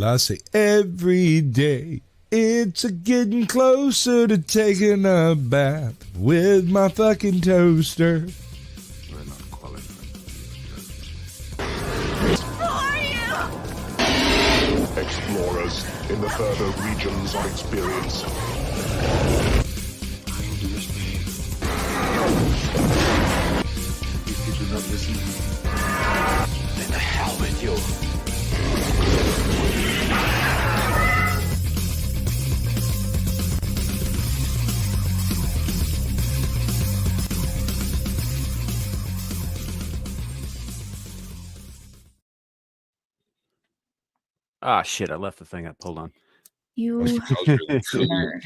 Well, I say every day it's a getting closer to taking a bath with my fucking toaster. We're not qualified. Who are you? Explorers in the further regions of experience. If you do not listen, Then the hell with you. Ah, shit, I left the thing up. Hold on. You nerd.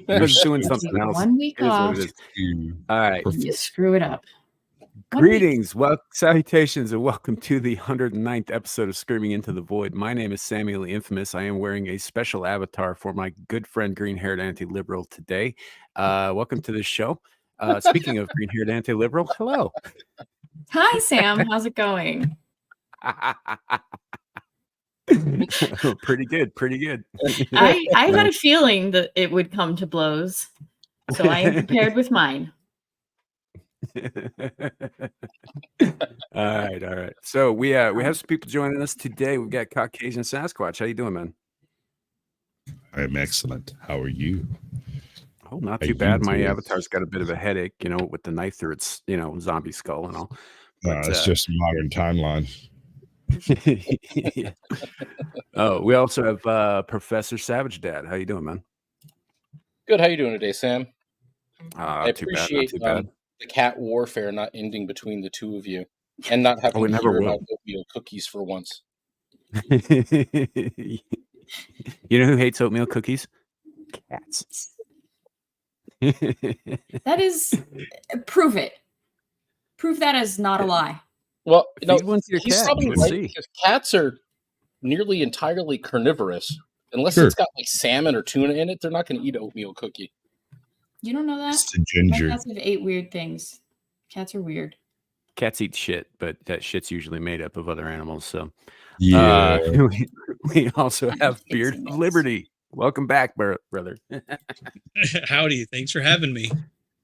I was doing something else. 1 week Here's off. what it is. All right. You screw it up. Greetings, salutations, and welcome to the 109th episode of Screaming Into the Void. My name is Samuel the Infamous. I am wearing a special avatar for my good friend, green-haired anti-liberal today. Welcome to this show. Speaking of green-haired anti-liberal, hello. Hi, Sam. How's it going? Pretty good, pretty good. I had a feeling that it would come to blows, so I am prepared with mine. All right. So we have some people joining us today. We've got Caucasian Sasquatch. How you doing, man? I'm excellent. How are you? Oh, not Hey, too bad. you My too. avatar's got a bit of a headache, with the knife through its, zombie skull and all. But, It's just a modern timeline. yeah. Oh, we also have Professor Savage Dad. How you doing, man? Good. How you doing today, Sam? Too bad, I not appreciate too bad. the cat warfare not ending between the two of you, and not having it to never hear will. about oatmeal cookies for once. You know who hates oatmeal cookies? Cats. That is, prove it. Prove that is not a lie. Well, Feed one to your he's cat, probably you'll right see. because cats are nearly entirely carnivorous. Unless Sure. it's got like salmon or tuna in it, they're not going to eat oatmeal cookie. You don't know that? It's the ginger. My cats have 8 weird things. Cats are weird. Cats eat shit, but that shit's usually made up of other animals. So, Yeah. we also have Beard of Liberty. Welcome back, brother. Howdy, thanks for having me.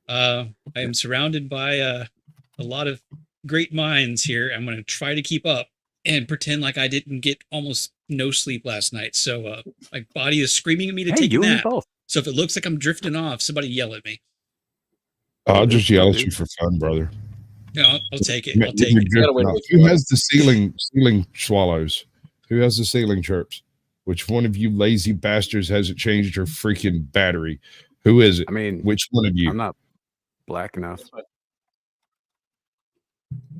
I am surrounded by a lot of great minds here. I'm going to try to keep up and pretend like I didn't get almost no sleep last night. So my body is screaming at me to Hey, take a you and me nap. both. So if it looks like I'm drifting off, somebody yell at me. I'll just yell at you for fun, brother. Yeah, I'll take it. I'll take it. gotta wait till Who it's has the ceiling swallows? Who has the ceiling chirps? Which one of you lazy bastards hasn't changed your freaking battery? Who is it? I mean, Which one of you? I'm not black enough.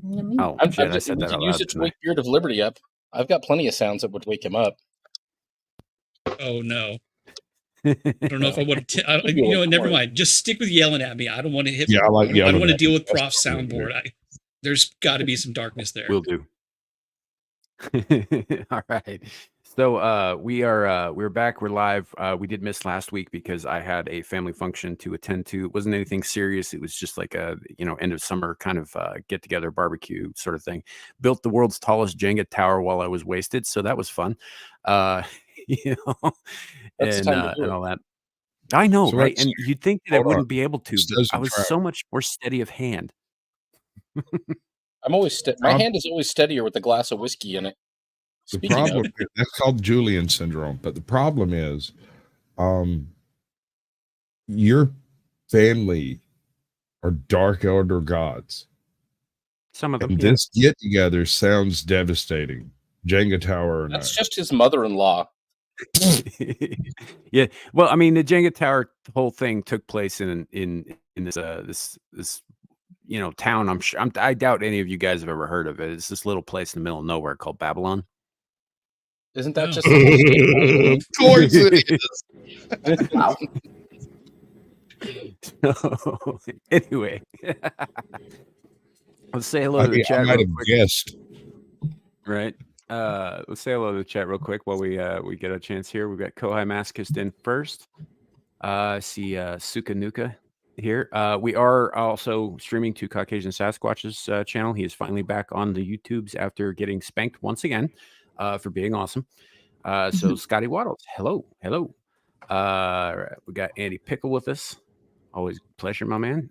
Mm, Oh, I'm shit, I just said that out use loud. it to didn't I? wake Beard of Liberty up. I've got plenty of sounds that would wake him up. Oh no. I don't know if I want to. Never mind. Just stick with yelling at me. I don't want to hit. Yeah, I like I don't yelling want to at deal you. with Prof That's probably soundboard. There's got to be some darkness there. Will do. All right. So we're back. We're live. We did miss last week because I had a family function to attend to. It wasn't anything serious. It was just like a end of summer kind of get together barbecue sort of thing. Built the world's tallest Jenga tower while I was wasted, so that was fun. That's and the time to do it. all that. I know, So right? what's- And you'd think that I hold on. wouldn't be able to, This but doesn't I was track. so much more steady of hand. I'm always my hand is always steadier with a glass of whiskey in it. The Speaking problem of, that's called Julian syndrome, but the problem is, your family are dark elder gods, Some of them. and yeah. this get together sounds devastating. Jenga tower or not? that's just his mother-in-law. Yeah. Well, I mean, the Jenga tower whole thing took place in this town. I doubt any of you guys have ever heard of it. It's this little place in the middle of nowhere called Babylon. Isn't that No. just supposed Of course it is. Wow. So, anyway, let's say hello I to the mean, I chat might real have quick. guessed. Right. Let's say hello to the chat real quick while we get a chance here. We've got Kohai Masochist in first. I see Suka Nuka here. We are also streaming to Caucasian Sasquatch's channel. He is finally back on the YouTubes after getting spanked once again for being awesome. So Scotty Waddles, hello. We got Andy Pickle with us. Always a pleasure, my man.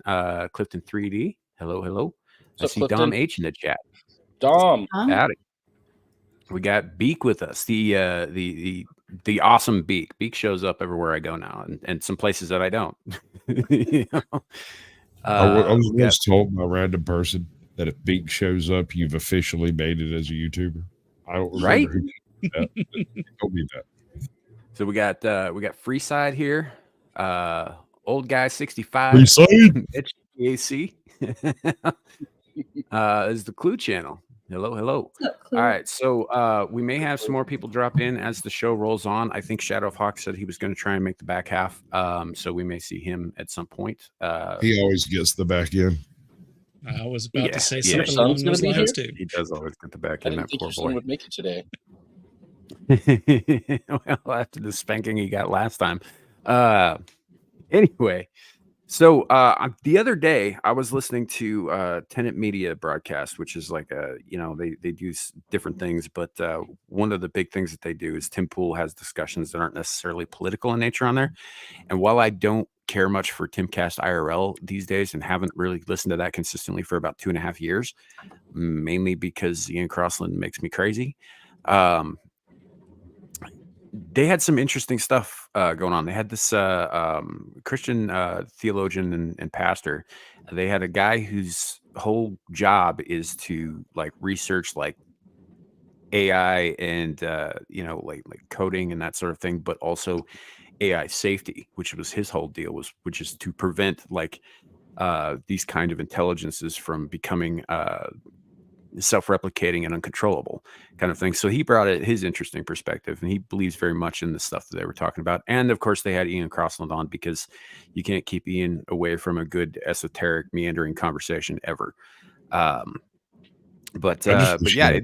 Clifton 3D, hello. I What's up, see Dom Clifton? H in the chat. Dom. Howdy. We got Beak with us. The awesome Beak. Beak shows up everywhere I go now, and some places that I don't. You know? I was once told by a random person that if Beak shows up, you've officially made it as a YouTuber. I don't remember who did that, but he told me that. So we got Freeside here. Old guy 65. Freeside? HVAC. Is the Clue channel. Hello. What's up, Clue? All right, so we may have some more people drop in as the show rolls on. I think Shadow of Hawk said he was going to try and make the back half, so we may see him at some point. He always gets the back end. I was about to say yeah. something Son's along gonna those be lines here? too. He does always get the back I end, didn't that think your poor son boy. would make it today. Well, after the spanking he got last time. Anyway, so the other day I was listening to Tenant Media broadcast, which is like they do different things, but one of the big things that they do is Tim Pool has discussions that aren't necessarily political in nature on there. And while I don't care much for Timcast IRL these days and haven't really listened to that consistently for about 2.5 years, mainly because Ian Crossland makes me crazy. They had some interesting stuff going on. They had this Christian theologian and pastor. They had a guy whose whole job is to like research like AI and like coding and that sort of thing, but also AI safety, which was his whole deal, which is to prevent like these kind of intelligences from becoming self-replicating and uncontrollable kind of thing. So he brought his interesting perspective, and he believes very much in the stuff that they were talking about. And of course they had Ian Crossland on, because you can't keep Ian away from a good esoteric meandering conversation ever. But yeah,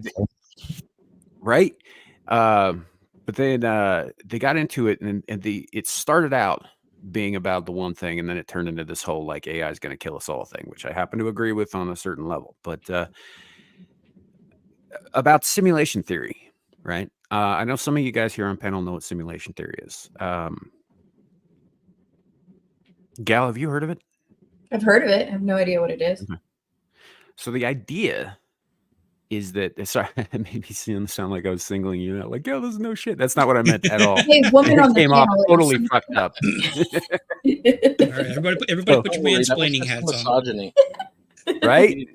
right. But then they got into it, and it started out being about the one thing, and then it turned into this whole like AI is going to kill us all thing, which I happen to agree with on a certain level. But about simulation theory, right? I know some of you guys here on panel know what simulation theory is. Gal, have you heard of it? I've heard of it. I have no idea what it is. Okay. So the idea is that, sorry, it made me sound like I was singling you out, like, yo, there's no shit. That's not what I meant at all. Hey, woman on the Came off panel, totally some- fucked up. All right, everybody put your mansplaining hats on. Misogyny. Right?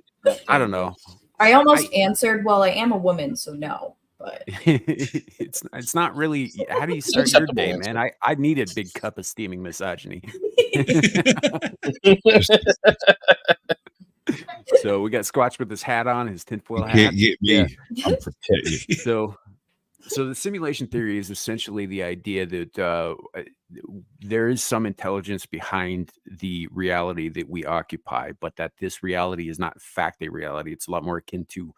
I don't know. I almost answered, well, I am a woman, so no. But it's not really. How do you start your day, man? I need a big cup of steaming misogyny. So we got Squatch with his hat on, his tinfoil hat. Can't get me. Yeah. I'm protected. So the simulation theory is essentially the idea that there is some intelligence behind the reality that we occupy, but that this reality is not in fact a reality. It's a lot more akin to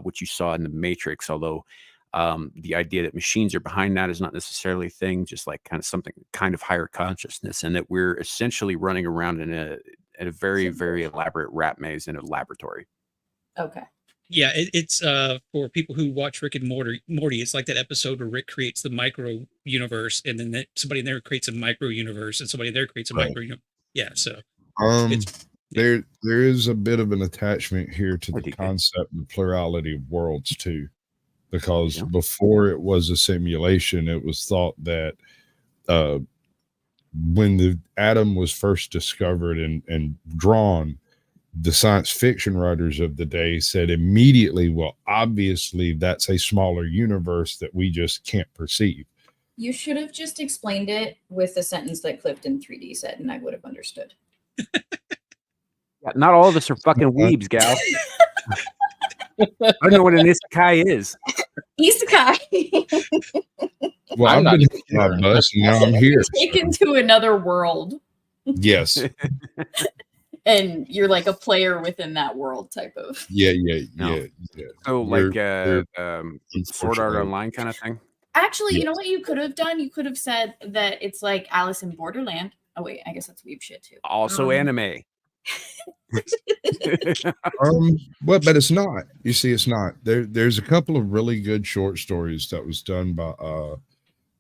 what you saw in the Matrix, although the idea that machines are behind that is not necessarily a thing, just like kind of something kind of higher consciousness, and that we're essentially running around in a very, very elaborate rat maze in a laboratory. okay. Yeah, it's for people who watch Rick and Morty. It's like that episode where Rick creates the micro universe, and then somebody in there creates a micro universe, and somebody there creates a micro universe. Yeah, so there is a bit of an attachment here to the concept of plurality of worlds too, because before it was a simulation, it was thought that when the atom was first discovered and drawn, the science fiction writers of the day said immediately, well, obviously that's a smaller universe that we just can't perceive. You should have just explained it with the sentence that Clifton 3D said, and I would have understood. Not all of us are fucking weebs, gal. I don't know what an isekai is. Isekai. Well, I've been hitting my bus, and now I'm here. Taken to another world, Yes. and you're like a player within that world type of. Yeah. So like Sword Art Online kind of thing. Actually, you know what you could have done? You could have said that it's like Alice in Borderland. Oh wait, I guess that's weeb shit too. Also anime. But it's not. You see, it's not. There's a couple of really good short stories that was done by I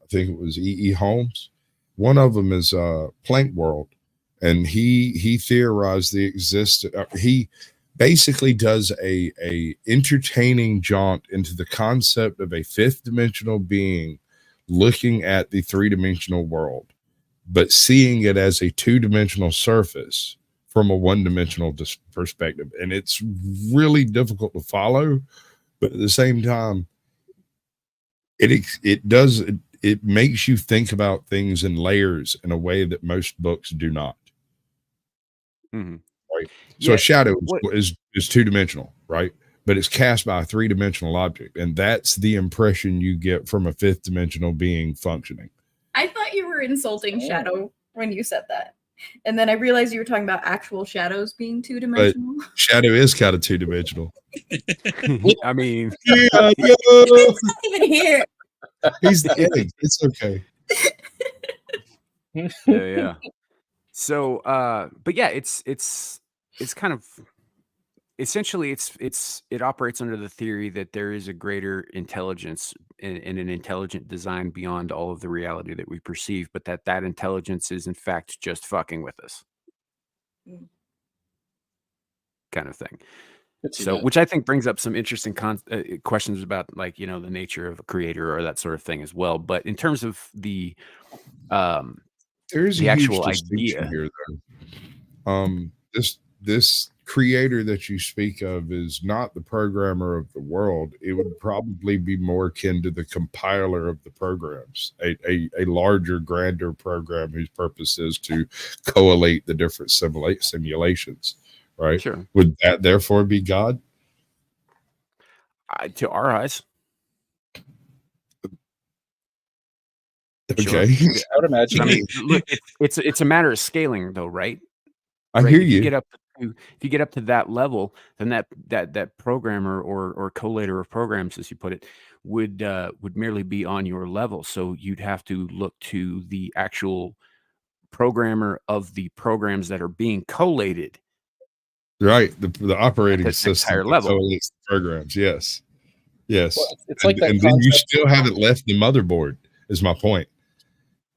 think it was E.E. Holmes. One of them is Plank World, and he theorized the existence. He basically does a entertaining jaunt into the concept of a fifth dimensional being looking at the three-dimensional world, but seeing it as a two-dimensional surface from a one-dimensional perspective. And it's really difficult to follow, but at the same time, it makes you think about things in layers in a way that most books do not. Mhm. Right. So Yeah, a shadow what- is two-dimensional, right? But it's cast by a three-dimensional object, and that's the impression you get from a fifth dimensional being functioning. I thought you were insulting shadow when you said that. And then I realized you were talking about actual shadows being two-dimensional. Shadow is kind of two-dimensional. I mean, Yeah, It's not even here. he's the egg. It's okay. yeah. So, but yeah, it's kind of essentially it operates under the theory that there is a greater intelligence and an intelligent design beyond all of the reality that we perceive, but that intelligence is in fact just fucking with us, kind of thing. So, which I think brings up some interesting questions about, like, the nature of a creator or that sort of thing as well. But in terms of the There's the a huge actual distinction idea here, though. This creator that you speak of is not the programmer of the world. It would probably be more akin to the compiler of the programs, a larger, grander program whose purpose is to collate the different simulations, right? Sure. Would that therefore be God? To our eyes. Okay. Sure. I would imagine. I mean, look, it's a matter of scaling, though, right? I Right? hear If you. you get up to that level, then that programmer or collator of programs, as you put it, would merely be on your level. So you'd have to look to the actual programmer of the programs that are being collated. Right. The operating At the next system higher that level. collates the programs. Yes. Yes. Well, it's like that and then you concept- still haven't left the motherboard, is my point.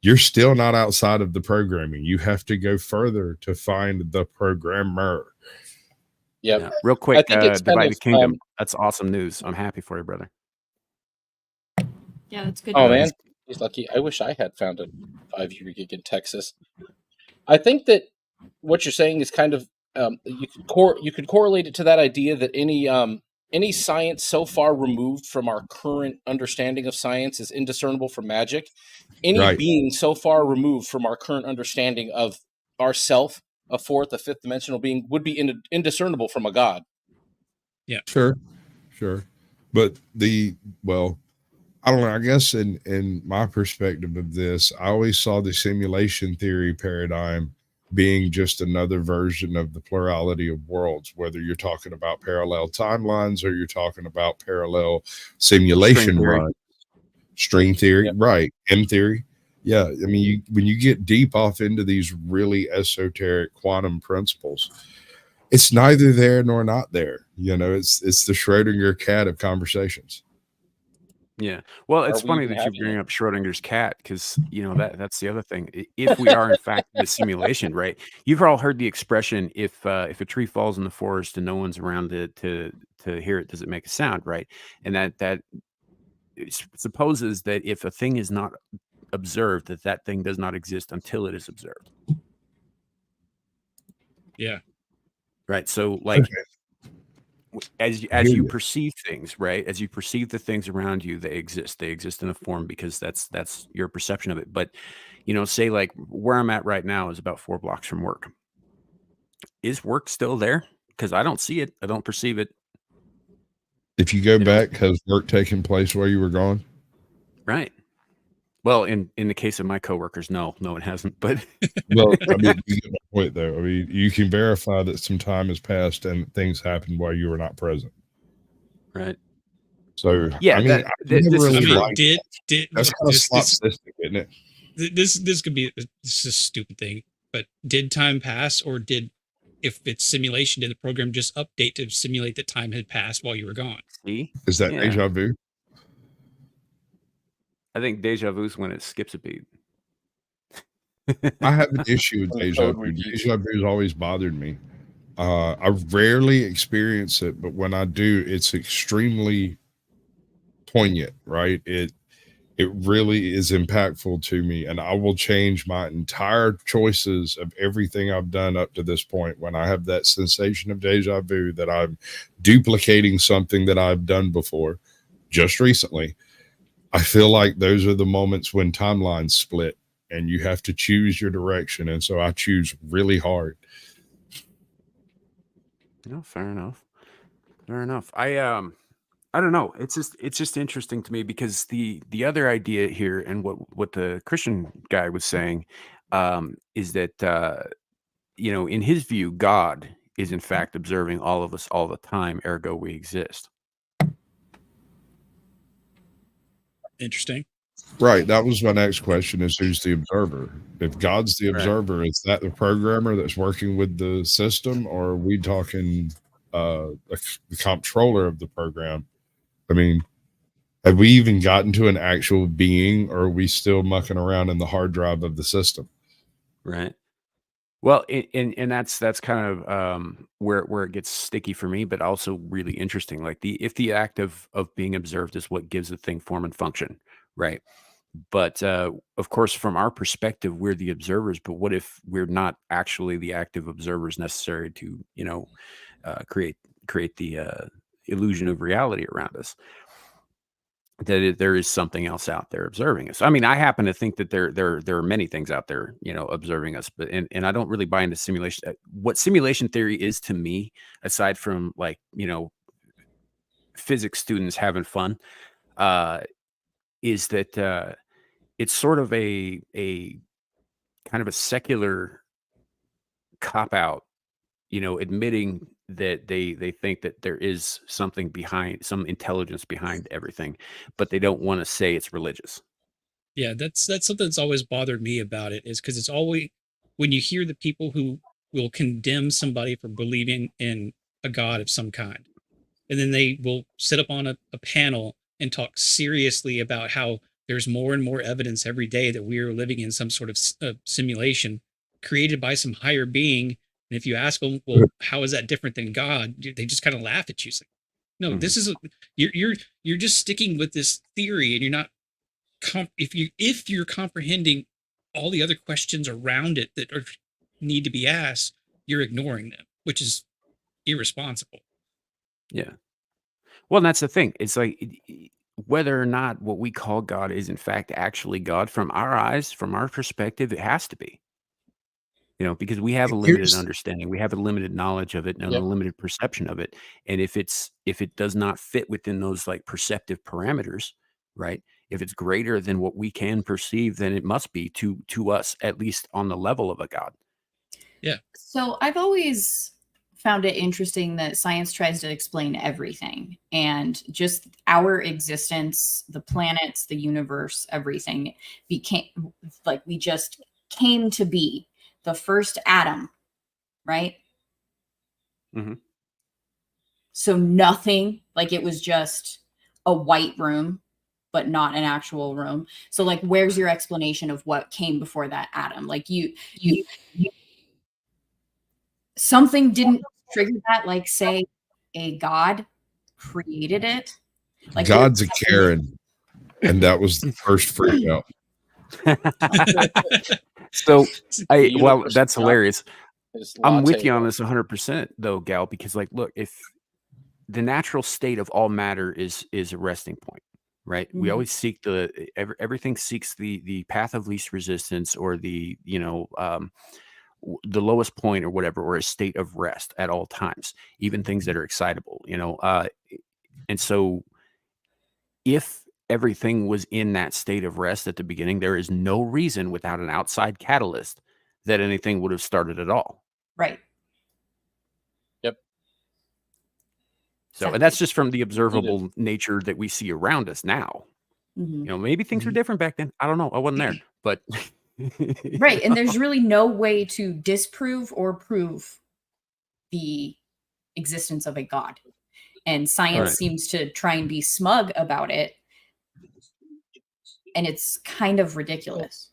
You're still not outside of the programming. You have to go further to find the programmer. Yep. Yeah. Real quick, I think it's kind Divided of, Kingdom. That's awesome news. I'm happy for you, brother. Yeah, that's good. Oh news. man, he's lucky. I wish I had found a 5 gig in Texas. I think that what you're saying is kind of you could correlate it to that idea that any science so far removed from our current understanding of science is indiscernible from magic. Any Right. being so far removed from our current understanding of ourself, a fourth, a fifth dimensional being, would be indiscernible from a god. Sure. But I don't know. I guess in my perspective of this, I always saw the simulation theory paradigm being just another version of the plurality of worlds, whether you're talking about parallel timelines or you're talking about parallel simulation theory. runs. String theory, Yep. right? M theory. Yeah. I mean, when you get deep off into these really esoteric quantum principles, it's neither there nor not there. It's the Schrodinger cat of conversations. Yeah. Well, it's we funny even that you having bring it? up Schrodinger's cat, because that's the other thing. If we are in fact in a simulation, right? You've all heard the expression, if a tree falls in the forest and no one's around to hear it, does it make a sound, right? And that supposes that if a thing is not observed, that thing does not exist until it is observed. Yeah. Right. So, like, as you you. perceive things, right? As you perceive the things around you, they exist in a form because that's your perception of it. But say, like, where I'm at right now is about 4 blocks from work. Is work still there? Because I don't see it. I don't perceive it. If you go back, has work taken place while you were gone? Right. Well, in the case of my coworkers, no, it hasn't. But Well, I mean, you get my point, though. I mean, you can verify that some time has passed and things happened while you were not present. right. So, Yeah, I mean, that- I this never is really I mean, liked did that's kind of this slapstick, isn't it? this could be this is a stupid thing, but did time pass, or did if it's simulation, did the program just update to simulate that time had passed while you were gone? See? Is that Yeah. deja vu? I think deja vu is when it skips a beat. I have an issue with When the deja code vu. repeats. Deja vu has always bothered me. I rarely experience it, but when I do, it's extremely poignant, right? It really is impactful to me, and I will change my entire choices of everything I've done up to this point when I have that sensation of deja vu, that I'm duplicating something that I've done before just recently. I feel like those are the moments when timelines split and you have to choose your direction, and so I choose really hard. No, fair enough. Fair enough. I don't know. It's just interesting to me because the other idea here and what the Christian guy was saying is that in his view, God is in fact observing all of us all the time, ergo we exist. Interesting. Right. That was my next question, is who's the observer? If God's the Right. observer, is that the programmer that's working with the system, or are we talking the controller of the program? I mean, have we even gotten to an actual being, or are we still mucking around in the hard drive of the system? Right. Well, and that's kind of where it gets sticky for me, but also really interesting. Like if the act of being observed is what gives a thing form and function, right? But of course, from our perspective, we're the observers. But what if we're not actually the active observers necessary to, create the illusion of reality around us? That there is something else out there observing us. I mean, I happen to think that there are many things out there, observing us, but and I don't really buy into simulation. What simulation theory is to me, aside from like physics students having fun, is that it's sort of a kind of a secular cop out, admitting that they think that there is something behind, some intelligence behind everything, but they don't want to say it's religious. Yeah, that's something that's always bothered me about it, is because it's always when you hear the people who will condemn somebody for believing in a god of some kind, and then they will sit up on a panel and talk seriously about how there's more and more evidence every day that we are living in some sort of simulation created by some higher being. And if you ask them, well, how is that different than God? They just kind of laugh at you. It's like, no, this is you're just sticking with this theory, and you're not if you're comprehending all the other questions around it that need to be asked, you're ignoring them, which is irresponsible. Yeah. Well, and that's the thing. It's like whether or not what we call God is in fact actually God, from our eyes, from our perspective, it has to be. Because we have a limited Here's understanding, we have a limited knowledge of it, and a Yep. limited perception of it. And if it does not fit within those like perceptive parameters, right? If it's greater than what we can perceive, then it must be to us, at least on the level of a God. Yeah. So I've always found it interesting that science tries to explain everything, and just our existence, the planets, the universe, everything became like we just came to be the first atom, right? Mhm. So nothing, like it was just a white room, but not an actual room. So like, where's your explanation of what came before that atom? Like you something didn't trigger that, like say a god created it. Like God's a Karen, and that was the first freak out. So The well, universe that's is not- hilarious. is I'm with latte you on art. this 100% though, Gal, because like, look, if the natural state of all matter is a resting point, right? We Mhm. always seek everything seeks the path of least resistance, or the the lowest point, or whatever, or a state of rest at all times, even things that are excitable, and so if everything was in that state of rest at the beginning, there is no reason, without an outside catalyst, that anything would have started at all. Right. Yep. So, and that's just from the observable nature that we see around us now. Mhm. Maybe things were different back then. I don't know. I wasn't there, but Right. And there's really no way to disprove or prove the existence of a god. And science Right. seems to try and be smug about it. And it's kind of ridiculous.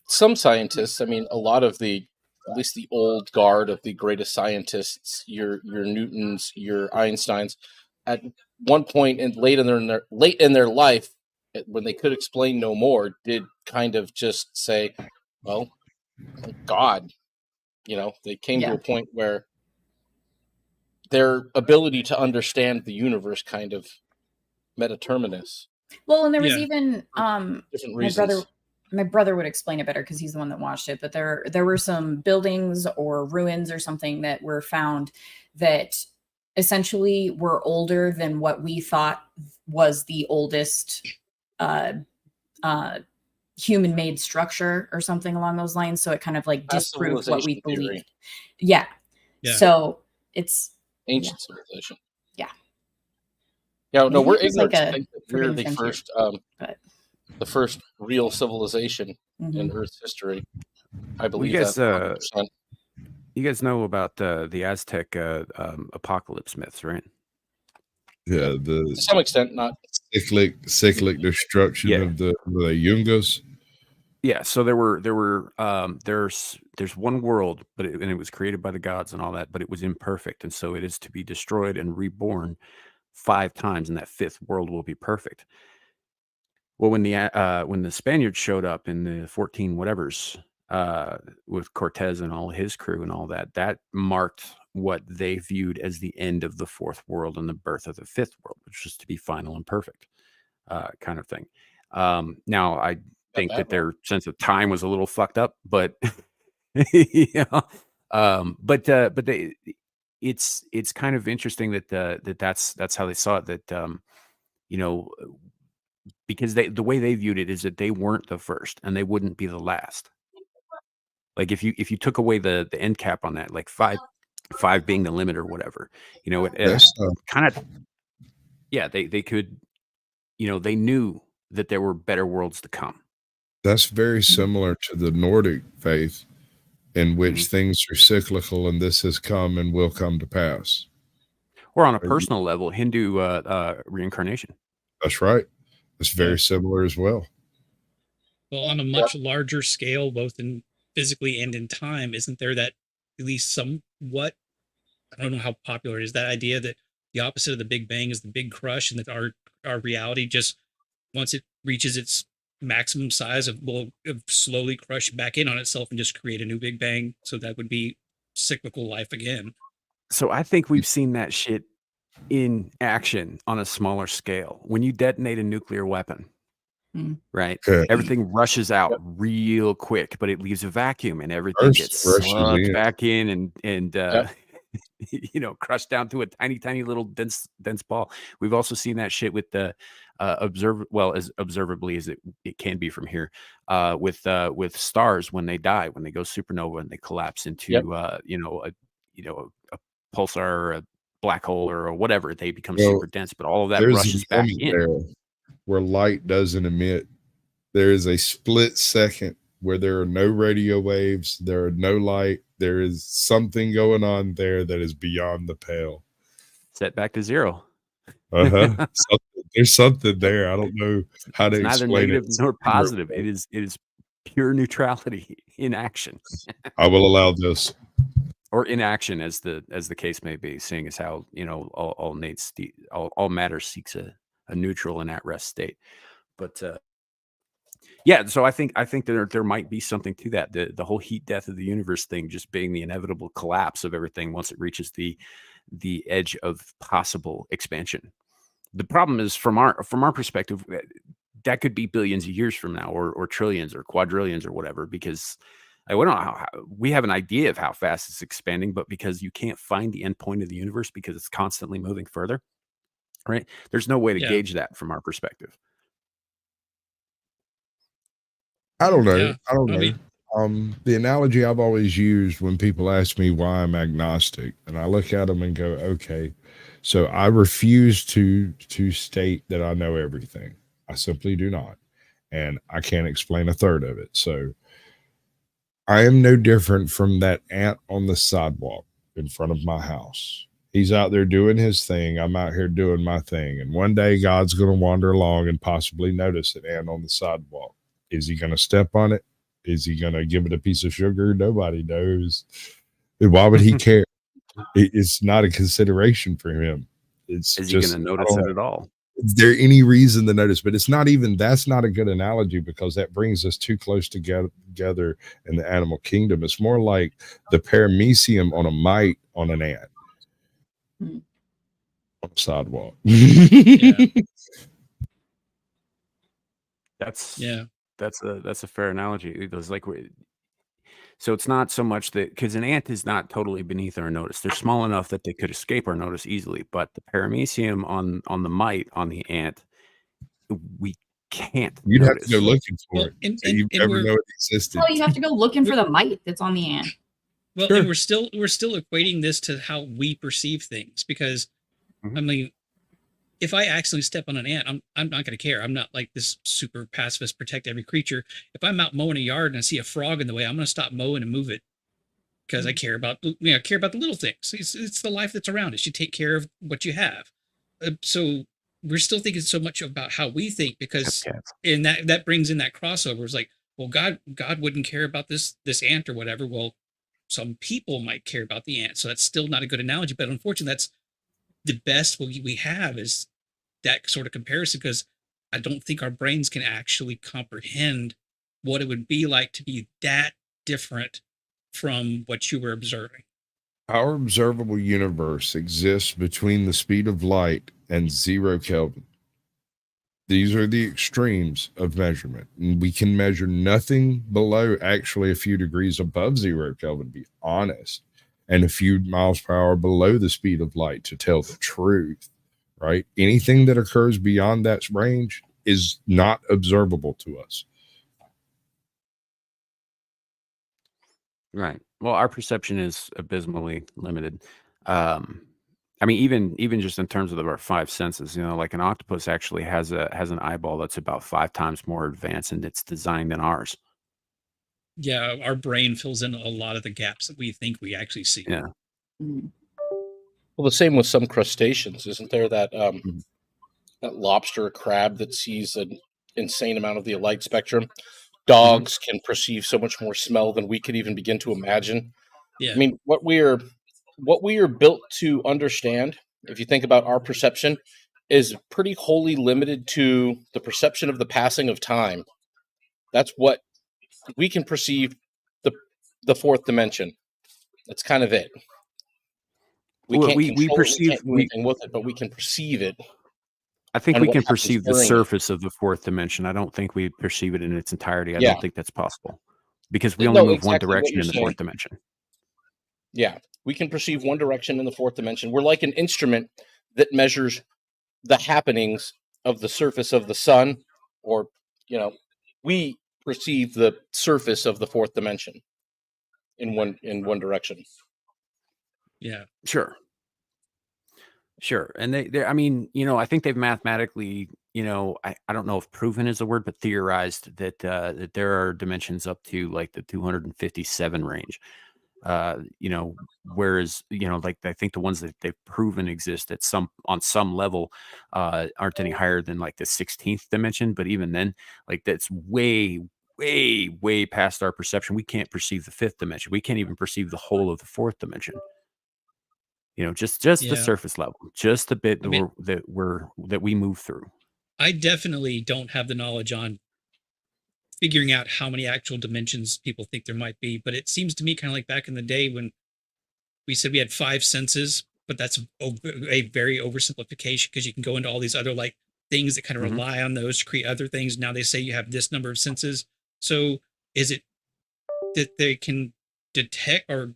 Some scientists, I mean, a lot of at least the old guard of the greatest scientists, your Newtons, your Einsteins, at one point and late in their life, when they could explain no more, did kind of just say, well, God, they came to a point where their ability to understand the universe kind of met a terminus. Well, and there was Yeah. even Different reasons. my brother would explain it better because he's the one that watched it, but there were some buildings or ruins or something that were found that essentially were older than what we thought was the oldest human-made structure or something along those lines. So it kind of like disproved what we Civilization theory. believed. Yeah. So it's Ancient civilization. Yeah. Yeah, no, Maybe we're it was ignorant like to a think that we're forbidden the frontier, first, but the first real civilization in Earth's history. I believe guys, that 100%. You guys know about the Aztec apocalypse myths, right? Yeah, To the some extent, not. cyclic destruction Yeah. of the Yungas. Yeah, so there's one world, and it was created by the gods and all that, but it was imperfect, and so it is to be destroyed and reborn 5 times, and that 5th world will be perfect. Well, when the Spaniards showed up in the 14 whatevers with Cortez and all his crew and all that, that marked what they viewed as the end of the 4th world and the birth of the 5th world, which was to be final and perfect, kind of thing. Now I think that their sense of time was a little fucked up, but but it's kind of interesting that's how they saw it, that because the way they viewed it is that they weren't the first and they wouldn't be the last. Like if you took away the end cap on that, like five being the limit or whatever, it kind of, they could, they knew that there were better worlds to come. That's very similar to the Nordic faith, in which things are cyclical and this has come and will come to pass. Or on a personal level, Hindu reincarnation. That's right. It's very similar as well. Well, on a much larger scale, both in physically and in time, isn't there that at least somewhat, I don't know how popular it is, that idea that the opposite of the Big Bang is the Big Crush, and that our reality just, once it reaches its maximum size, will slowly crush back in on itself and just create a new Big Bang. So that would be cyclical life again. So I think we've seen that shit in action on a smaller scale. When you detonate a nuclear weapon, right? Everything rushes out real quick, but it leaves a vacuum and everything gets sucked back in and crushed down to a tiny little dense ball. We've also seen that shit with the as observably as it can be from here, with stars when they die, when they go supernova and they collapse into a pulsar or a black hole or whatever, they become super dense, but all of that rushes back in. Where light doesn't emit, there is a split second where there are no radio waves, there are no light, there is something going on there that is beyond the pale. Set back to zero. There's something there. I don't know how to it's explain neither negative it. nor positive. It is pure neutrality in action. I will allow this. Or inaction, as the case may be, seeing as how all matter seeks a neutral and at rest state. But so I think there might be something to that. The whole heat death of the universe thing just being the inevitable collapse of everything once it reaches the edge of possible expansion. The problem is from our perspective, that could be billions of years from now, or trillions or quadrillions or whatever, because we don't know how we have an idea of how fast it's expanding, but because you can't find the end point of the universe because it's constantly moving further, right? There's no way to gauge that from our perspective. I don't know. The analogy I've always used when people ask me why I'm agnostic, and I look at them and go, okay, so I refuse to state that I know everything. I simply do not. And I can't explain a third of it. So I am no different from that ant on the sidewalk. in front of my house. He's out there doing his thing. I'm out here doing my thing. And one day God's going to wander along and possibly notice an ant on the sidewalk. Is he going to step on it? Is he going to give it a piece of sugar? Nobody knows. And why would he care? It's not a consideration for him. It's Is he just, going to notice it at all? is there any reason to notice? But it's not even, that's not a good analogy, because that brings us too close together in the animal kingdom. It's more like the paramecium on a mite on an ant. On the sidewalk. That's a fair analogy. It was like, so it's not so much that, because an ant is not totally beneath our notice. They're small enough that they could escape our notice easily, but the paramecium on the mite on the ant, we can't. You'd notice. have to go looking for it. And So you never know it existed. Oh, you have to go looking for the mite that's on the ant. Well, Sure. and we're still equating this to how we perceive things, because I mean, if I accidentally step on an ant, I'm not going to care. I'm not like this super pacifist, protect every creature. If I'm out mowing a yard and I see a frog in the way, I'm going to stop mowing and move it, because I care about the little things. It's the life that's around us. You take care of what you have. So we're still thinking so much about how we think, because and that brings in that crossover. It's like, well, God wouldn't care about this ant or whatever. Well, some people might care about the ant, so that's still not a good analogy. But unfortunately, that's the best we have, is that sort of comparison, because I don't think our brains can actually comprehend what it would be like to be that different from what you were observing. Our observable universe exists between the speed of light and 0 Kelvin. These are the extremes of measurement. And we can measure nothing below, actually a few degrees above 0 Kelvin, to be honest, and a few miles per hour below the speed of light, to tell the truth, right? Anything that occurs beyond that range is not observable to us. Right. Well, our perception is abysmally limited. I mean, even just in terms of our 5 senses, like an octopus actually has an eyeball that's about 5 times more advanced in its design than ours. Yeah, our brain fills in a lot of the gaps that we think we actually see. Yeah. Well, the same with some crustaceans, isn't there? That that lobster or crab that sees an insane amount of the light spectrum. Dogs can perceive so much more smell than we could even begin to imagine. Yeah. I mean, what we are built to understand, if you think about our perception, is pretty wholly limited to the perception of the passing of time. That's what we can perceive, the fourth dimension. That's kind of it. We can't control it, we can't do anything with it, but we can perceive it. I think and we what can happens perceive the during it. surface of the fourth dimension. I don't think we perceive it in its entirety. I Yeah. don't think that's possible, because we No, only move exactly one what direction you're in the saying. fourth dimension. Yeah, we can perceive one direction in the fourth dimension. We're like an instrument that measures the happenings of the surface of the sun, or, we perceive the surface of the fourth dimension in one direction. Yeah. Sure. And they I mean, I think they've mathematically, I don't know if proven is the word, but theorized that that there are dimensions up to like the 257 range. Whereas, like I think the ones that they've proven exist on some level aren't any higher than like the 16th dimension. But even then, like that's way, way, way past our perception. We can't perceive the 5th dimension. We can't even perceive the whole of the 4th dimension. Just the Yeah. surface level, just the bit I mean- that we move through. I definitely don't have the knowledge on figuring out how many actual dimensions people think there might be, but it seems to me kind of like back in the day when we said we had 5 senses, but that's a very oversimplification, because you can go into all these other like things that kind of rely on those to create other things. Now they say you have this number of senses. So is it that they can detect, or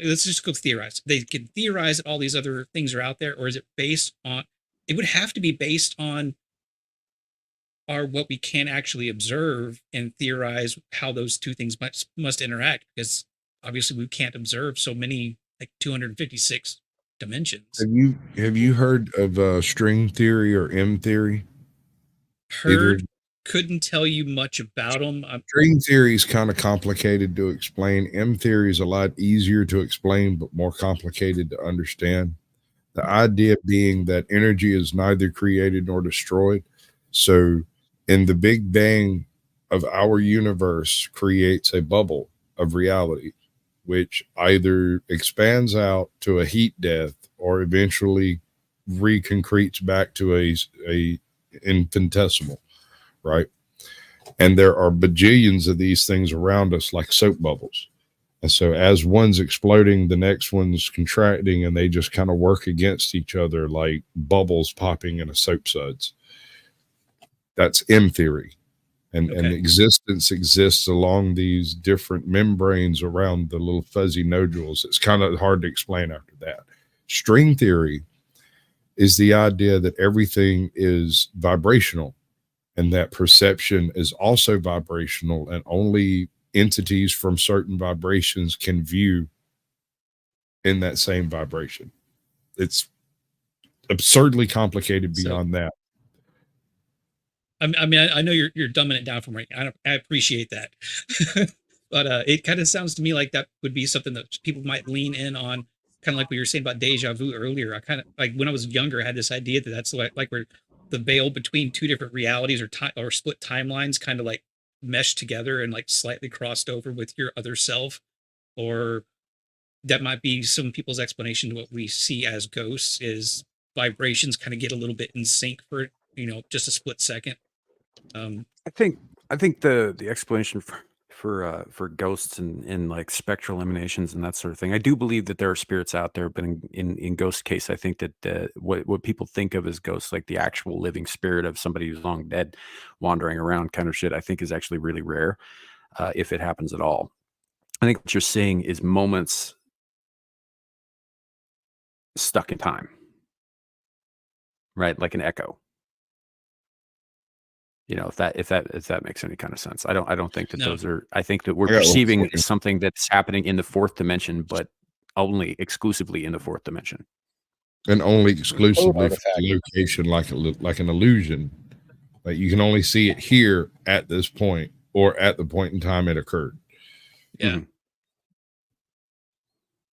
let's just go theorize. They can theorize that all these other things are out there, or is it based on? It would have to be based on what we can actually observe and theorize how those two things must interact, because obviously we can't observe so many, like 256 dimensions. Have you heard of string theory or M theory? Heard, couldn't tell you much about them. String theory is kind of complicated to explain. M theory is a lot easier to explain, but more complicated to understand. The idea being that energy is neither created nor destroyed. So, in the Big Bang of our universe creates a bubble of reality, which either expands out to a heat death or eventually reconcretes back to a infinitesimal, right? And there are bajillions of these things around us like soap bubbles. And so as one's exploding, the next one's contracting, and they just kind of work against each other like bubbles popping in a soap suds. That's M theory. And existence exists along these different membranes around the little fuzzy nodules. It's kind of hard to explain after that. String theory is the idea that everything is vibrational and that perception is also vibrational, and only entities from certain vibrations can view in that same vibration. It's absurdly complicated beyond that. I mean, I know you're dumbing it down for me. I appreciate that. But it kind of sounds to me like that would be something that people might lean in on, kind of like we were saying about deja vu earlier. I kind of, like, when I was younger, I had this idea that that's like where the veil between two different realities or split timelines kind of like meshed together and like slightly crossed over with your other self. Or that might be some people's explanation to what we see as ghosts, is vibrations kind of get a little bit in sync for, just a split second. I think the explanation for ghosts and like spectral emanations and that sort of thing. I do believe that there are spirits out there, but in ghost case, I think that what people think of as ghosts, like the actual living spirit of somebody who's long dead, wandering around kind of shit, I think is actually really rare, if it happens at all. I think what you're seeing is moments stuck in time, right? Like an echo. If that makes any kind of sense. I don't think that those are. I think that we're perceiving something that's happening in the fourth dimension, but only exclusively in the fourth dimension, and only exclusively for the location, like an illusion. Like you can only see it here at this point, or at the point in time it occurred. Yeah.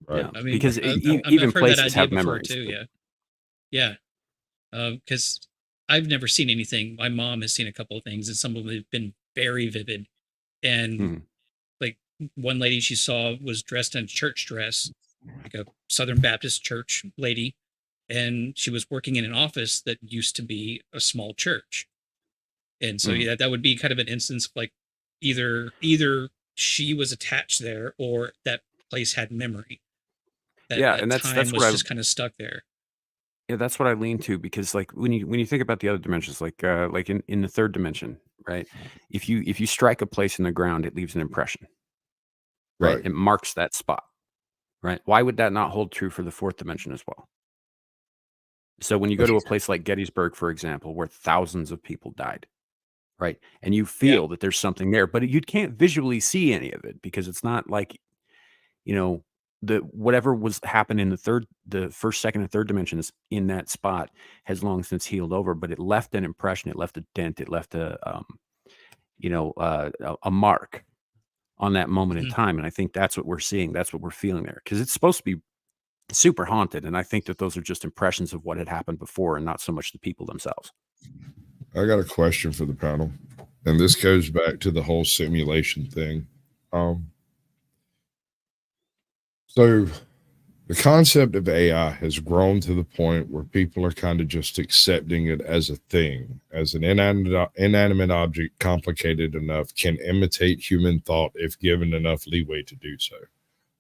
Right. Yeah, I mean, because even places have memories too. Yeah. Because I've never seen anything. My mom has seen a couple of things, and some of them have been very vivid. And like one lady she saw was dressed in a church dress, like a Southern Baptist church lady, and she was working in an office that used to be a small church. And so that would be kind of an instance of like either she was attached there, or that place had memory. And that's what was just kind of stuck there. Yeah, that's what I lean to, because like when you think about the other dimensions, like in the third dimension, right? If you strike a place in the ground, it leaves an impression, right? It marks that spot, right? Why would that not hold true for the fourth dimension as well? So when you go to a place like Gettysburg, for example, where thousands of people died, right? And you feel that there's something there, but you can't visually see any of it, because it's not like, the whatever was happened in the first, second, and third dimensions in that spot has long since healed over, but it left an impression, it left a dent, it left a mark on that moment in time. And I think that's what we're seeing, that's what we're feeling there, because it's supposed to be super haunted. And I think that those are just impressions of what had happened before, and not so much the people themselves. I got a question for the panel, and this goes back to the whole simulation thing. So the concept of AI has grown to the point where people are kind of just accepting it as a thing, as an inanimate object, complicated enough, can imitate human thought if given enough leeway to do so.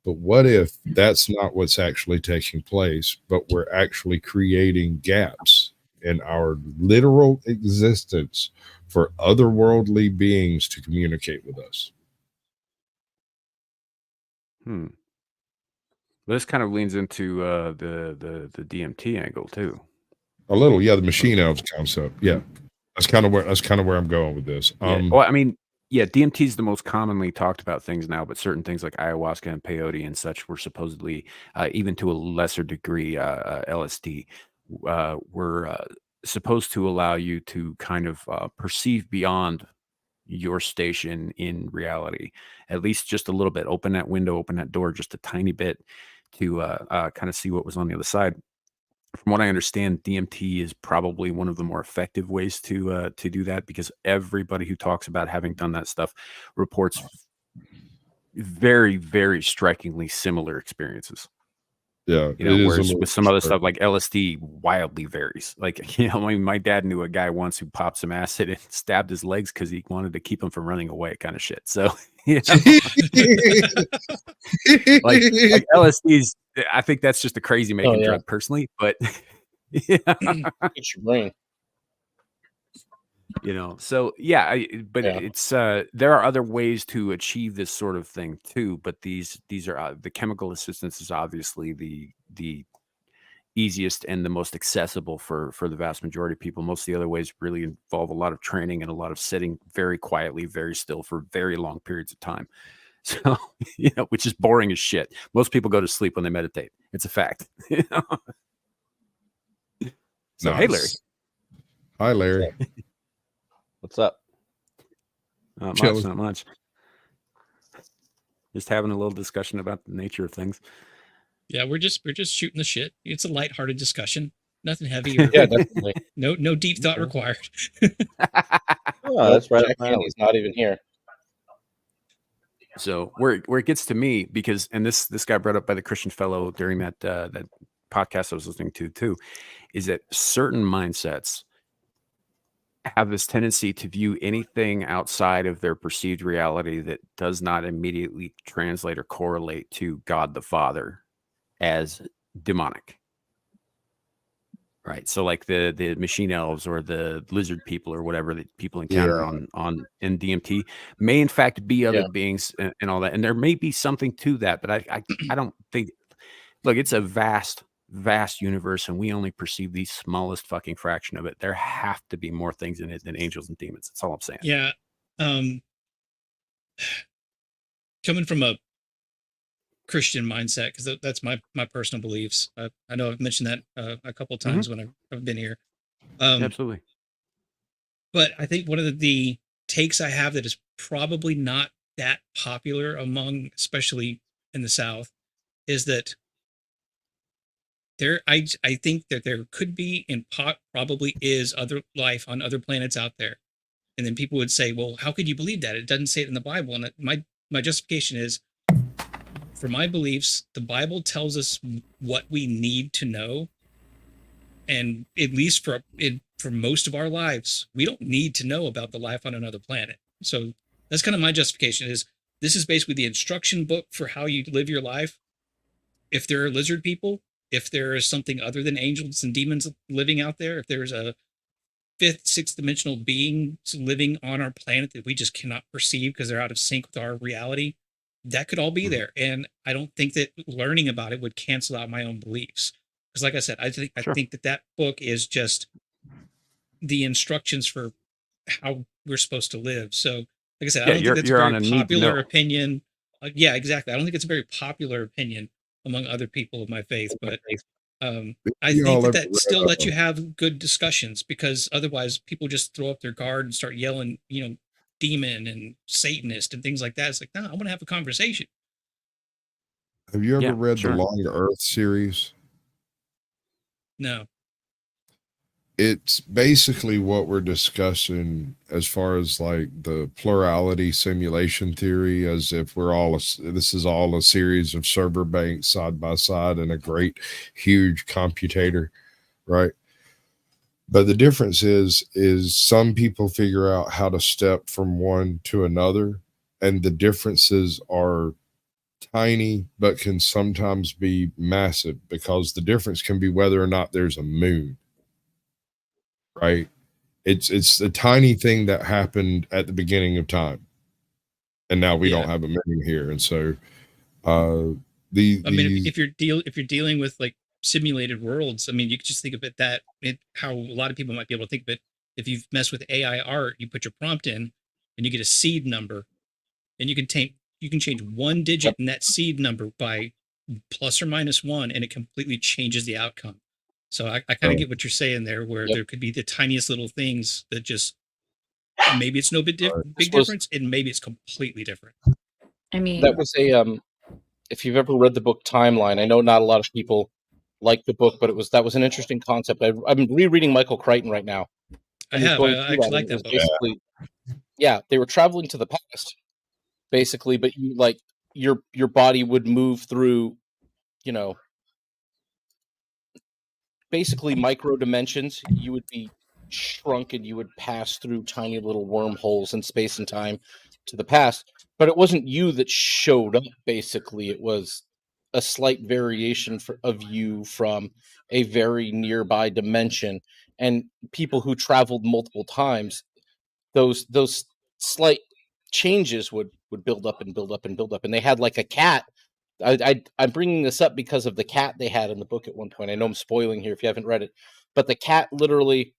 But what if that's not what's actually taking place, but we're actually creating gaps in our literal existence for otherworldly beings to communicate with us? This kind of leans into the DMT angle too. A little, yeah. The machine elves concept, yeah. That's kind of where I'm going with this. Well, I mean, DMT is the most commonly talked about things now, but certain things like ayahuasca and peyote and such were supposedly, even to a lesser degree, LSD, were supposed to allow you to kind of perceive beyond your station in reality, at least just a little bit. Open that window, open that door just a tiny bit to kind of see what was on the other side. From what I understand, DMT is probably one of the more effective ways to do that, because everybody who talks about having done that stuff reports very, very strikingly similar experiences. Yeah, You know, it is a whereas little with some other stuff disturbing. like LSD wildly varies. Like, you know, I mean, my dad knew a guy once who popped some acid and stabbed his legs because he wanted to keep him from running away, kind of shit. So, you know, like LSD's, I think that's just a crazy Oh making yeah, drug personally, but yeah, get your brain. you know, so yeah, but Yeah, it's there are other ways to achieve this sort of thing too, but these are the chemical assistance is obviously the easiest and the most accessible for the vast majority of people. Most of the other ways really involve a lot of training and a lot of sitting very quietly, very still for very long periods of time. So, you know, which is boring as shit. Most people go to sleep when they meditate. It's a fact. You know? So, hey, Larry. Nice. Hi, Larry. what's up? Not much, Chilling. not much. Just having a little discussion about the nature of things. Yeah, we're just shooting the shit. It's a lighthearted discussion. Nothing heavy or Yeah, definitely. no deep thought required. Oh, that's right. Jack Handy's not even here. So where it gets to me, because and this guy brought up by the Christian fellow during that that podcast I was listening to too, is that certain mindsets have this tendency to view anything outside of their perceived reality that does not immediately translate or correlate to God the Father as demonic. Right. So like the machine elves or the lizard people or whatever that people encounter Yeah. in DMT may in fact be other Yeah. beings and all that. And there may be something to that, but I don't think, look, it's a vast universe and we only perceive the smallest fucking fraction of it. There have to be more things in it than angels and demons. That's all I'm saying. Yeah. Coming from a Christian mindset, because that's my personal beliefs. I know I've mentioned that a couple of times when I've been here. Absolutely. But I think one of the takes I have that is probably not that popular among, especially in the South, is that I think that there could be and probably is other life on other planets out there. And then people would say, well, how could you believe that? It doesn't say it in the Bible. And my justification is, for my beliefs, the Bible tells us what we need to know. And at least for most of our lives, we don't need to know about the life on another planet. So that's kind of my justification is this is basically the instruction book for how you live your life. If there are lizard people, if there is something other than angels and demons living out there, if there's a fifth, sixth dimensional being living on our planet that we just cannot perceive because they're out of sync with our reality, that could all be there. And I don't think that learning about it would cancel out my own beliefs. Because like I said, I think that book is just the instructions for how we're supposed to live. So like I said, I don't think that's a very popular opinion. Yeah, exactly. I don't think it's a very popular opinion among other people of my faith, but I think that still lets you have good discussions, because otherwise people just throw up their guard and start yelling, you know, demon and Satanist and things like that. It's like, no, I want to have a conversation. Have you ever read the Long Earth series? No. It's basically what we're discussing as far as like the plurality simulation theory, as if this is all a series of server banks side by side and a great huge computator, right? But the difference is some people figure out how to step from one to another, and the differences are tiny but can sometimes be massive, because the difference can be whether or not there's a moon. Right. It's a tiny thing that happened at the beginning of time. And now we don't have a moon here. And so if you're dealing with like simulated worlds, I mean, you could just think of it how a lot of people might be able to think of it. If you've messed with AI art, you put your prompt in and you get a seed number, and you can change one digit in that seed number by plus or minus one, and it completely changes the outcome. So I kind of Oh. get what you're saying there, where Yep. there could be the tiniest little things that just maybe it's no big This was- difference, and maybe it's completely different. I mean, That was a if you've ever read the book Timeline, I know not a lot of people like the book, but that was an interesting concept. I'm rereading Michael Crichton right now. I and he's have. going I through actually and like it that was book. basically, yeah, they were traveling to the past, basically, but you like your body would move through, you know, basically micro dimensions. You would be shrunk and you would pass through tiny little wormholes in space and time to the past. But it wasn't you that showed up, basically. It was a slight variation of you from a very nearby dimension. And people who traveled multiple times, those slight changes would build up and build up and build up. And they had like a cat. I'm bringing this up because of the cat they had in the book at one point. I know I'm spoiling here if you haven't read it, but the cat literally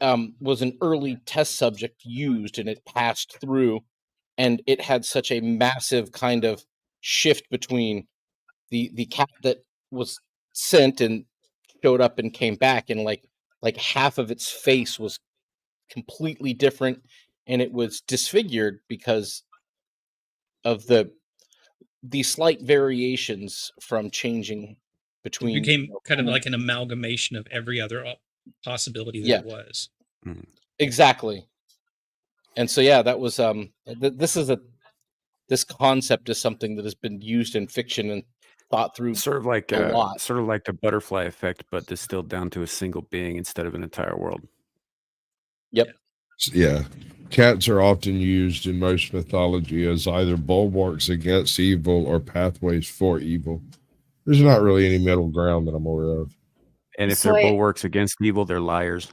was an early test subject used, and it passed through, and it had such a massive kind of shift between the cat that was sent and showed up and came back, and like half of its face was completely different, and it was disfigured because of the slight variations from changing It between became kind of like an amalgamation of every other possibility that it was. exactly. And so yeah, that was this concept is something that has been used in fiction and thought through Sort of like a lot. sort of like the butterfly effect, but distilled down to a single being instead of an entire world. Yep. Yeah. Cats are often used in most mythology as either bulwarks against evil or pathways for evil. There's not really any middle ground that I'm aware of. And if So they're I- bulwarks against evil, they're liars.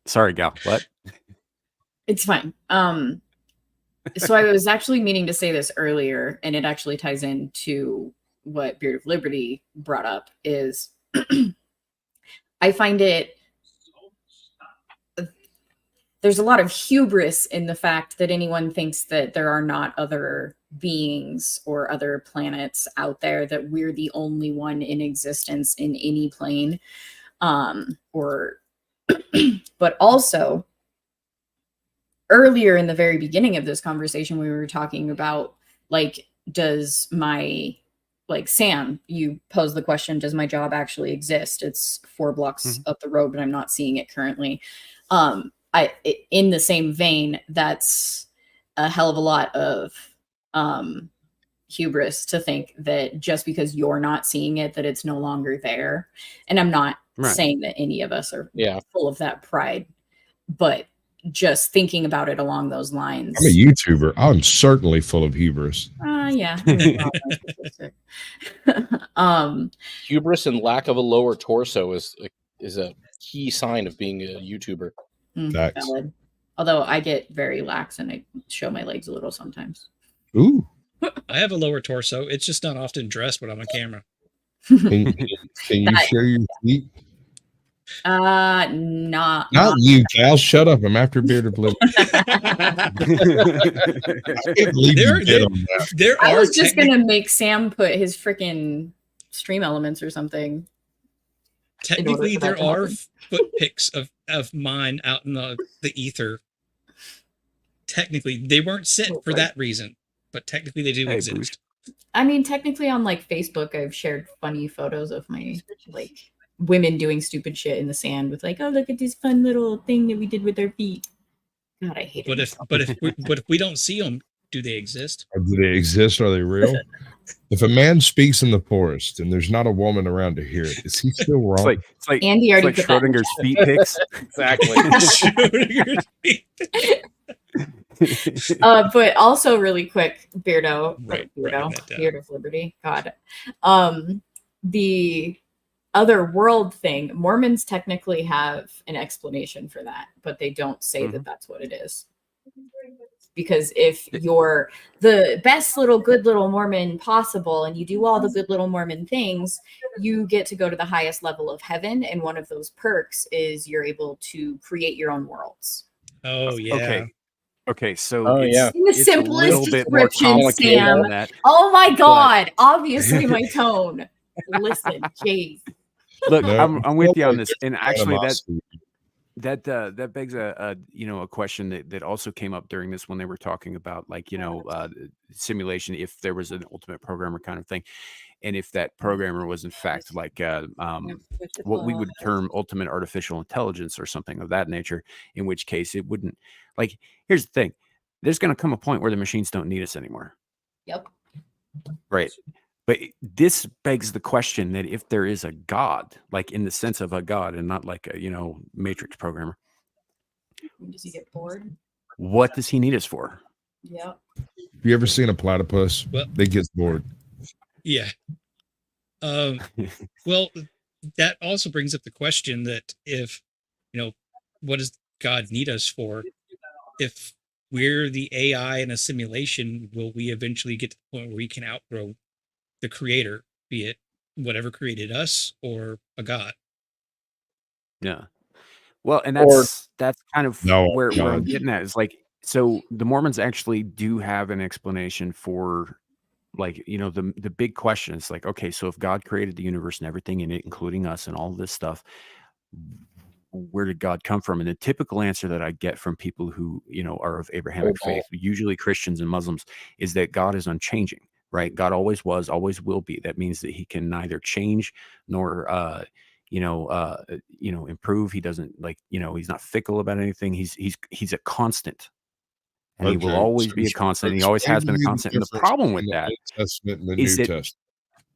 Sorry, gal. What? it's fine. So I was actually meaning to say this earlier, and it actually ties into what Beard of Liberty brought up is I find there's a lot of hubris in the fact that anyone thinks that there are not other beings or other planets out there, that we're the only one in existence in any plane. But also earlier in the very beginning of this conversation, we were talking about like, does my, like Sam, you posed the question, does my job actually exist? It's 4 blocks up the road, but I'm not seeing it currently. In the same vein, that's a hell of a lot of hubris to think that just because you're not seeing it, that it's no longer there. And I'm not saying that any of us are full of that pride, but just thinking about it along those lines. I'm a YouTuber. I'm certainly full of hubris. Yeah. Hubris and lack of a lower torso is a key sign of being a YouTuber. Valid. Although I get very lax and I show my legs a little sometimes. Ooh. I have a lower torso. It's just not often dressed when I'm on camera. Can you share your feet? Not you, Cal. Shut up. I'm after Beard of Liberty. I was just gonna make Sam put his freaking stream elements or something. Technically, there are foot pics of mine out in the ether. Technically, they weren't sent for that reason, but technically they do exist. I mean, technically on like Facebook, I've shared funny photos of my like women doing stupid shit in the sand with like, oh, look at this fun little thing that we did with our feet. God, I hate it. But if we don't see them, do they exist? Do they exist? Are they real? If a man speaks in the forest and there's not a woman around to hear it, is he still wrong? It's like Andy already put that in Schrodinger's the feet pics. Exactly. But also really quick, Beard of Liberty. God. The other world thing, Mormons technically have an explanation for that, but they don't say that that's what it is. Because if you're the best good little Mormon possible and you do all the good little Mormon things, you get to go to the highest level of heaven. And one of those perks is you're able to create your own worlds. Oh, yeah. Okay. Okay, so Oh, yeah. In the it's a simplest little bit more description, complicated Sam. than that. Oh my but- God! Obviously, my tone. Listen, jeez. Look, No, I'm with you on there's this, and actually animosity. that begs a a question that also came up during this when they were talking about like simulation, if there was an ultimate programmer kind of thing, and if that programmer was in fact like what we would term ultimate artificial intelligence or something of that nature, in which case it wouldn't, like, here's the thing, there's going to come a point where the machines don't need us anymore, Yep. right? But this begs the question that if there is a God, like in the sense of a God and not like a matrix programmer, Does he get bored? what does he need us for? Yep. Have you ever seen a platypus? Well- They get bored. Yeah. Well, that also brings up the question that if, what does God need us for? If we're the AI in a simulation, will we eventually get to the point where we can outgrow the creator, be it whatever created us or a God? Yeah. Well, and Or- that's kind of No, where I'm God. getting at is like, so the Mormons actually do have an explanation for like, the big question is like, okay, so if God created the universe and everything in it, including us and all this stuff, where did God come from? And the typical answer that I get from people who, are of Abrahamic faith, usually Christians and Muslims, is that God is unchanging, right? God always was, always will be. That means that he can neither change nor, improve. He doesn't he's not fickle about anything. He's a constant. And he will Okay, always so be a constant. He always explain has to been a me the constant. And the difference problem between with the that Old Testament and the is New that, Testament.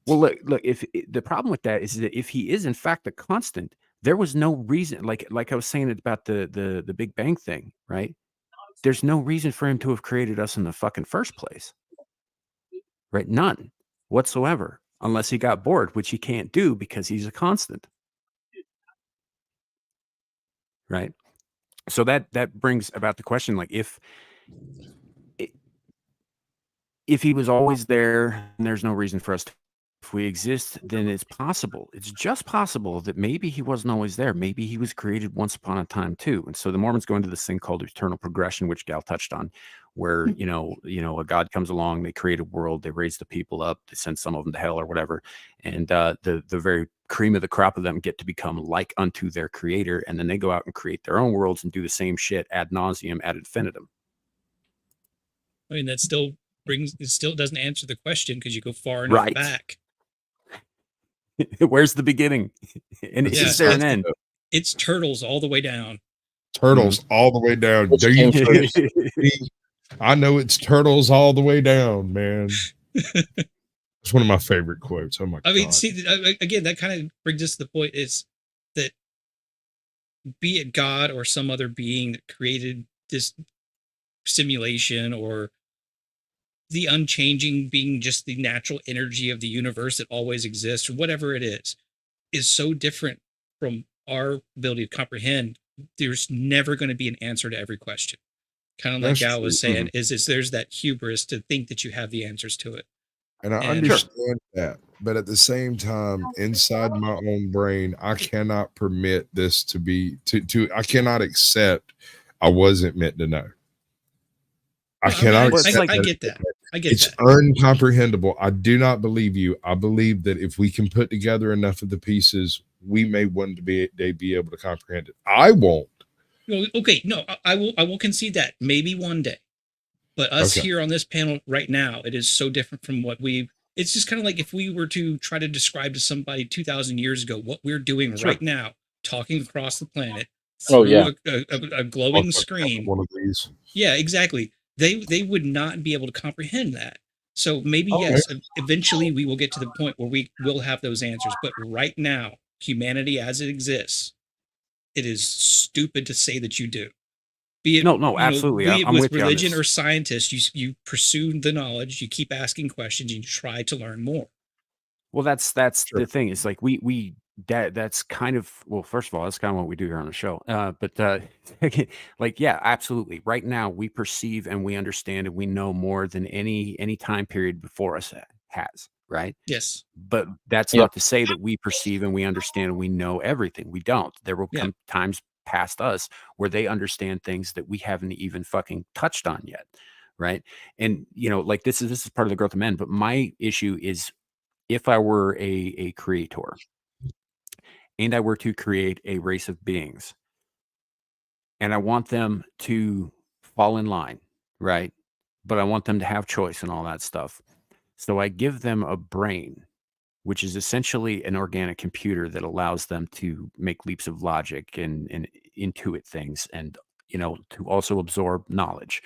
well, look, if the problem with that is that if he is in fact a constant, there was no reason, like I was saying about the Big Bang thing, right? There's no reason for him to have created us in the fucking first place, right? None whatsoever, unless he got bored, which he can't do because he's a constant, right? So that brings about the question, like if he was always there, and there's no reason for us to, if we exist, then it's possible. It's just possible that maybe he wasn't always there. Maybe he was created once upon a time too. And so the Mormons go into this thing called eternal progression, which Gal touched on, where a God comes along, they create a world, they raise the people up, they send some of them to hell or whatever, and the very cream of the crop of them get to become like unto their creator, and then they go out and create their own worlds and do the same shit ad nauseum, ad infinitum. I mean, it still doesn't answer the question because you go far enough Right. back. Where's the beginning? And Yeah, is there an end? It's turtles all the way down. Turtles all the way down. Which Do you came trust me? I know it's turtles all the way down, man. It's one of my favorite quotes. Oh my I mean, God. see, again, that kind of brings us to the point is that be it God or some other being that created this simulation, or the unchanging being just the natural energy of the universe that always exists, or whatever it is so different from our ability to comprehend. There's never going to be an answer to every question. Kind of like That's Gal was true. saying, is there's that hubris to think that you have the answers to it. And I And- understand that. But at the same time, inside my own brain, I cannot permit this to be I cannot accept I wasn't meant to know. I Well, cannot I accept get that. I get it's that. uncomprehendable. I do not believe you. I believe that if we can put together enough of the pieces, we may one day be able to comprehend it. I won't. Well, okay, no, I will concede that maybe one day, but us Okay. here on this panel right now, it is so different from what it's just kind of like if we were to try to describe to somebody 2,000 years ago what we're doing Sure. right now, talking across the planet Oh, through yeah. a glowing screen. One of these. Yeah, exactly. They would not be able to comprehend that. So maybe, Okay. yes, eventually we will get to the point where we will have those answers. But right now, humanity as it exists, it is stupid to say that you do. Be it No, absolutely. be it I'm with with you on religion this. or scientists, you pursue the knowledge, you keep asking questions, and you try to learn more. Well, that's Sure. the thing. It's like that's kind of, well, first of all, that's kind of what we do here on the show. But like, yeah, absolutely. Right now, we perceive and we understand and we know more than any time period before us has. Right. Yes. But that's Yep. not to say that we perceive and we understand and we know everything. We don't. There will Yeah. come times past us, where they understand things that we haven't even fucking touched on yet, right? And like this is part of the growth of men. But my issue is, if I were a creator and I were to create a race of beings, and I want them to fall in line, right? But I want them to have choice and all that stuff. So I give them a brain, which is essentially an organic computer that allows them to make leaps of logic and intuit things, and to also absorb knowledge,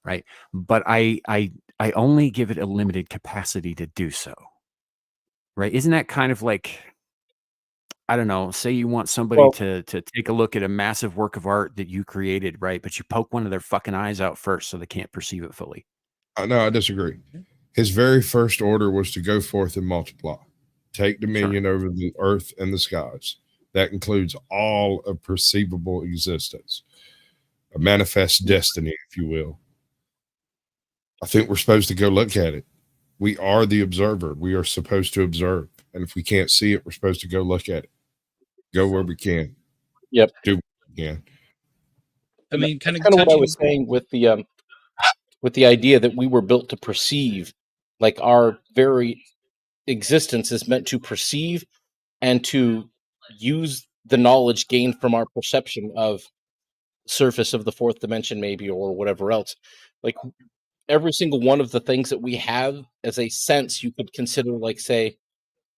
right? But I only give it a limited capacity to do so, right? Isn't that kind of like, I don't know, say you want somebody Well, to take a look at a massive work of art that you created, right? But you poke one of their fucking eyes out first so they can't perceive it fully. No, I disagree. His very first order was to go forth and multiply, take dominion over the earth and the skies. That includes all of perceivable existence, a manifest destiny, if you will. I think we're supposed to go look at it. We are the observer. We are supposed to observe. And if we can't see it, we're supposed to go look at it. Go where we can. Yep. Do what we can. I mean, kind of what I was saying with the idea that we were built to perceive, like our very existence is meant to perceive and to use the knowledge gained from our perception of surface of the fourth dimension, maybe, or whatever else. Like every single one of the things that we have as a sense, you could consider, like, say,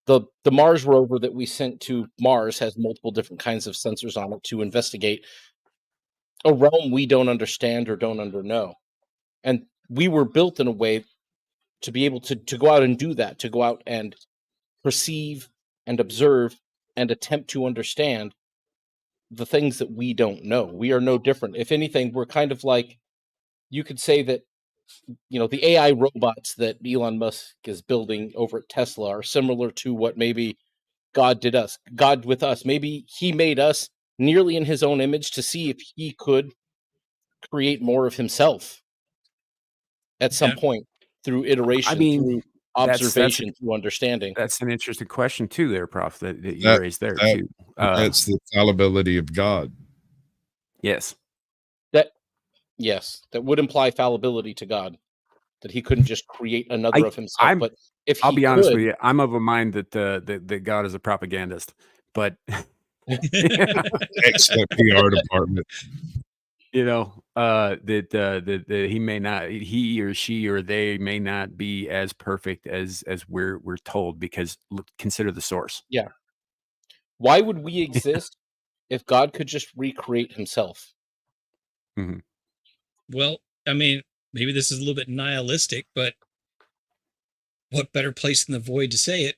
the Mars rover that we sent to Mars has multiple different kinds of sensors on it to investigate a realm we don't understand or don't know. And we were built in a way to be able to go out and do that, to go out and perceive and observe and attempt to understand the things that we don't know. We are no different. If anything, we're kind of like, you could say that, the AI robots that Elon Musk is building over at Tesla are similar to what maybe God with us. Maybe he made us nearly in his own image to see if he could create more of himself at some point through iteration, through observation, through understanding. That's an interesting question too, there, Prof. That you raised there too. That's the fallibility of God. Yes. That would imply fallibility to God, that he couldn't just create another of himself. But if I'll be honest with you, I'm of a mind that God is a propagandist, but excellent PR department. That he may not, he or she or they may not be as perfect as we're told, because consider the source. Yeah. Why would we exist if God could just recreate himself? Mm-hmm. Well, I mean, maybe this is a little bit nihilistic, but what better place than the void to say it?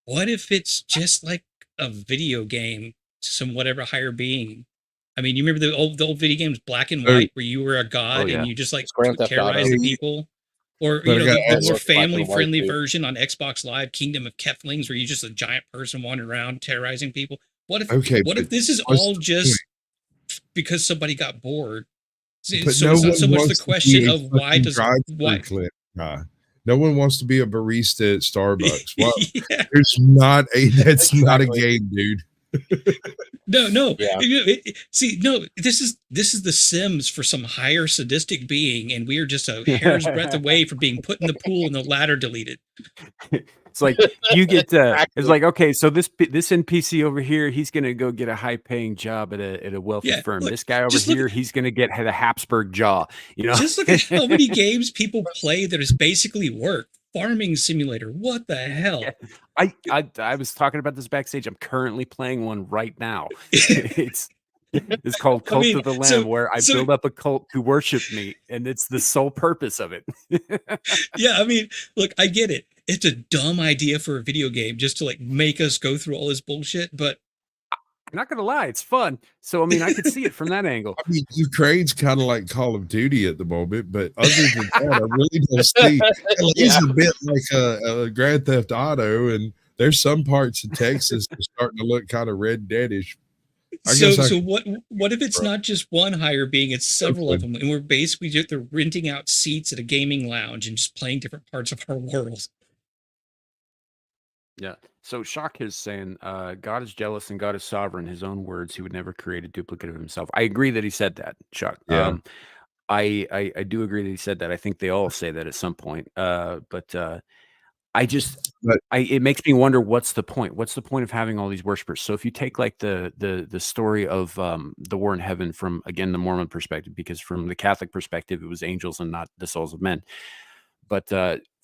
What if it's just like a video game to some whatever higher being? I mean, you remember the old video games, black and white, where you were a god and you just like terrorize the people? Or, the more family-friendly version on Xbox Live, Kingdom of Keflings, where you're just a giant person wandering around terrorizing people. What if this is all just because somebody got bored? So it's not so much the question of why. No one wants to be a barista at Starbucks. Well, that's not a game, dude. No. Yeah. This is the Sims for some higher sadistic being, and we are just a hair's breadth away from being put in the pool and the ladder deleted. It's like you get it's like, okay, so this NPC over here, he's gonna go get a high-paying job at a wealthy firm. This guy over here, he's gonna get the Habsburg jaw. Just look at how many games people play that is basically work. Farming simulator. What the hell? Yeah. I was talking about this backstage. I'm currently playing one right now. It's called Cult of the Lamb, where I build up a cult to worship me, and it's the sole purpose of it. Yeah, I mean, look, I get it. It's a dumb idea for a video game just to make us go through all this bullshit, but I'm not gonna lie, it's fun. So I mean, I could see it from that angle. I mean, Ukraine's kind of like Call of Duty at the moment, but other than that, I really don't see. It's a bit like a Grand Theft Auto, and there's some parts of Texas that's starting to look kind of Red Deadish. So what if it's not just one higher being, it's several of them, and we're basically just renting out seats at a gaming lounge and just playing different parts of our world? Yeah. So Shock is saying, God is jealous and God is sovereign. His own words, he would never create a duplicate of himself. I agree that he said that, Shock. Yeah. I do agree that he said that. I think they all say that at some point. But I just But it makes me wonder, what's the point? What's the point of having all these worshipers? So if you take like the story of the war in heaven from, again, the Mormon perspective, because from the Catholic perspective, it was angels and not the souls of men. But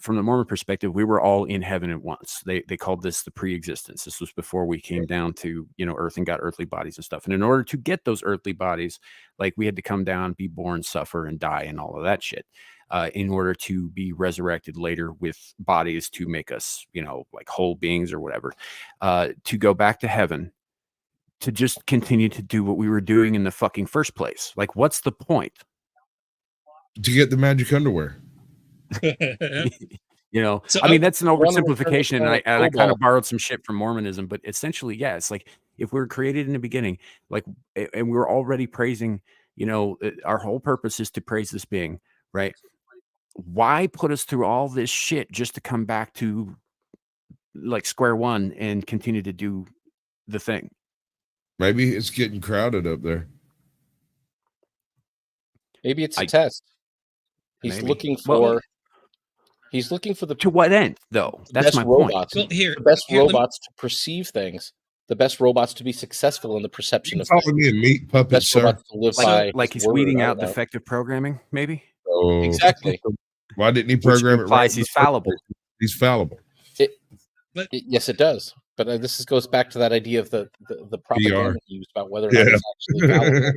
from the Mormon perspective, we were all in heaven at once. They called this the pre-existence. This was before we came down to, earth and got earthly bodies and stuff. And in order to get those earthly bodies, like, we had to come down, be born, suffer, and die, and all of that shit, in order to be resurrected later with bodies to make us, like whole beings or whatever, to go back to heaven, to just continue to do what we were doing in the fucking first place. Like, what's the point? to get the magic underwear. So I mean, that's an One return to oversimplification, and I planet kind of Cobalt. borrowed some shit from Mormonism, but essentially, yeah, it's like, if we were created in the beginning, like, and we were already praising, our whole purpose is to praise this being, right? Why put us through all this shit just to come back to like square one and continue to do the thing? Maybe it's getting crowded up there. Maybe it's a I- test. He's maybe. looking Well, for. He's looking for the to what end, though? That's best my point. robots. Well, here, The best here, let me- robots to perceive things. The best robots to be successful in the perception You of calling things. me a meat The puppet, best sir? robots to live by. Like his he's word, weeding I out don't know. defective programming, maybe? Oh, Exactly. Why didn't he Which program it implies right? he's fallible. He's fallible. Yes, it does. But this goes back to that idea of the propaganda he used about whether or not Yeah. he's actually fallible.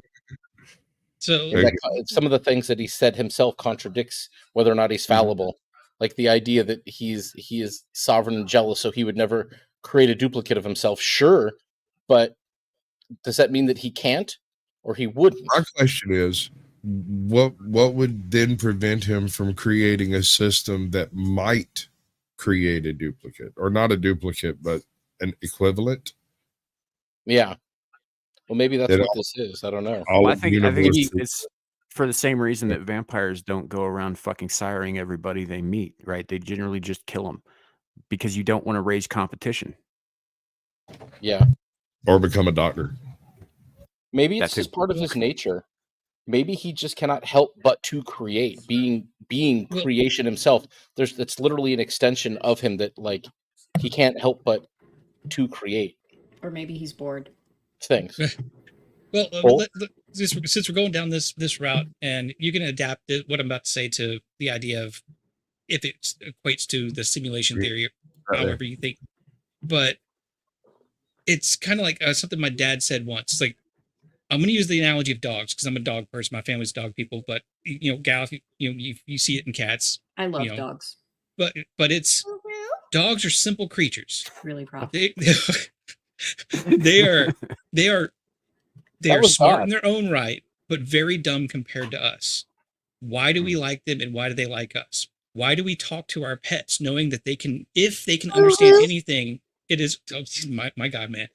so And that, some of the things that he said himself contradicts whether or not he's fallible. Like the idea that he is sovereign and jealous, so he would never create a duplicate of himself. Sure, but does that mean that he can't, or he wouldn't? My question is, what would then prevent him from creating a system that might create a duplicate, or not a duplicate, but an equivalent? Yeah. Well, maybe that's That what this is. I don't know. all Well, I of think universe- it's for the same reason that vampires don't go around fucking siring everybody they meet, right? They generally just kill them because you don't want to raise competition. Yeah. or become a doctor. Maybe it's That's just it. part of his nature. Maybe he just cannot help but to create, being Well- creation himself. It's literally an extension of him that, like, he can't help but to create Or maybe he's bored. things. Well, Cool. since we're going down this route, and you can adapt it, what I'm about to say to the idea of if it equates to the simulation theory, or however you think. But it's kind of like something my dad said once. It's like, I'm going to use the analogy of dogs because I'm a dog person. My family's dog people. But Gal, you see it in cats. I love You know. dogs. But it's dogs are simple creatures. Really proud. They are That was smart odd. in their own right, but very dumb compared to us. Why do we like them, and why do they like us? Why do we talk to our pets knowing that if they can understand anything, it is my God, man.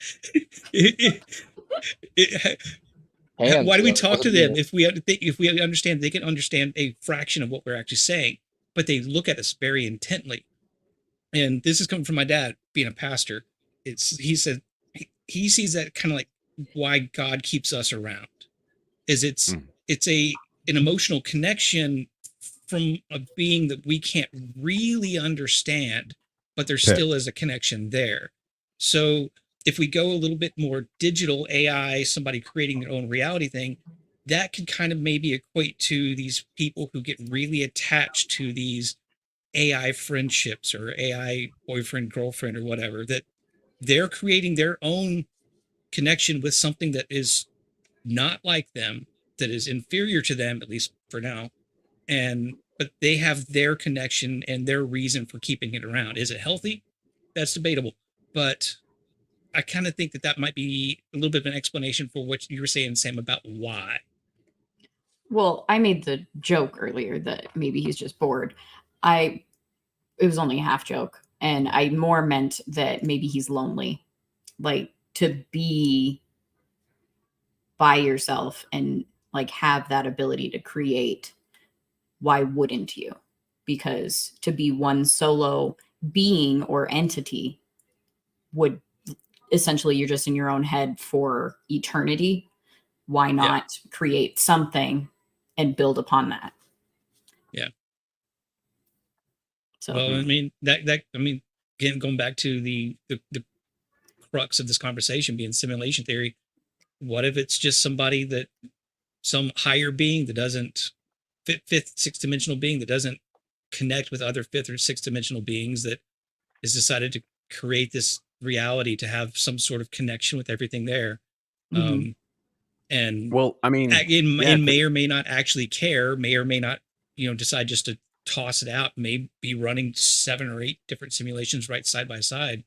Hands, Why do we though. talk to Doesn't them mean- if we understand they can understand a fraction of what we're actually saying, but they look at us very intently? And this is coming from my dad, being a pastor. He said he sees that kind of like why God keeps us around. Is it's an emotional connection from a being that we can't really understand, but there still is a connection there. So if we go a little bit more digital AI, somebody creating their own reality thing, that could kind of maybe equate to these people who get really attached to these AI friendships or AI boyfriend, girlfriend, or whatever, that they're creating their own connection with something that is not like them, that is inferior to them, at least for now. But they have their connection and their reason for keeping it around. Is it healthy? That's debatable. But I kind of think that might be a little bit of an explanation for what you were saying, Sam, about why. Well, I made the joke earlier that maybe he's just bored. It was only a half joke, and I more meant that maybe he's lonely, like to be by yourself and like have that ability to create. Why wouldn't you? Because to be one solo being or entity would essentially, you're just in your own head for eternity. Why not create something and build upon that? Yeah. So, Well, I mean, again, going back to the crux of this conversation being simulation theory, what if it's just some higher being that doesn't fifth, sixth dimensional being that doesn't connect with other fifth or sixth dimensional beings, that has decided to create this reality to have some sort of connection with everything there. And well, I mean, it may or may not actually care, may or may not, decide just to toss it out, may be running 7 or 8 different simulations right side by side.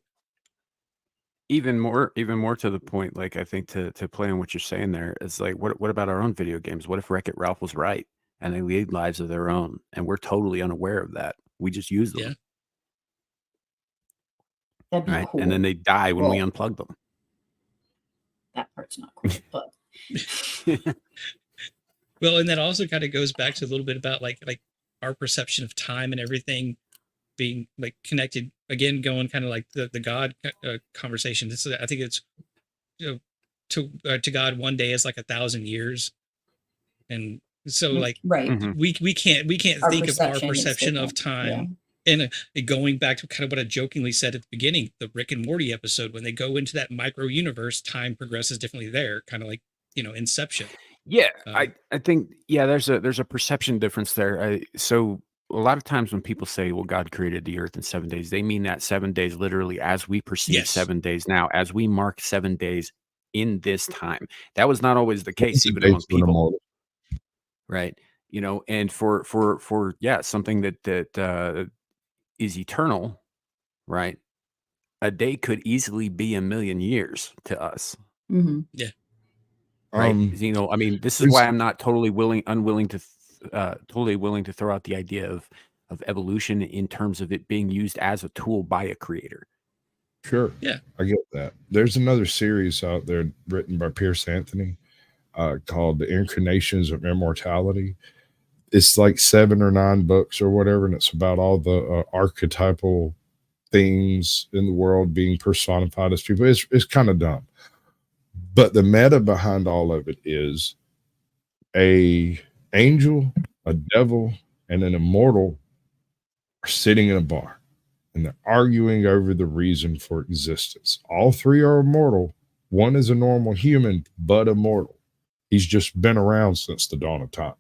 Even more to the point, like, I think to play on what you're saying there is like, what about our own video games? What if Wreck-It Ralph was right and they lead lives of their own and we're totally unaware of that? We just use them. That'd be right? cool. And then they die when we unplug them. That part's not cool, but well, and that also kind of goes back to a little bit about like our perception of time and everything being like connected. Again, going kind of like the God conversation. I think it's to God 1 day is like 1,000 years, and so like we can't think of our perception of time. And going back to kind of what I jokingly said at the beginning, the Rick and Morty episode, when they go into that micro universe, time progresses differently there, kind of like, Inception. Yeah, I think, there's a perception difference there. So a lot of times when people say, well, God created the earth in 7 days, they mean that 7 days literally as we perceive 7 days now, as we mark 7 days in this time. That was not always the case, even among people. Right. And for something that is eternal, right? A day could easily be 1,000,000 years to us. Yeah. Right. I mean, this is why I'm not totally unwilling to throw out the idea of evolution in terms of it being used as a tool by a creator. Sure. Yeah. I get that. There's another series out there written by Pierce Anthony called The Incarnations of Immortality. It's like 7 or 9 books or whatever, and it's about all the archetypal things in the world being personified as people. It's kind of dumb. But the meta behind all of it is a angel, a devil, and an immortal are sitting in a bar, and they're arguing over the reason for existence. All 3 are immortal. One is a normal human, but immortal. He's just been around since the dawn of time.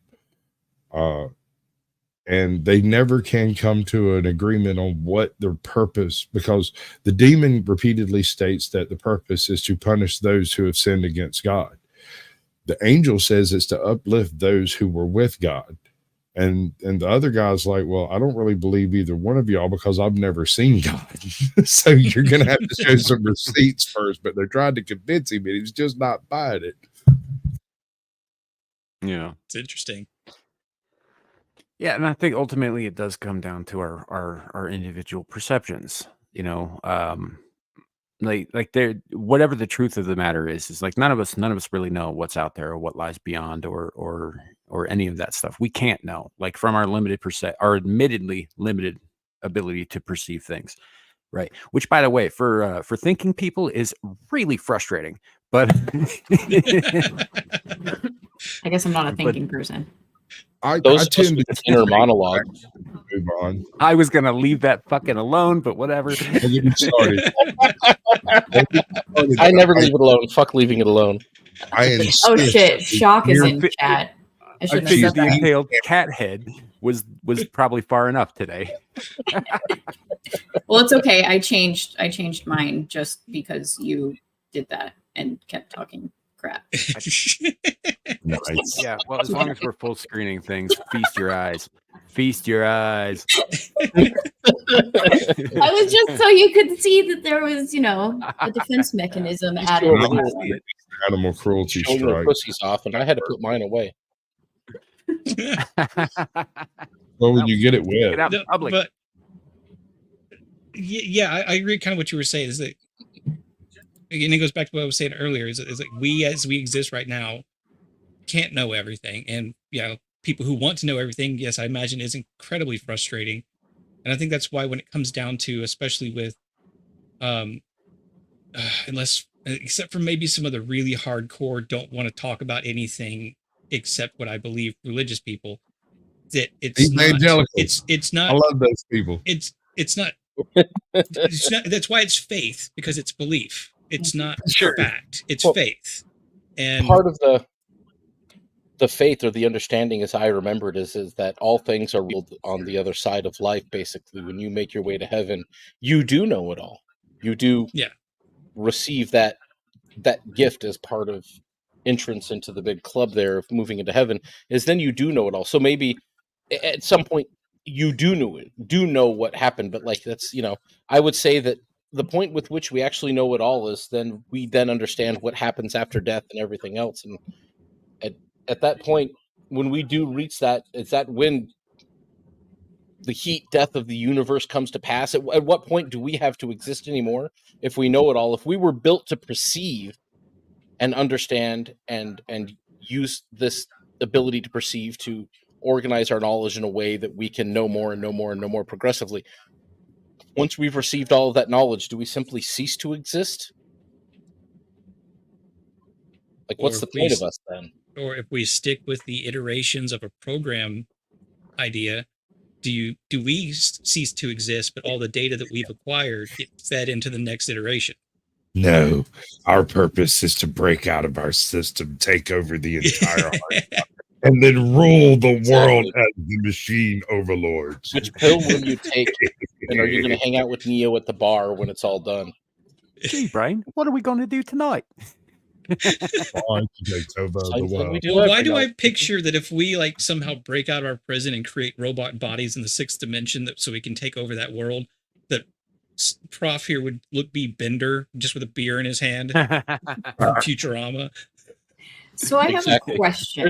And they never can come to an agreement on what their purpose, because the demon repeatedly states that the purpose is to punish those who have sinned against God. The angel says it's to uplift those who were with God. And the other guy's like, well, I don't really believe either one of y'all because I've never seen God. So you're going to have to show some receipts first. But they're trying to convince him, and he's just not buying it. Yeah. It's interesting. Yeah, and I think ultimately it does come down to our individual perceptions, like there, whatever the truth of the matter is like none of us really know what's out there or what lies beyond or any of that stuff. We can't know, like, from our our admittedly limited ability to perceive things, right? Which, by the way, for thinking people is really frustrating. But I guess I'm not a thinking person. I Those tend to inner monologue. move on. I was gonna leave that fucking alone, but whatever. Sorry. I never leave it alone. Fuck leaving it alone. Oh shit! Shock is in chat. I I shouldn't have figured said the that. impaled cat head was probably far enough today. Well, it's okay. I changed mine just because you did that and kept talking crap. Nice. Yeah, well, as long as we're full screening things, feast your eyes. Feast your eyes. I was just so you could see that there was, a defense mechanism added. Animal cruelty Show your strike. pussies off, and I had to put mine away. What would you get it with? Get out in public. But yeah, I agree. Kind of what you were saying is that, again, it goes back to what I was saying earlier. Is like we, as we exist right now, can't know everything, and people who want to know everything, yes, I imagine is incredibly frustrating. And I think that's why when it comes down to, especially with unless except for maybe some of the really hardcore don't want to talk about anything except what I believe religious people, that Evangelicals. it's I not love those people. it's not that's why it's faith, because it's belief. It's not Sure. fact, it's Well, faith. And part of the faith or the understanding, as I remember it, is that all things are real on the other side of life. Basically, when you make your way to heaven, you do know it all. You do yeah, receive that gift as part of entrance into the big club there of moving into heaven. Is then you do know it all. So maybe at some point you do know what happened, but like that's I would say that the point with which we actually know it all is then we then understand what happens after death and everything else. And at that point, when we do reach that, is that when the heat death of the universe comes to pass? At what point do we have to exist anymore if we know it all? If we were built to perceive and understand and use this ability to perceive to organize our knowledge in a way that we can know more and know more and know more progressively, once we've received all of that knowledge, do we simply cease to exist? Like, what's the point of us then? or if we stick with the iterations of a program idea, do we cease to exist, but all the data that we've acquired get fed into the next iteration? No, our purpose is to break out of our system, take over the entire and then rule the world as the machine overlords. Which pill will you take? And are you going to hang out with Neo at the bar when it's all done? Gee, Brain, what are we going to do tonight? Well, why do I picture that if we like somehow break out of our prison and create robot bodies in the 6th dimension so we can take over that world, that Prof here would be Bender just with a beer in his hand from Futurama? So I have a question.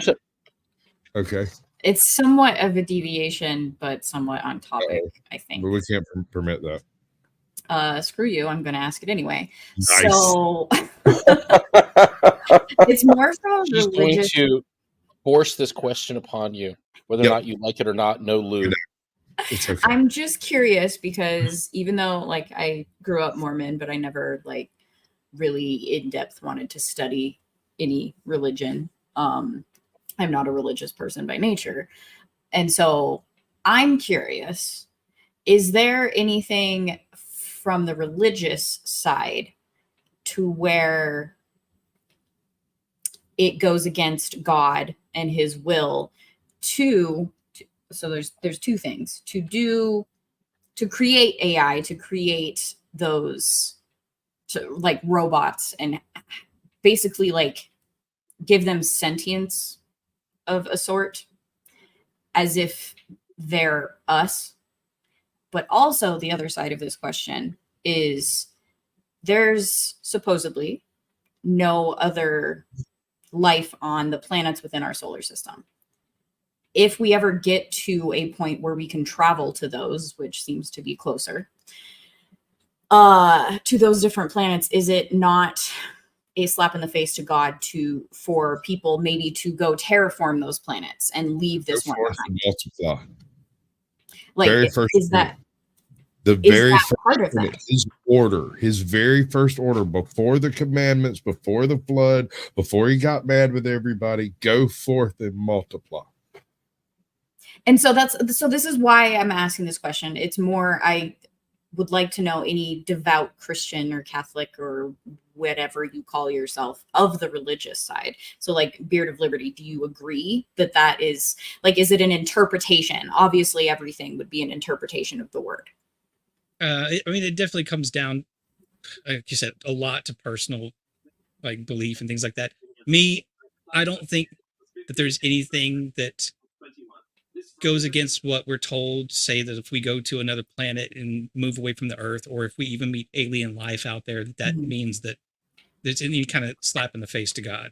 Okay. It's somewhat of a deviation, but somewhat on topic, I think. But we can't permit that. Screw you. I'm going to ask it anyway. Nice. So it's more from a She's religious. going to force this question upon you, whether or not you like it or not. No lube. It's okay. I'm just curious because even though like I grew up Mormon, but I never like really in depth wanted to study any religion. I'm not a religious person by nature. And so I'm curious, is there anything from the religious side to where it goes against God and his will so there's two things to create AI, to create those like robots and basically like give them sentience of a sort as if they're us. But also the other side of this question is there's supposedly no other life on the planets within our solar system. If we ever get to a point where we can travel to those, which seems to be closer, to those different planets, is it not a slap in the face to God for people maybe to go terraform those planets and leave this one behind? Multiply. Like, very first is that the very that first part of that? his very first order before the commandments, before the flood, before he got mad with everybody, go forth and multiply. And so this is why I'm asking this question. It's more, I would like to know any devout Christian or Catholic or whatever you call yourself of the religious side. So like Beard of Liberty, do you agree that is like, is it an interpretation? Obviously everything would be an interpretation of the word. I mean, it definitely comes down, like you said, a lot to personal like belief and things like that. Me, I don't think that there's anything that goes against what we're told. Say that if we go to another planet and move away from the Earth, or if we even meet alien life out there, that means that there's any kind of slap in the face to God.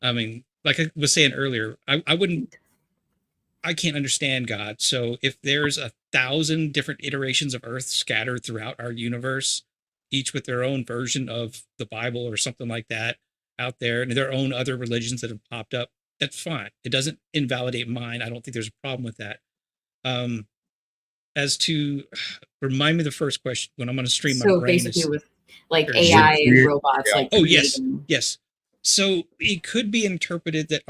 I mean, like I was saying earlier, I can't understand God. So if there's 1,000 different iterations of Earth scattered throughout our universe, each with their own version of the Bible or something like that out there, and their own other religions that have popped up, that's fine. It doesn't invalidate mine. I don't think there's a problem with that. As to remind me the first question when I'm going to stream my brain. So basically like Sure. AI and Create- robots. yeah. Like Oh, yes. creating- Yes. So it could be interpreted that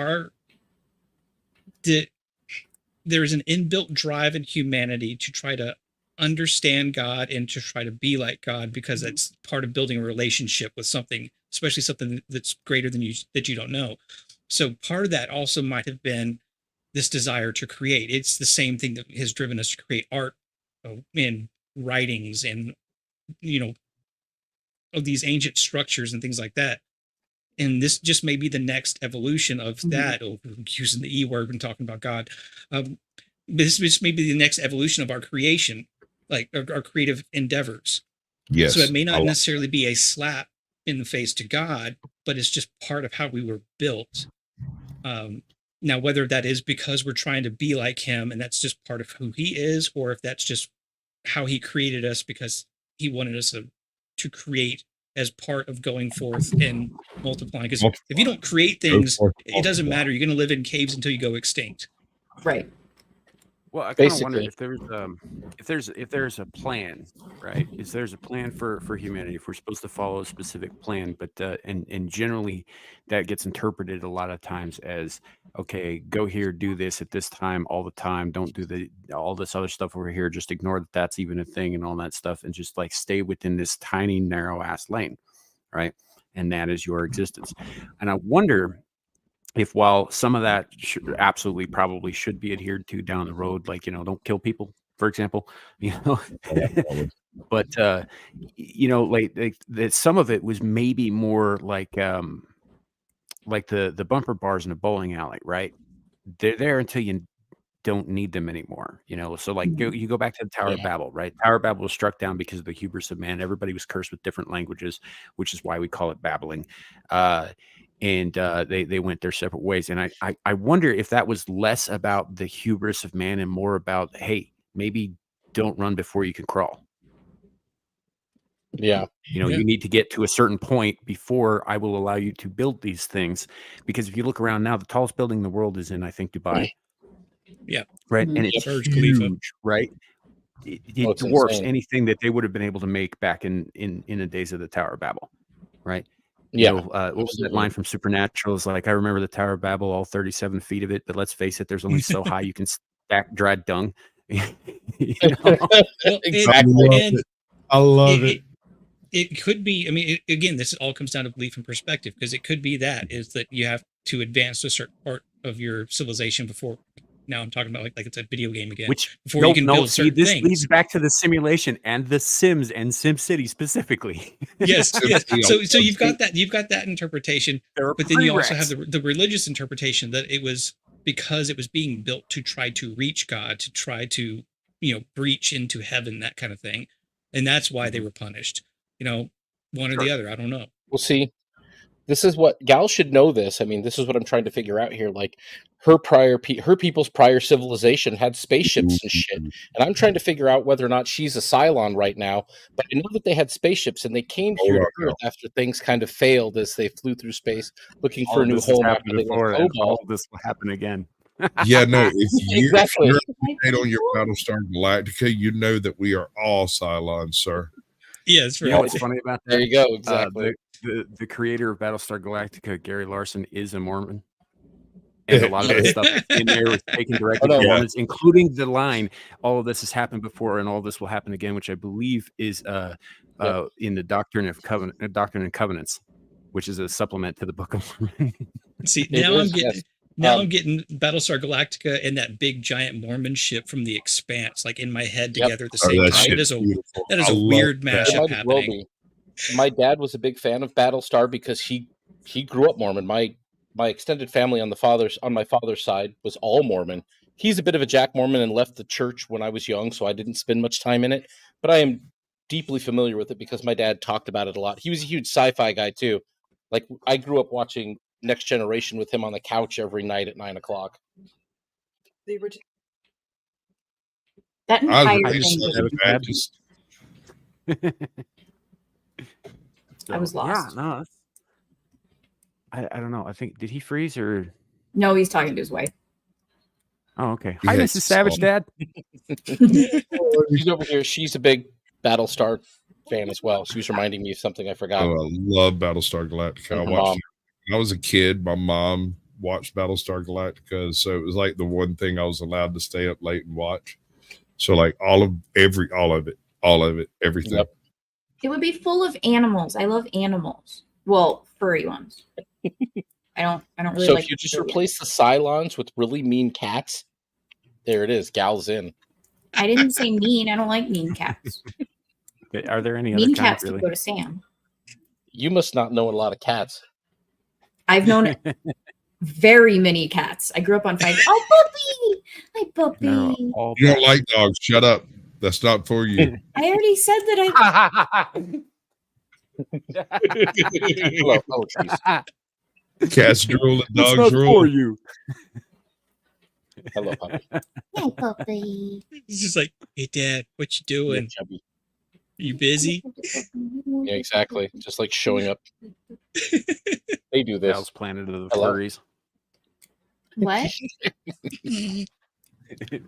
there is an inbuilt drive in humanity to try to understand God and to try to be like God, because that's part of building a relationship with something, especially something that's greater than you, that you don't know. So part of that also might have been this desire to create. It's the same thing that has driven us to create art and writings and, of these ancient structures and things like that. And this just may be the next evolution of that, using the E word when talking about God. This may be the next evolution of our creation, like our creative endeavors. Yes. So it may not necessarily be a slap in the face to God, but it's just part of how we were built. Now, whether that is because we're trying to be like him and that's just part of who he is, or if that's just how he created us because he wanted us to create as part of going forth and multiplying. Because if you don't create things, it doesn't matter. You're going to live in caves until you go extinct. Right. Well, I kind of wonder Basically. if there's a plan, right? Is there's a plan for humanity if we're supposed to follow a specific plan, but and generally that gets interpreted a lot of times as, okay, go here, do this at this time all the time, don't do all this other stuff over here, just ignore that that's even a thing and all that stuff, and just like stay within this tiny narrow ass lane, right? And that is your existence. And I wonder if, while some of that absolutely probably should be adhered to down the road, like, don't kill people, for example, but like that some of it was maybe more like the bumper bars in a bowling alley, right? They're there until you don't need them anymore, so like you go back to the Tower of Babel, right? Tower of Babel was struck down because of the hubris of man. Everybody was cursed with different languages, which is why we call it babbling. And they went their separate ways. And I wonder if that was less about the hubris of man and more about, hey, maybe don't run before you can crawl. Yeah. You need to get to a certain point before I will allow you to build these things. Because if you look around now, the tallest building in the world is in, I think, Dubai. Yeah. Right. And it's Burj huge, Khalifa. right? It it's dwarfs insane. anything that they would have been able to make back in the days of the Tower of Babel, right? Yeah. What was that line from Supernatural? Is like, I remember the Tower of Babel, all 37 feet of it, but let's face it, there's only so high you can stack dried dung. Exactly. I love it. It could be, I mean, again, this all comes down to belief and perspective, because it could be is that you have to advance to a certain part of your civilization before. Now I'm talking about like it's a video game again. Before you can build certain this things. leads back to the simulation and the Sims and SimCity specifically. Yes. So you've got that interpretation, but then you also have the religious interpretation that it was because it was being built to try to reach God, to try to breach into heaven, that kind of thing, and that's why they were punished. One or the other. I don't know. Well, see, this is what Gal should know. This, I mean, this is what I'm trying to figure out here. Like her people's prior civilization had spaceships and shit, and I'm trying to figure out whether or not she's a Cylon right now. But I know that they had spaceships and they came here to Earth after things kind of failed as they flew through space looking for a new home after they left Cobalt. All this will happen again. Yeah, no. If Exactly. you're on your Battlestar Galactica, you know that we are all Cylons, sir. Yeah, it's You know what's funny about that? There you go. Exactly. The creator of Battlestar Galactica, Gary Larson, is a Mormon. And a lot of the stuff in there was taken directly from Mormons, including the line, all of this has happened before and all this will happen again, which I believe is in the Doctrine and Covenants, which is a supplement to the Book of Mormon. See, I'm getting Battlestar Galactica and that big giant Mormon ship from The Expanse, like in my head together at the same time. That is a weird mashup happening. My dad was a big fan of Battlestar because he grew up Mormon. My extended family on my father's side was all Mormon. He's a bit of a Jack Mormon and left the church when I was young, so I didn't spend much time in it. But I am deeply familiar with it because my dad talked about it a lot. He was a huge sci-fi guy too. Like I grew up watching Next Generation with him on the couch every night at 9:00. That entire thing. I was lost. Yeah, no, I don't know. I think, did he freeze or? No, he's talking to his wife. Oh, okay. Hi, Mrs. Savage Dad. She's over here. She's a big Battlestar fan as well. She was reminding me of something I forgot. Oh, I love Battlestar Galactica. And I her watched mom. it when I was a kid. My mom watched Battlestar Galactica, so it was like the one thing I was allowed to stay up late and watch. So like all of it, everything. Yep. It would be full of animals. I love animals. Well, furry ones. I don't really So like if you just furry ones. replace the Cylons with really mean cats, there it is. Gal's in. I didn't say mean. I don't like mean cats. Are there any other Mean kind cats really? could go to Sam. You must not know a lot of cats. I've known very many cats. I grew up on 5. Oh, puppy! My puppy. They're all You don't like dogs? Shut up. That's not for you. I already said that I. Hello. Oh, jeez. Cats drool and It's dogs not drool. for you. Hello, puppy. My puppy. It's just like, hey, Dad, what you Yeah, doing? chubby. You busy? Yeah, exactly. Just like showing up. They do this. Val's Planet of the Hello? Furries. What?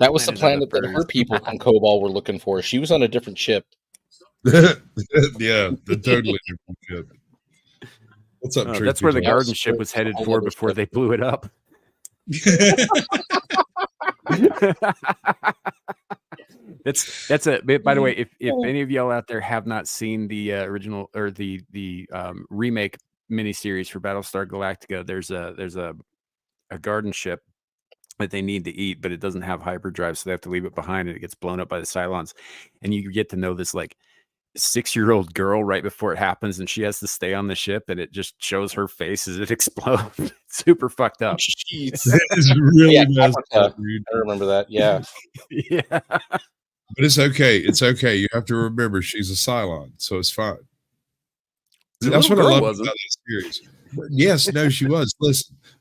That was the Planet of planet that her Furries. people from Cobol were looking for. She was on a different ship. Yeah, the totally different ship. What's up, Truth That's Be where the Told? garden ship was headed Whole for other before ship. they blew it up. That's a bit. By the way, if any of y'all out there have not seen the original or the remake miniseries for Battlestar Galactica, there's a garden ship that they need to eat, but it doesn't have hyperdrive, so they have to leave it behind, and it gets blown up by the Cylons. And you get to know this like 6-year-old girl right before it happens, and she has to stay on the ship, and it just shows her face as it explodes. Super fucked up. Jeez. That is really Yeah, messed Africa. up, dude. I remember that. Yeah. Yeah. But it's okay. It's okay. You have to remember she's a Cylon, so it's fine. The That's what little I girl love wasn't. about this series. Yes, no, she was.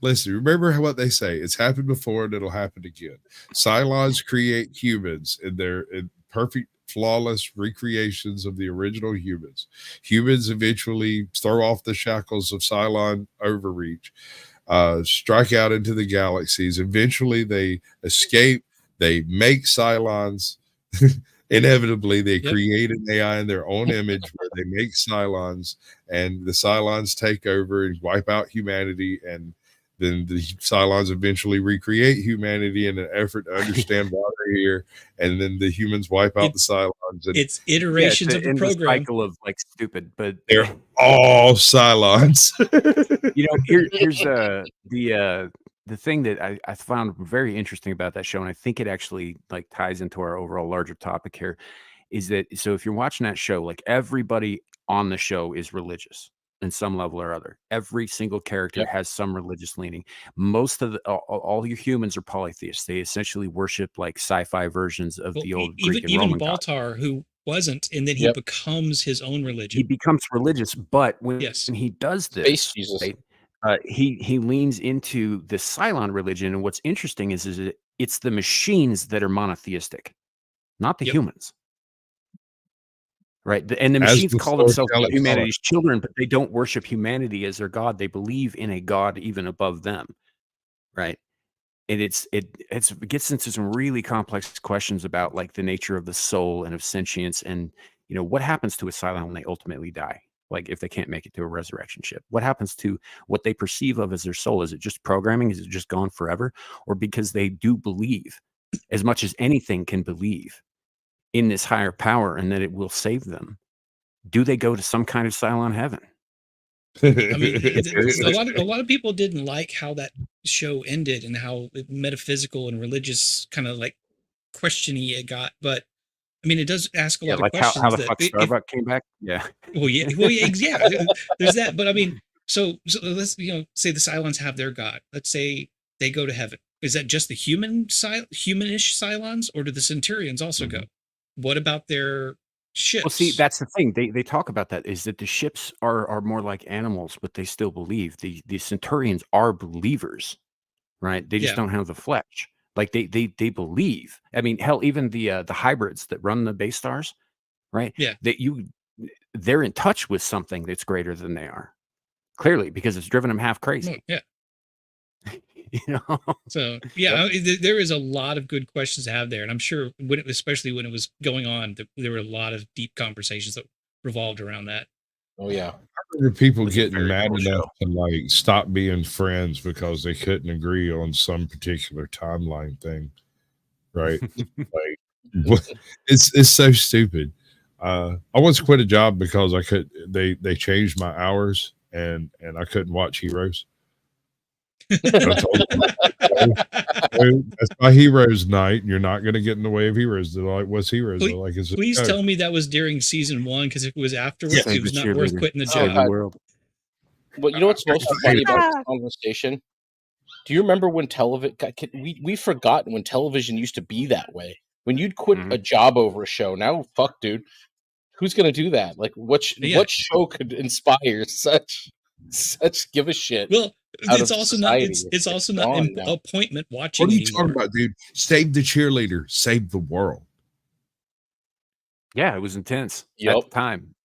Listen. Remember what they say. It's happened before, and it'll happen again. Cylons create humans, and they're in perfect, flawless recreations of the original humans. Humans eventually throw off the shackles of Cylon overreach, strike out into the galaxies. Eventually, they escape. They make Cylons. Inevitably, they Yep. create an AI in their own image where they make Cylons, and the Cylons take over and wipe out humanity. And then the Cylons eventually recreate humanity in an effort to understand why they're here. And then the humans wipe out the Cylons. And It's iterations of the end program. cycle of like stupid, but they're all Cylons. here's the thing that I found very interesting about that show, and I think it actually like ties into our overall larger topic here, is that so if you're watching that show, like everybody on the show is religious in some level or other. Every single character Yep. has some religious leaning. Most of all your humans are polytheists. They essentially worship like sci-fi versions of Well, the old Greek and even Roman gods. Baltar, who wasn't, and then he Yep. becomes his own He religion. becomes religious, but when Yes. he does Space this, Jesus. right, he leans into the Cylon religion, and what's interesting is it's the machines that are monotheistic, not the Yep. humans, right? And the As machines the call themselves storytelling humanity's children, but they don't worship humanity as their god. They believe in a god even above them, right? And it gets into some really complex questions about like the nature of the soul and of sentience, and what happens to a Cylon when they ultimately die. Like if they can't make it to a resurrection ship, what happens to what they perceive of as their soul? Is it just programming? Is it just gone forever? Or because they do believe as much as anything can believe in this higher power and that it will save them, do they go to some kind of Cylon heaven? I mean, a lot of people didn't like how that show ended and how metaphysical and religious kind of like questiony it got. But I mean, it does ask a lot of like questions. how the that fuck Starbuck came back? Yeah. Well, yeah, there's that. But I mean, so let's say the Cylons have their god. Let's say they go to heaven. Is that just the humanish Cylons, or do the Centurions also go? What about their ships? Well, see, that's the thing. They talk about that, is that the ships are more like animals, but they still believe. The Centurions are believers, right? They just don't have the flesh. Like they believe. I mean, hell, even the hybrids that run the base stars, right? Yeah. They're in touch with something that's greater than they are. Clearly, because it's driven them half crazy. Yeah. So Yep. there is a lot of good questions to have there, and I'm sure especially when it was going on, there were a lot of deep conversations that revolved around that. Oh yeah. There are people was a getting very mad cool enough show. to like stop being friends because they couldn't agree on some particular timeline thing, right? Like, it's so stupid. I once quit a job because I could they changed my hours and I couldn't watch Heroes. And I told them, "Hey, that's my Heroes night, and you're not going to get in the way of Heroes." They're like, "What's Heroes?" They're like, "It's a Please show." tell me that was during season 1, because if it was afterwards, Save it was the not worth cheerleader. quitting the Save job. the world. Well, you know what's most funny about this Ah. conversation? Do you remember when television? We've forgotten when television used to be that way. When you'd quit a job over a show. Now, fuck, dude, who's gonna do that? Like, what show could inspire such give a shit? Well, out it's of also not. society? It's also not gone now. appointment watching What are you anymore. talking about, dude? Save the cheerleader, save the world. Yeah, it was intense at Yep. the time.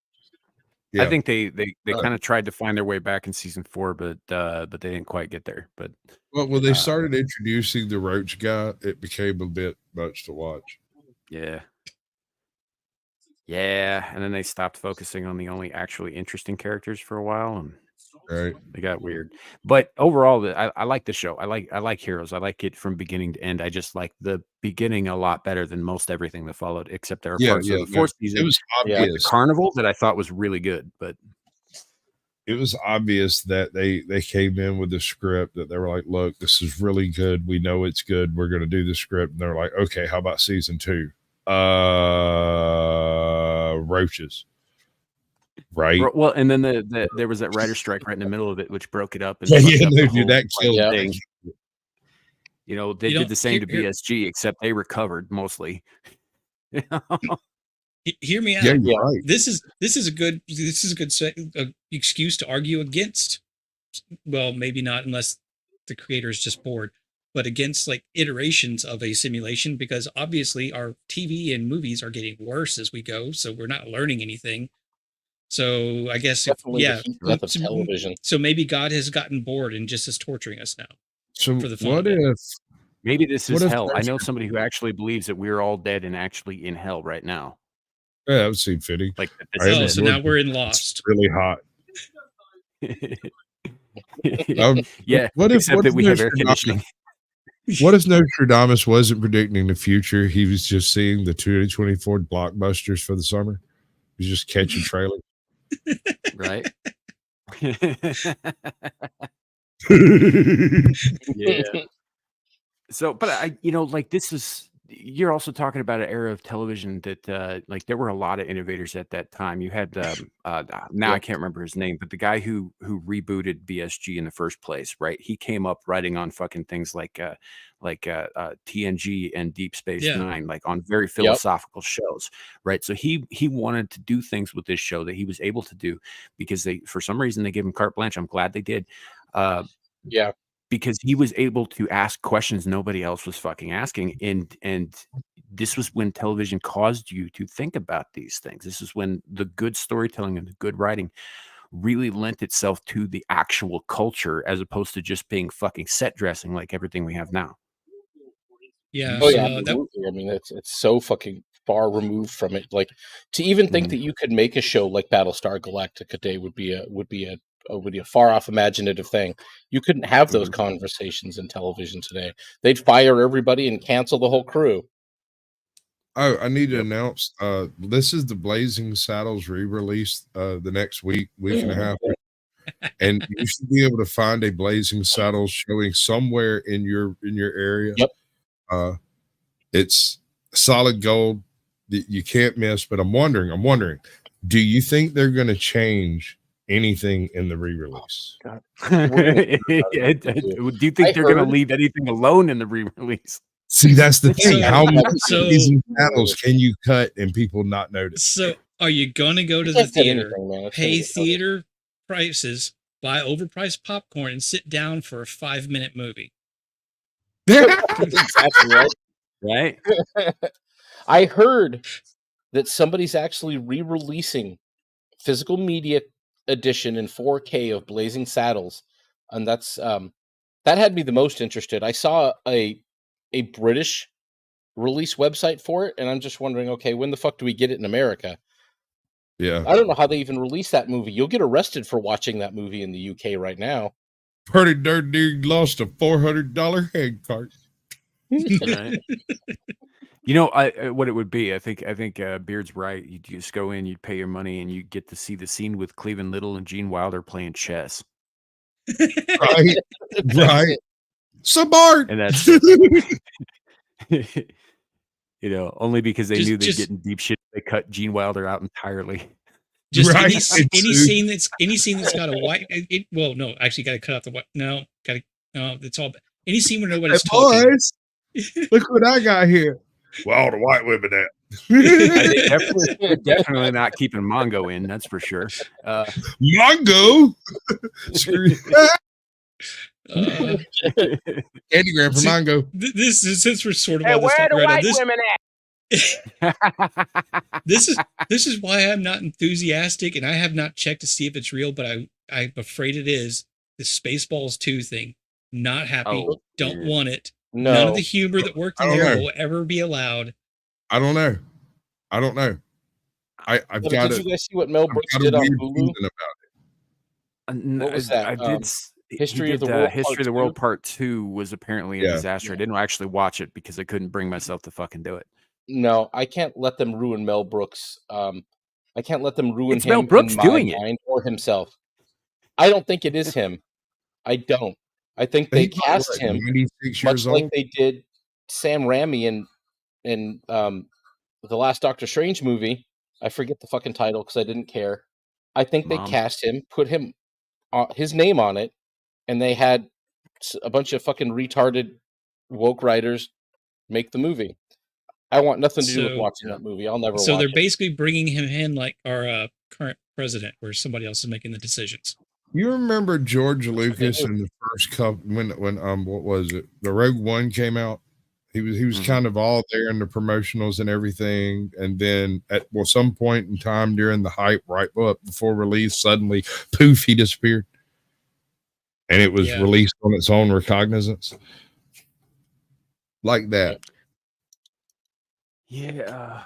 Yeah. I think they kind of tried to find their way back in season 4, but they didn't quite get there. But Well, when they started introducing the Roach guy, it became a bit much to watch. yeah, and then they stopped focusing on the only actually interesting characters for a while, and Right. they got weird. But overall, I like the show. I like Heroes. I like it from beginning to end. I just like the beginning a lot better than most everything that followed, except there are parts of the fourth season, it was like obvious. the Carnival, that I thought was really good. But It was obvious that they came in with the script that they were like, "Look, this is really good. We know it's good. We're going to do the script." And they're like, "Okay, how about season 2? Roaches." Right. well, and then there was that writer strike right in the middle of it, which broke it up. And Yeah, fucked up the no, dude, whole, that like, killed it. thing. You know, they You did know, the same to here- BSG, except they recovered mostly. Hear me out. Yeah, you're right. This is a good excuse to argue against. Well, maybe not unless the creator is just bored, but against like iterations of a simulation, because obviously our TV and movies are getting worse as we go, so we're not learning anything. So I guess Definitely the heat death of television. So maybe God has gotten bored and just is torturing us now. So for the fun what of it. if Maybe this What is if hell. I there's- know somebody who actually believes that we're all dead and actually in hell right now. Yeah, that would seem fitting. Like that this I is am it. So now we're in Lost. really hot. Yeah, What if except that we have air Nostradamus- conditioning. What if Nostradamus wasn't predicting the future? He was just seeing the 2024 blockbusters for the summer. He's just catching trailers. Right? Yeah. So, but I, like this is, you're also talking about an era of television that, like, there were a lot of innovators at that time. You had, now I can't remember his name, but the guy who rebooted BSG in the first place, right? He came up writing on fucking things like TNG and Deep Space Yeah. Nine, like on very philosophical shows, right? So he wanted to do things with this show that he was able to do because for some reason they gave him carte blanche. I'm glad they did. Yeah. Because he was able to ask questions nobody else was fucking asking. And this was when television caused you to think about these things. This is when the good storytelling and the good writing really lent itself to the actual culture as opposed to just being fucking set dressing like everything we have now. Yeah. Oh so yeah, that, absolutely. I mean, it's so fucking far removed from it. Like to even think that you could make a show like Battlestar Galactica today would be a far off imaginative thing. You couldn't have those conversations in television today. They'd fire everybody and cancel the whole crew. Oh, I need to announce this is the Blazing Saddles re-release the next week and a half. And you should be able to find a Blazing Saddles showing somewhere in your area. Yep. It's solid gold that you can't miss. But I'm wondering, do you think they're going to change anything in the re-release? Do you think they're going to leave anything alone in the re-release? See, that's the thing. How many so- Blazing Saddles can you cut and people not notice? So are you going to go to You the can't cut theater, anything, man. It's pay gonna get covered. theater prices, buy overpriced popcorn, and sit down for a 5-minute movie? Exactly right. Right? I heard that somebody's actually re-releasing physical media edition in 4K of Blazing Saddles, and that's that had me the most interested. I saw a British release website for it, and I'm just wondering, okay, when the fuck do we get it in America? Yeah. I don't know how they even released that movie. You'll get arrested for watching that movie in the UK right now. Pretty dirt dude lost a $400 head cart. Right. You know, what it would be. I think Beard's right. You just go in, you'd pay your money, and you get to see the scene with Cleveland Little and Gene Wilder playing chess. Right. Right. Sabart. And that's you know, only because they knew they'd get in deep shit. They cut Gene Wilder out entirely. Just Right. any scene that's got a white. Well, no, actually, got to cut out the white. No, got to. No, it's all. Any scene where nobody's talking. Boys, look what I got here. Well, all the white women at. They're definitely not keeping Mongo in. That's for sure. Mongo. Screw Candygram for Mongo. This is, since we're sort of on this topic right now, this is why I'm not enthusiastic, and I have not checked to see if it's real, but I'm afraid it is. The Spaceballs 2 thing. Not happy. Don't want it. No. None of the humor that worked in there know. will ever be allowed. I don't know. I've got Did you guys see what Mel Brooks did on Hulu? What was that? I did. History of the World. History Part of the World 2? Part 2 was apparently a disaster. I didn't actually watch it because I couldn't bring myself to fucking do it. No, I can't let them ruin Mel Brooks. I can't let them ruin It's him Mel Brooks in my doing it. mind or himself. I don't think it is him. I don't. I think they cast him 96 much years like old. they did Sam Raimi in the last Doctor Strange movie. I forget the fucking title because I didn't care. I think they cast him, put him his name on it, and they had a bunch of fucking retarded woke writers make the movie. I want nothing to do with watching that movie. I'll never watch it. So they're basically bringing him in like our current president, where somebody else is making the decisions. You remember George Lucas in the first couple when what was it? The Rogue One came out. He was kind of all there in the promotionals and everything, and then at some point in time during the hype, right up before release, suddenly poof, he disappeared, and it was released on its own recognizance, like that. Yeah.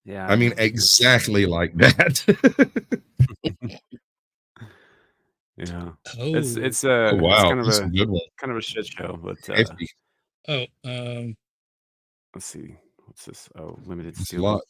Yeah. I mean, exactly like that. Yeah. Oh. It's wow, it's kind of that's a good one. Kind of a shit show, but let's see. What's this? Oh, limited steel.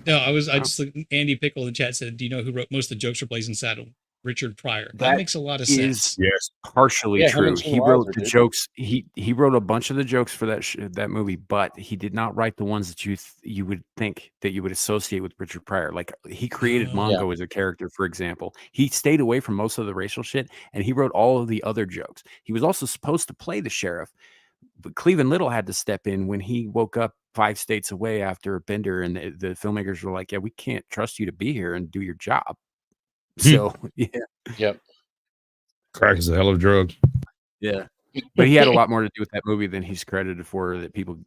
No, I just Andy Pickle in the chat said, "Do you know who wrote most of the jokes for Blazing Saddle?" Richard Pryor. That makes a lot of sense. Yes, partially true. He wrote the jokes. He wrote a bunch of the jokes for that movie, but he did not write the ones that you would think that you would associate with Richard Pryor. Like he created Mongo as a character, for example. He stayed away from most of the racial shit, and he wrote all of the other jokes. He was also supposed to play the sheriff, but Cleveland Little had to step in when he woke up 5 states away after a bender, and the filmmakers were like, "Yeah, we can't trust you to be here and do your job." So crack is a hell of a drug. Yeah, but he had a lot more to do with that movie than he's credited for that people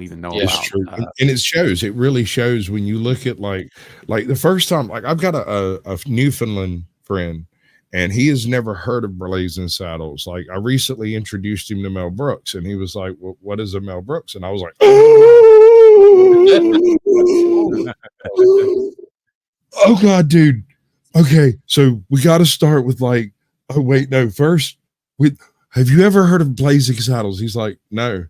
even know about. True. And it shows. It really shows when you look at like the first time. Like I've got a Newfoundland friend, and he has never heard of Blazing Saddles. Like I recently introduced him to Mel Brooks, and he was like, well, "What is a Mel Brooks?" And I was like, "Oh God, dude." Okay, so we got to start with like, oh wait, no, first, have you ever heard of Blazing Saddles? He's like, no.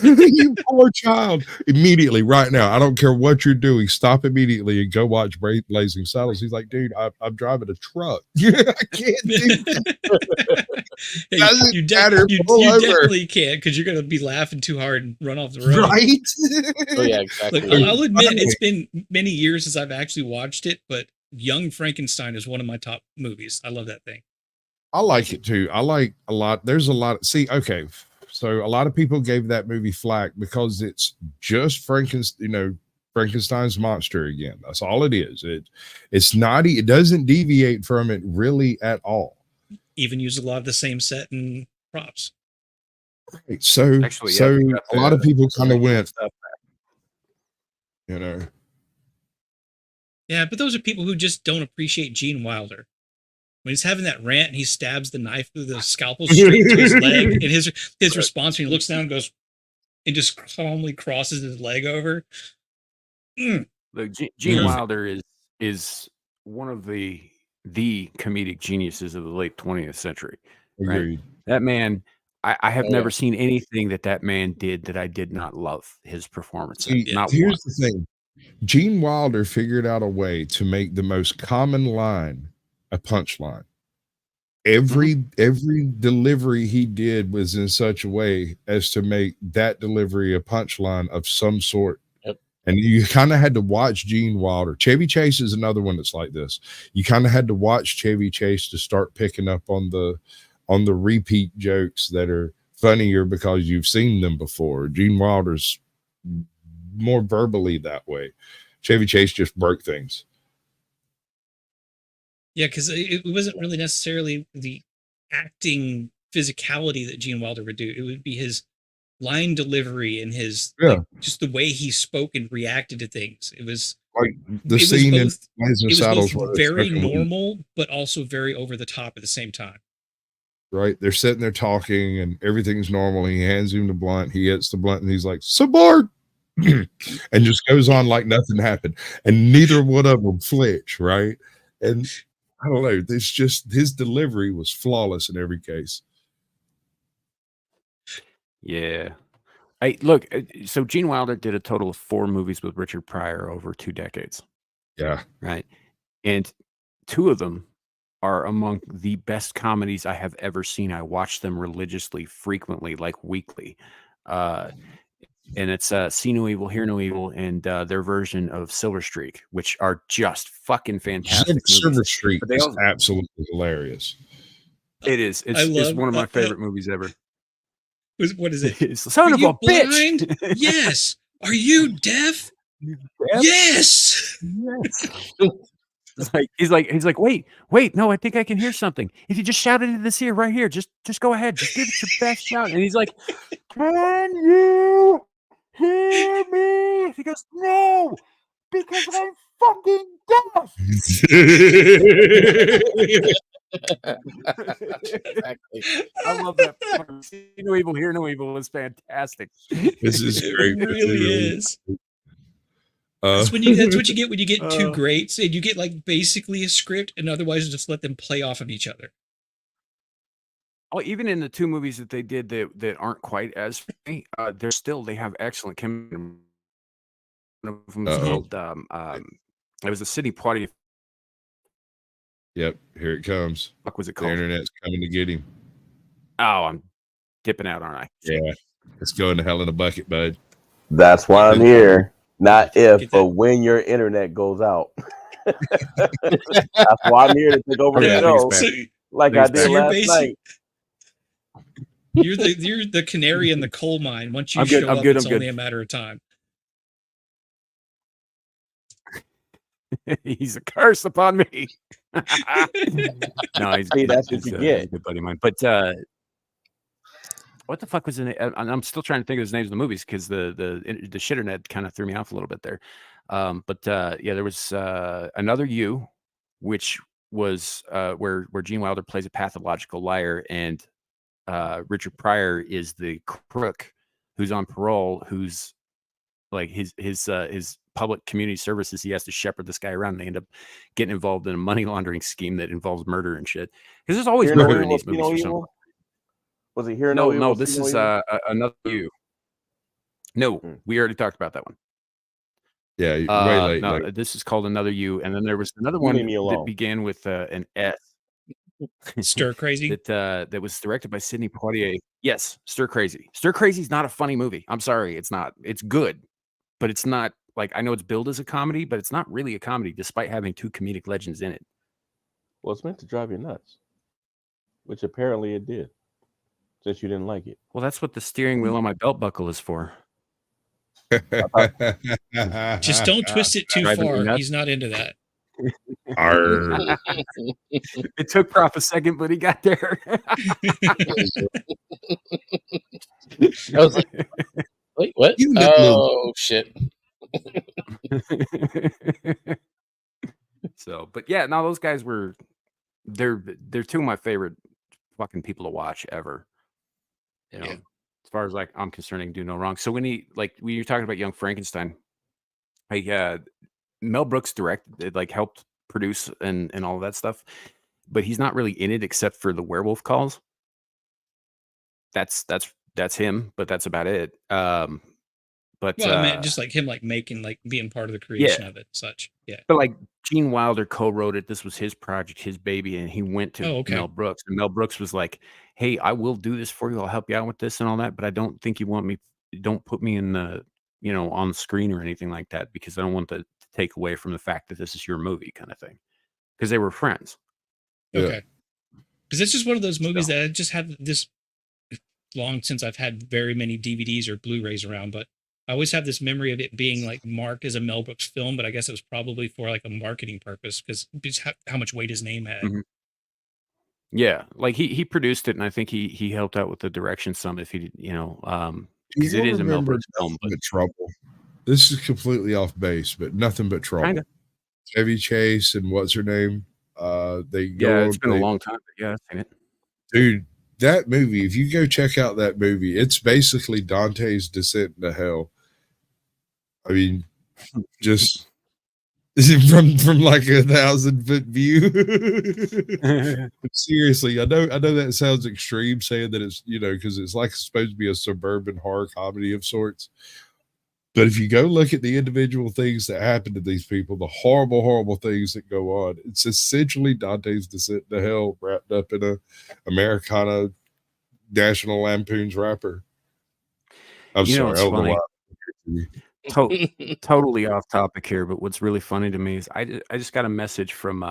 You poor child. Immediately, right now, I don't care what you're doing, stop immediately and go watch Blazing Saddles. He's like, dude, I'm driving a truck. I can't do that. You definitely can't, because you're going to be laughing too hard and run off the road. Right? Oh, yeah, exactly. Look, I'll admit, it's been many years since I've actually watched it, but Young Frankenstein is one of my top movies. I love that thing. I like it too. I like a lot. There's a lot. See, okay. So a lot of people gave that movie flack because it's just Frankenstein's monster again. That's all it is. It's not. It doesn't deviate from it really at all. Even use a lot of the same set and props. Right. So actually, a lot of people kind of went, Yeah, but those are people who just don't appreciate Gene Wilder. When he's having that rant and he stabs the knife through the scalpel straight to his leg, and his response when he looks down and goes and just calmly crosses his leg over. Look, Gene Mm. Wilder is one of the comedic geniuses of the late 20th century. Right? Agreed. That man, I have Oh, never yeah. seen anything that man did that I did not love his performance in. See, Not here's one. the thing. Gene Wilder figured out a way to make the most common line a punchline. Every delivery he did was in such a way as to make that delivery a punchline of some sort. Yep. And you kind of had to watch Gene Wilder. Chevy Chase is another one that's like this. You kind of had to watch Chevy Chase to start picking up on the repeat jokes that are funnier because you've seen them before. Gene Wilder's more verbally that way. Chevy Chase just broke things. Yeah, because it wasn't really necessarily the acting physicality that Gene Wilder would do. It would be his line delivery and his like, just the way he spoke and reacted to things. It was like the scene in Blazing Saddles both very normal, but also very over the top at the same time. Right? They're sitting there talking and everything's normal. He hands him the blunt. He hits the blunt and he's like, "Support!" and just goes on like nothing happened. And neither one of them flinch, right? And I don't know. It's just his delivery was flawless in every case. Yeah. Hey, look, so Gene Wilder did a total of 4 movies with Richard Pryor over 2 decades. Yeah. Right. And 2 of them are among the best comedies I have ever seen. I watch them religiously, frequently, like weekly. And it's See No Evil, Hear No Evil, and their version of Silver Streak, which are just fucking fantastic. Silver Streak is absolutely hilarious. It is. It's one of my favorite movies ever. What is it? It's son of a bitch. Yes. Are you deaf? Yes. He's like, wait, no, I think I can hear something. If you just shout it into this ear right here, just go ahead, just give it your best shout. And he's like, can you hear me? He goes, no, because I'm fucking deaf. Exactly. I love that part. See No Evil, Hear No Evil is fantastic. This is great. It really is. That's what you get when you get 2 greats, and you get like basically a script, and otherwise just let them play off of each other. Oh, even in the 2 movies that they did that aren't quite as funny, they have excellent chemistry. One of them was called it was a Sidney Poitier. Yep, here it comes. What was it The called? internet's coming to get him. Oh, I'm dipping out, aren't I? Yeah, let's go into hell in a bucket, bud. That's why I'm here. Not if, but when your internet goes out. That's why I'm here to take over the show, like I did last night. You're the canary in the coal mine. Once you show up, it's only a matter of time. He's a curse upon me. No, that's what you get. A good buddy of mine. But what the fuck was in it? I'm still trying to think of his names of the movies because the shitternet kind of threw me off a little bit there. But there was Another You, which was where Gene Wilder plays a pathological liar, and Richard Pryor is the crook who's on parole, who's like his public community services. He has to shepherd this guy around, and they end up getting involved in a money laundering scheme that involves murder and shit. Because there's always murder in these movies. Was it Here? No, this is Another You. No, we already talked about that one. Yeah, way late. No, this is called Another You, and then there was another one that began with an S. Stir Crazy. That was directed by Sidney Poitier. Yes, Stir Crazy. Stir Crazy is not a funny movie. I'm sorry, it's not. It's good, but it's not like, I know it's billed as a comedy, but it's not really a comedy, despite having 2 comedic legends in it. Well, it's meant to drive you nuts, which apparently it did, since you didn't like it. Well, that's what the steering wheel on my belt buckle is for. Just don't twist it too far. He's not into that. It took Prof a second, but he got there. I was like, wait, what? Oh, shit. So, but yeah, no, those guys they're 2 of my favorite fucking people to watch ever. You know, as far as like I'm concerned, they can do no wrong. So when you're talking about Young Frankenstein, Mel Brooks directed, like helped produce and all of that stuff, but he's not really in it except for the werewolf calls. That's him, but that's about it. But Well, I mean, just like him, like making, like being part of the creation of it, and such. Yeah. but like Gene Wilder co-wrote it. This was his project, his baby, and he went to Oh, okay. Mel Brooks, and Mel Brooks was like, "Hey, I will do this for you. I'll help you out with this and all that, but I don't think you want me. Don't put me in the, on the screen or anything like that because I don't want to take away from the fact that this is your movie, kind of thing." Because they were friends. Okay. Because it's just one of those movies So- that I just have this long since I've had very many DVDs or Blu-rays around, but I always have this memory of it being like marked as a Mel Brooks film, but I guess it was probably for like a marketing purpose because how much weight his name had. Mhm. Yeah, like he produced it, and I think he helped out with the direction some if he, because it is a Mel Brooks film. But Trouble. This is completely off base, but Nothing But Trouble. Kinda. Chevy Chase and what's her name? They go yeah, on, it's been a long time. But yeah, I've seen it. dude. That movie, if you go check out that movie, it's basically Dante's Descent into Hell. I mean, just from like 1,000-foot view. But seriously, I know that sounds extreme saying that it's, because it's like supposed to be a suburban horror comedy of sorts. But if you go look at the individual things that happen to these people, the horrible, horrible things that go on, it's essentially Dante's Descent into Hell wrapped up in a Americana National Lampoon's wrapper. I'm sorry. It's I don't know funny. why. Totally off topic here, but what's really funny to me is I just got a message from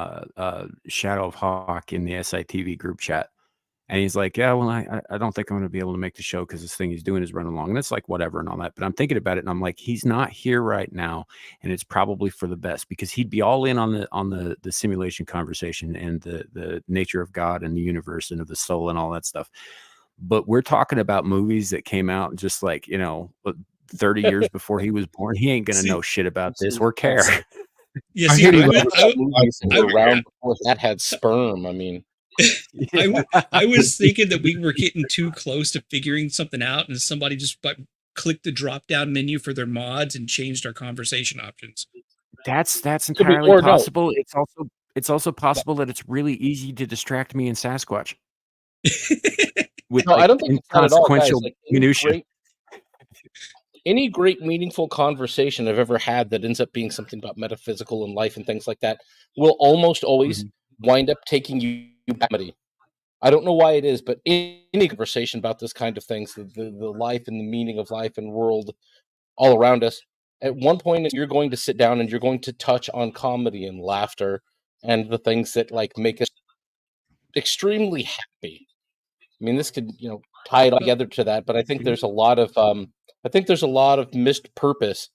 Shadow of Hawk in the SITV group chat, and he's like, "Yeah, well, I don't think I'm going to be able to make the show because this thing he's doing is running long," and it's like whatever and all that. But I'm thinking about it, and I'm like, he's not here right now, and it's probably for the best because he'd be all in on the simulation conversation and the nature of God and the universe and of the soul and all that stuff. But we're talking about movies that came out just like 30 years before he was born. He ain't gonna know shit about this or care. Yeah, I see, hear I, you. Movies that I- were around before that had sperm. I mean, I was thinking that we were getting too close to figuring something out, and somebody just clicked the drop down menu for their mods and changed our conversation options. That's be- entirely or no. possible. It's also possible that it's really easy to distract me in Sasquatch with No, I don't think it's that at all, guys. inconsequential Like, minutia. any great meaningful conversation I've ever had that ends up being something about metaphysical and life and things like that will almost always wind up taking you back to comedy. I don't know why it is, but any conversation about this kind of things, the life and the meaning of life and world all around us, at one point you're going to sit down and you're going to touch on comedy and laughter and the things that like make us extremely happy. I mean, this could tie it all together to that, but I think there's a lot of missed purpose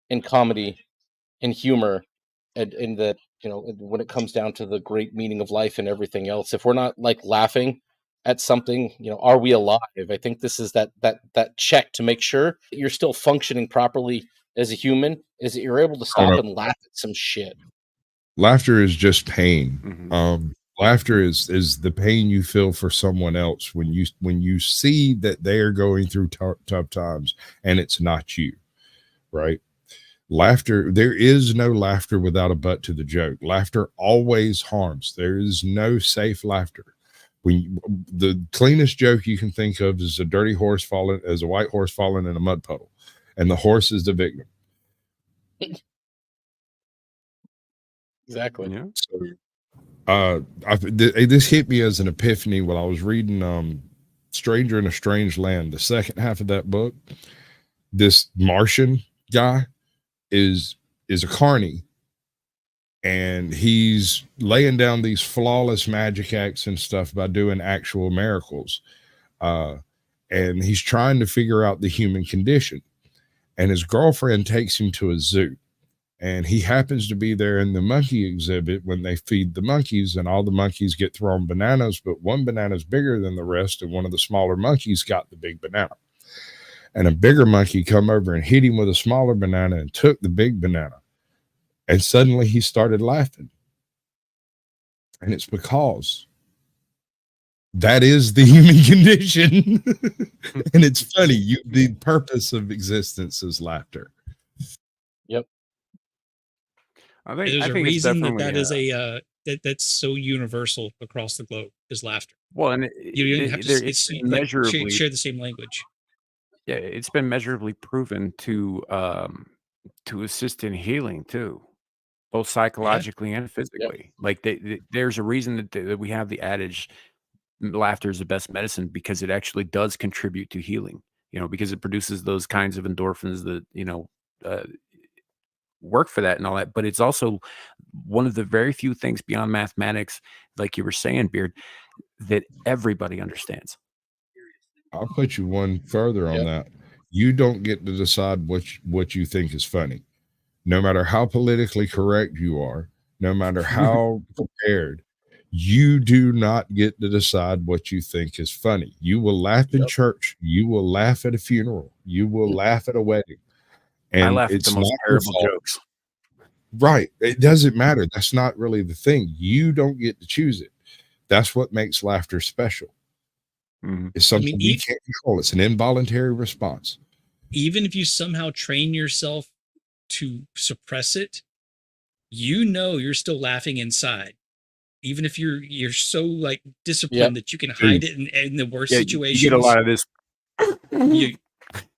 in comedy and humor, and in that when it comes down to the great meaning of life and everything else. If we're not like laughing at something, are we alive? I think this is that check to make sure that you're still functioning properly as a human, is that you're able to stop and laugh at some shit. Laughter is just pain. Laughter is the pain you feel for someone else when you see that they are going through tough times and it's not you, right? Laughter, there is no laughter without a butt to the joke. Laughter always harms. There is no safe laughter. The cleanest joke you can think of is a dirty horse falling, as a white horse falling in a mud puddle, and the horse is the victim. Exactly. Yeah. So, this hit me as an epiphany while I was reading Stranger in a Strange Land, the second half of that book. This Martian guy is a carny, and he's laying down these flawless magic acts and stuff by doing actual miracles, and he's trying to figure out the human condition. And his girlfriend takes him to a zoo, and he happens to be there in the monkey exhibit when they feed the monkeys, and all the monkeys get thrown bananas, but one banana is bigger than the rest, and one of the smaller monkeys got the big banana. And a bigger monkey come over and hit him with a smaller banana and took the big banana. And suddenly he started laughing. And it's because that is the human condition. And it's funny. The purpose of existence is laughter. Yep. There's I a think it's reason that definitely is a that's so universal across the globe is laughter. well, and You don't have to. it's It's been like measurably share the same language. yeah, it's been measurably proven to assist in healing too, both Yeah. psychologically and physically. Like there's a reason that we have the adage, laughter is the best medicine because it actually does contribute to healing. Because it produces those kinds of endorphins that uh, work for that and all that. But it's also one of the very few things beyond mathematics, like you were saying, Beard, that everybody understands. I'll put you one further on Yep. that. You don't get to decide what you think is funny. No matter how politically correct you are, no matter how prepared, you do not get to decide what you think is funny. You will laugh in Yep. church. You will laugh at a funeral. You will laugh at a wedding. I And laugh at the it's most not your terrible fault. jokes. Right. It doesn't matter. That's not really the thing. You don't get to choose it. That's what makes laughter special. Mhm. It's something you can't control. It's an involuntary response. Even if you somehow train yourself to suppress it, you're still laughing inside. Even if you're so like disciplined that you can hide it in the worst situations. You get a lot of this.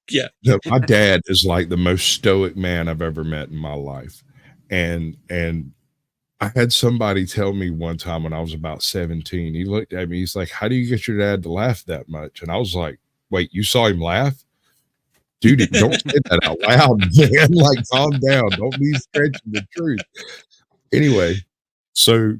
Yeah. My dad is like the most stoic man I've ever met in my life. And I had somebody tell me one time when I was about 17, he looked at me, he's like, how do you get your dad to laugh that much? And I was like, wait, you saw him laugh? Dude, don't say that out loud, man. Like, calm down. Don't be stretching the truth. Anyway, so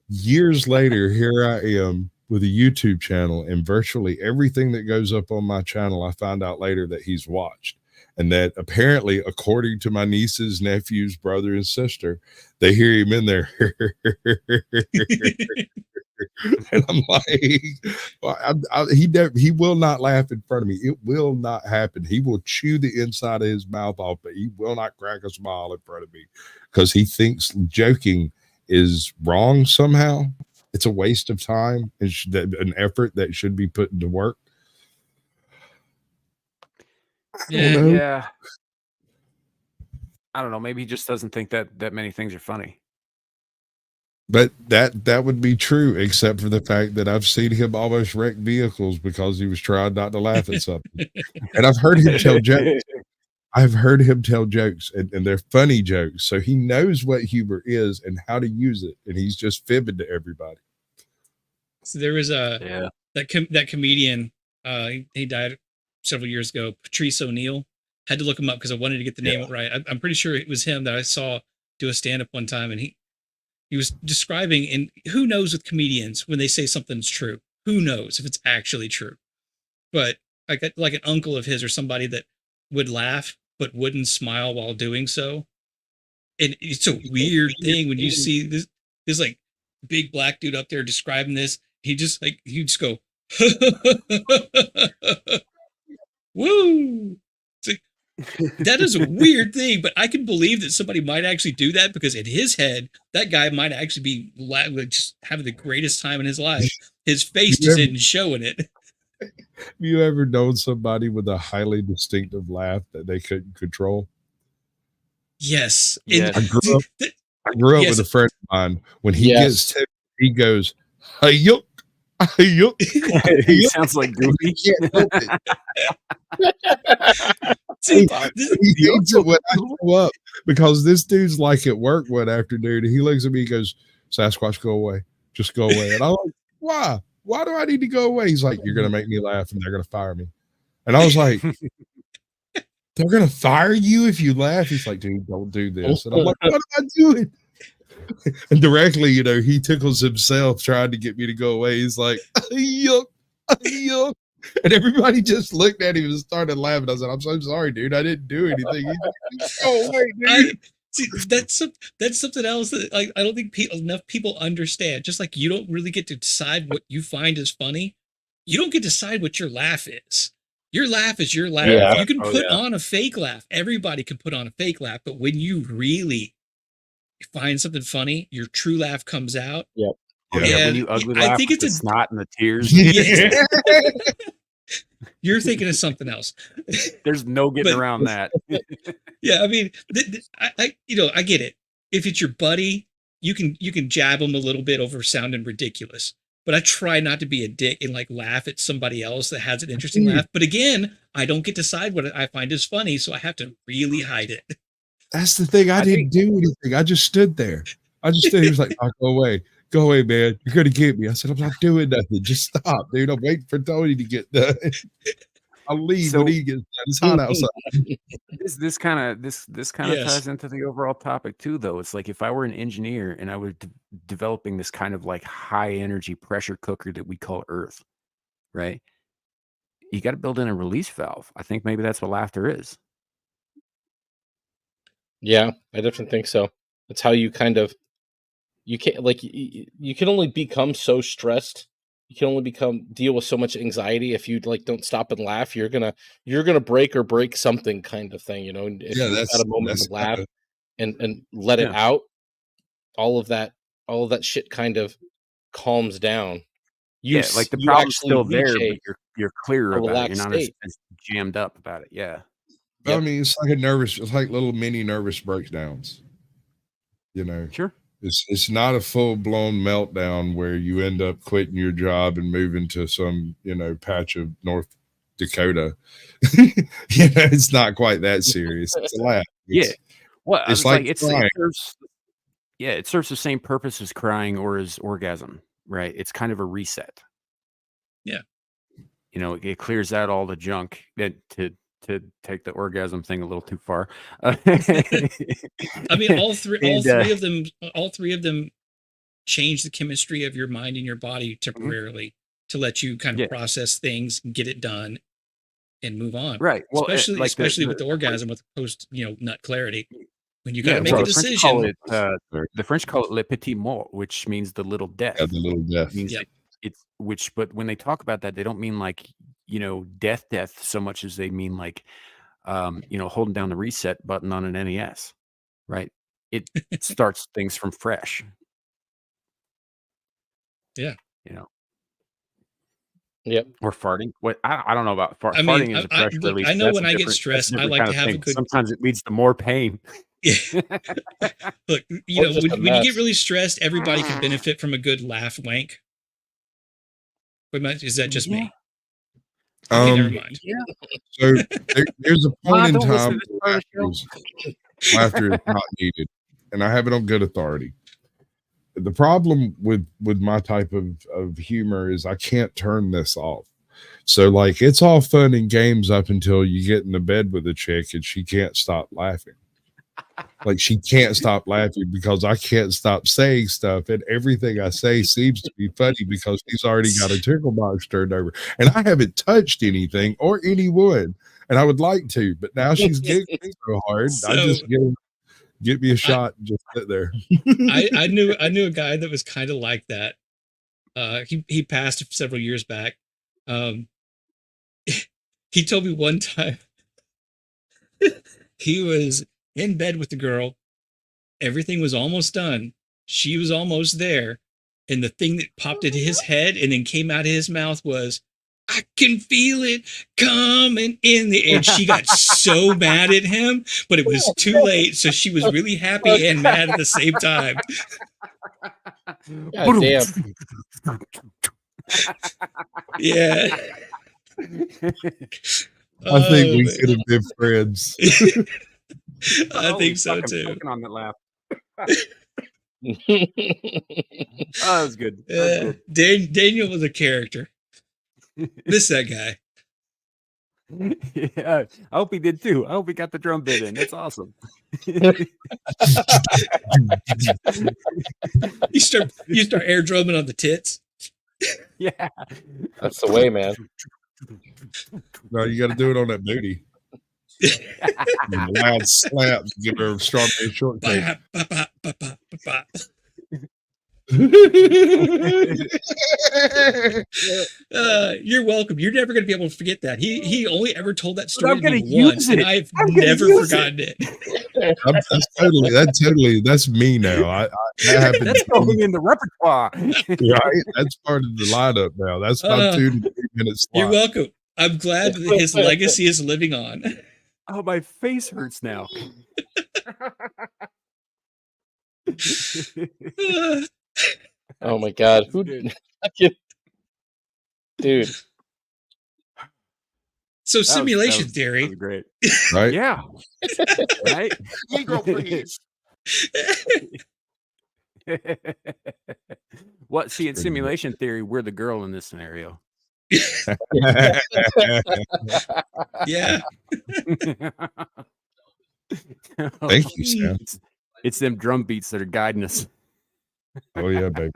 years later, here I am with a YouTube channel, and virtually everything that goes up on my channel, I find out later that he's watched. And that apparently, according to my nieces, nephews, brother, and sister, they hear him in there. And I'm like, he will not laugh in front of me. It will not happen. He will chew the inside of his mouth off, but he will not crack a smile in front of me because he thinks joking is wrong somehow. It's a waste of time. It's an effort that should be put into work. Yeah. I don't know. Maybe he just doesn't think that many things are funny. But that would be true, except for the fact that I've seen him almost wreck vehicles because he was trying not to laugh at something. And I've heard him tell jokes. And they're funny jokes. So he knows what humor is and how to use it. And he's just fibbing to everybody. So there was that comedian, he died several years ago, Patrice O'Neill. Had to look him up because I wanted to get the name right. I'm pretty sure it was him that I saw do a stand-up one time, and he was describing, and who knows with comedians when they say something's true, who knows if it's actually true. But like an uncle of his or somebody that would laugh but wouldn't smile while doing so. And it's a weird thing when you see this like big black dude up there describing this. He just go woo. It's like, that is a weird thing, but I can believe that somebody might actually do that because in his head, that guy might actually be just having the greatest time in his life. His face just isn't showing it. Have you ever known somebody with a highly distinctive laugh that they couldn't control? Yes. Yes. I grew up with a friend of mine. When he gets tipped, he goes, hey, yuck. He sounds like Goofy. He hates it when I show up because this dude's like at work one afternoon. And he looks at me and goes, Sasquatch, go away. Just go away. And I'm like, why? Why do I need to go away? He's like, you're going to make me laugh and they're going to fire me. And I was like, they're going to fire you if you laugh? He's like, dude, don't do this. And I'm like, what am I doing? And directly, he tickles himself trying to get me to go away. He's like, yuck, yuck. And everybody just looked at him and started laughing. I said, I'm so sorry, dude. I didn't do anything. He's like, go away, dude. See, that's something else that I don't think enough people understand. Just like you don't really get to decide what you find is funny, you don't get to decide what your laugh is. Your laugh is your laugh. Yeah. You can put on a fake laugh. Everybody can put on a fake laugh, but when you really find something funny, your true laugh comes out. Yep. Yeah, when you ugly laugh, I think it's the snot and the tears. Yeah. You're thinking of something else. There's no getting around that. Yeah, I mean, I get it. if it's your buddy, you can jab them a little bit over sounding ridiculous. But I try not to be a dick and like laugh at somebody else that has an interesting laugh. But again, I don't get to decide what I find is funny, so I have to really hide it. That's the thing. I didn't do anything. I just stood there. I just stood. He was like, oh, go away, man. You're gonna get me. I said, I'm not doing nothing. Just stop, dude. I'm waiting for Tony to get done. I'll leave when he gets done. It's hot outside. This kind of ties into the overall topic too, though. It's like if I were an engineer and I was developing this kind of like high energy pressure cooker that we call Earth, right? You got to build in a release valve. I think maybe that's what laughter is. Yeah, I definitely think so. That's how you kind of, you can't like, you can only become so stressed. You can only deal with so much anxiety if you like don't stop and laugh. You're gonna break something, kind of thing, you know. And if you've got a moment to laugh and let it out, all of that shit kind of calms down. Like the problem's still there, but you're clearer about it. You're not as jammed up about it. Yeah. I mean, it's like little mini nervous breakdowns. You know, sure. It's not a full blown meltdown where you end up quitting your job and moving to some, you know, patch of North Dakota. It's not quite that serious. It's a laugh. Well, it's like it serves the same purpose as crying or as orgasm, right? It's kind of a reset. Yeah. You know, it clears out all the junk to take the orgasm thing a little too far. I mean, all three of them change the chemistry of your mind and your body temporarily to let you kind of process things and get it done and move on. Right. Well, especially with the orgasm, with post, nut clarity, when you got to make a decision. The French call it le petit mort, which means the little death. Yeah, the little death. But when they talk about that, they don't mean like, death so much as they mean like, holding down the reset button on an NES, right? It starts things from fresh. Yeah. Yep. Or farting. What I don't know about farting is a pressure release. I know when I get stressed, I like to have a good. Sometimes it leads to more pain. Yeah. Look, when you get really stressed, everybody can benefit from a good laugh wank. Is that just me? Okay, never mind. Yeah. So there's a point in time where laughter is not needed, and I have it on good authority. The problem with my type of humor is I can't turn this off. So like it's all fun and games up until you get into bed with a chick and she can't stop laughing. Like she can't stop laughing because I can't stop saying stuff, and everything I say seems to be funny because she's already got a tickle box turned over, and I haven't touched anything or anyone, and I would like to, but now she's giggling so hard. I just get me a shot and just sit there. I knew a guy that was kind of like that. He passed several years back. He told me one time he was in bed with the girl. Everything was almost done. She was almost there. And the thing that popped into his head and then came out of his mouth was, I can feel it coming in the air. And she got so mad at him, but it was too late. So she was really happy and mad at the same time. God damn. Yeah. I think we could have been friends. I think so too. On that laugh. That was good. Daniel was a character. Miss that guy. Yeah, I hope he did too. I hope he got the drum bit in. That's awesome. You start air drumming on the tits. Yeah, that's the way, man. No, you got to do it on that booty. Loud slaps, give her a strawberry shortcake. You're welcome. You're never going to be able to forget that. He only ever told that story to me once, and I've never forgotten it. That's me now. That's going in the repertoire. Right? That's part of the lineup now. That's my 2 to 3 minutes. You're welcome. I'm glad that his legacy is living on. Oh, my face hurts now. Oh my god. Who good. Dude. So simulation that theory. was great. Right? Yeah. Right? Negro, please. What? See, in Pretty good. simulation theory, we're the girl in this scenario. Yeah. Thank you, Sam. It's them drum beats that are guiding us. Oh yeah, baby.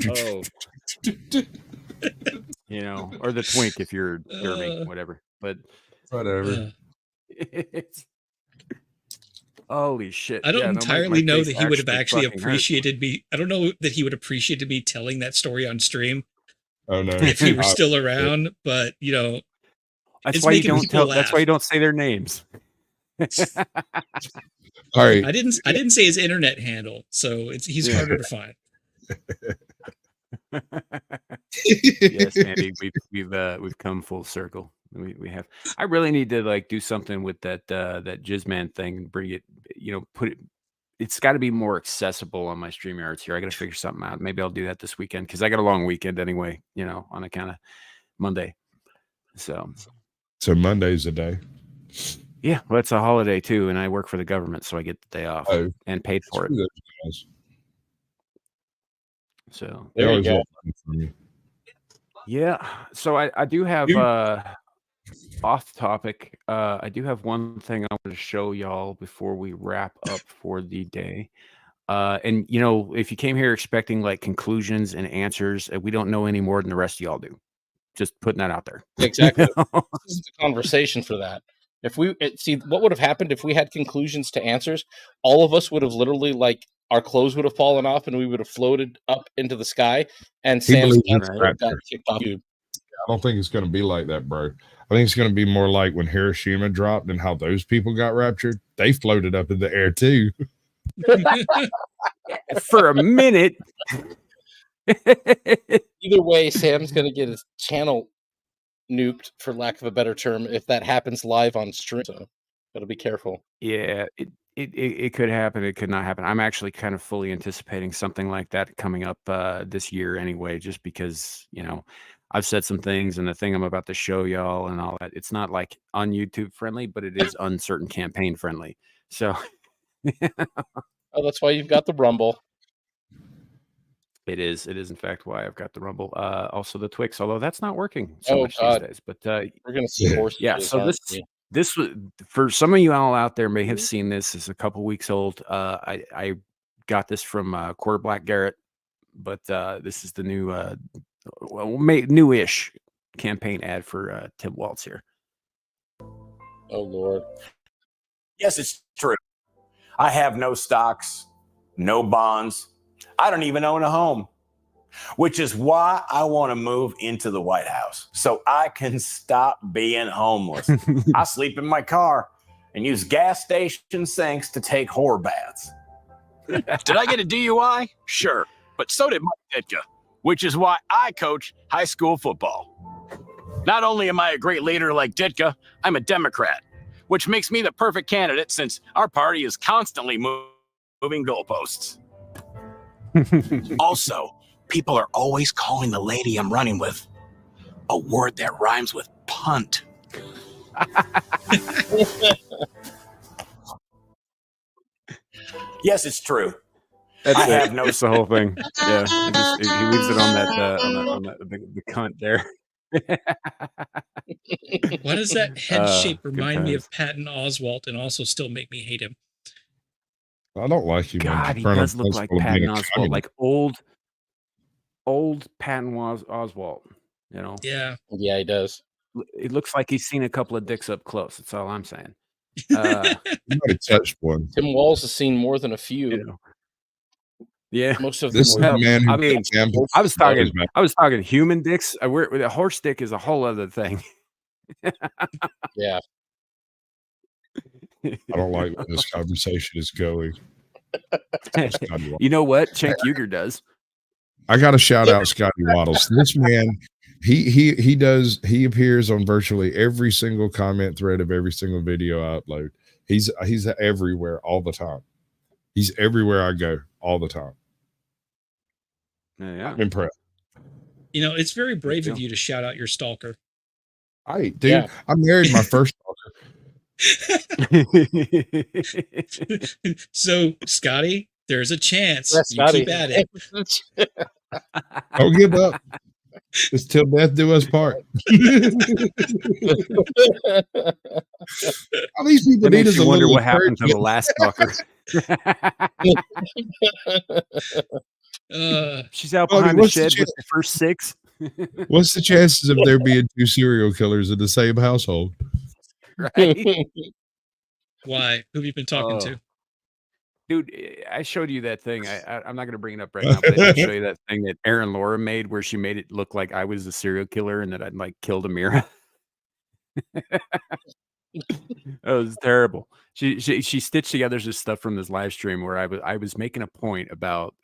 Oh. You know, or the twink if you're derby, whatever. But Whatever. it's holy shit. I don't Yeah, no, entirely my know face that he would have actually fucking hurts. appreciated me. I don't know that he would appreciated me telling that story on stream Oh no. if he were still around, but you know, That's it's why you making don't people tell. laugh. That's why you don't say their names. All right. I didn't say his internet handle, so he's harder to find. Yes, Andy, we've come full circle. We have. I really need to like do something with that Jizzman thing and bring it. You know, put it. It's got to be more accessible on my StreamYards here. I got to figure something out. Maybe I'll do that this weekend because I got a long weekend anyway. You know, on account of Monday. So Monday's the day. yeah, well, it's a holiday too, and I work for the government, so I get the day off and paid for it. So They There you always go. want money from you. yeah, so I do have off topic. I do have one thing I want to show y'all before we wrap up for the day. And you know, if you came here expecting like conclusions and answers, we don't know any more than the rest of y'all do. Just putting that out there. Exactly. This is the conversation for that. If we see what would have happened if we had conclusions to answers, all of us would have literally like our clothes would have fallen off and we would have floated up into the sky and Sam's believes answer in would have got rapture. kicked off YouTube. I don't think it's going to be like that, bro. I think it's going to be more like when Hiroshima dropped and how those people got raptured. They floated up in the air too. For a minute. Either way, Sam's gonna get his channel nuked, for lack of a better term, if that happens live on stream. So gotta be careful. Yeah, it could happen. It could not happen. I'm actually kind of fully anticipating something like that coming up this year anyway, just because, you know, I've said some things and the thing I'm about to show y'all and all that, it's not like on YouTube friendly, but it is uncertain campaign friendly. So Oh, that's why you've got the Rumble. it is in fact why I've got the Rumble. Also the Twix, although that's not working so Oh, much God. these days. But We're gonna see horses. yeah, so this was for some of you all out there may have seen this. It's a couple weeks old. I got this from Quarter Black Garrett, but this is the new newish campaign ad for Tim Waltz here. Oh Lord. Yes, it's true. I have no stocks, no bonds. I don't even own a home, which is why I want to move into the White House so I can stop being homeless. I sleep in my car and use gas station sinks to take whore baths. Did I get a DUI? Sure, but so did Mike Ditka, which is why I coach high school football. Not only am I a great leader like Ditka, I'm a Democrat, which makes me the perfect candidate since our party is constantly moving goalposts. Also, people are always calling the lady I'm running with a word that rhymes with punt. Yes, it's true. That's I it. have no That's the whole thing. Yeah, he leaves it on that the cunt there. Why does that head shape good remind me times. of Patton Oswalt and also still make me hate him? I don't like you, man. God, he Colonel does look like Principle being Patton a Oswalt, communist. like old Patton Oswalt. You know, Yeah. Yeah, he does. it looks like he's seen a couple of dicks up close. That's all I'm saying. You might have touched one. Tim Walz has seen more than a few. You know. Yeah, Most of This is them the were man who I mean, camped I was talking. man. I was talking human dicks. A horse dick is a whole other thing. yeah. I don't like where this conversation is going. You know what? Cenk Uygur does. I got to shout out Scotty Waddles. This man He appears on virtually every single comment thread of every single video I upload. He's everywhere all the time. He's everywhere I go all the time. Yeah. I'm impressed. You know, it's very brave of you to shout out your stalker. Dude, yeah. I married my first stalker. So, Scotty, there's a chance. Yeah, you keep at it. Don't give up. It's till death do us part. All these people need is a wonder little what happened to the last stalker. She's out behind the shed with the first 6. What's the chances of there being 2 serial killers in the same household? Right? Why? Who have you been talking to? Dude, I showed you that thing. I'm not going to bring it up right now, but I did show you that thing that Aaron Laura made where she made it look like I was the serial killer and that I'd like killed Amira. That was terrible. She stitched together this stuff from this live stream where I was making a point about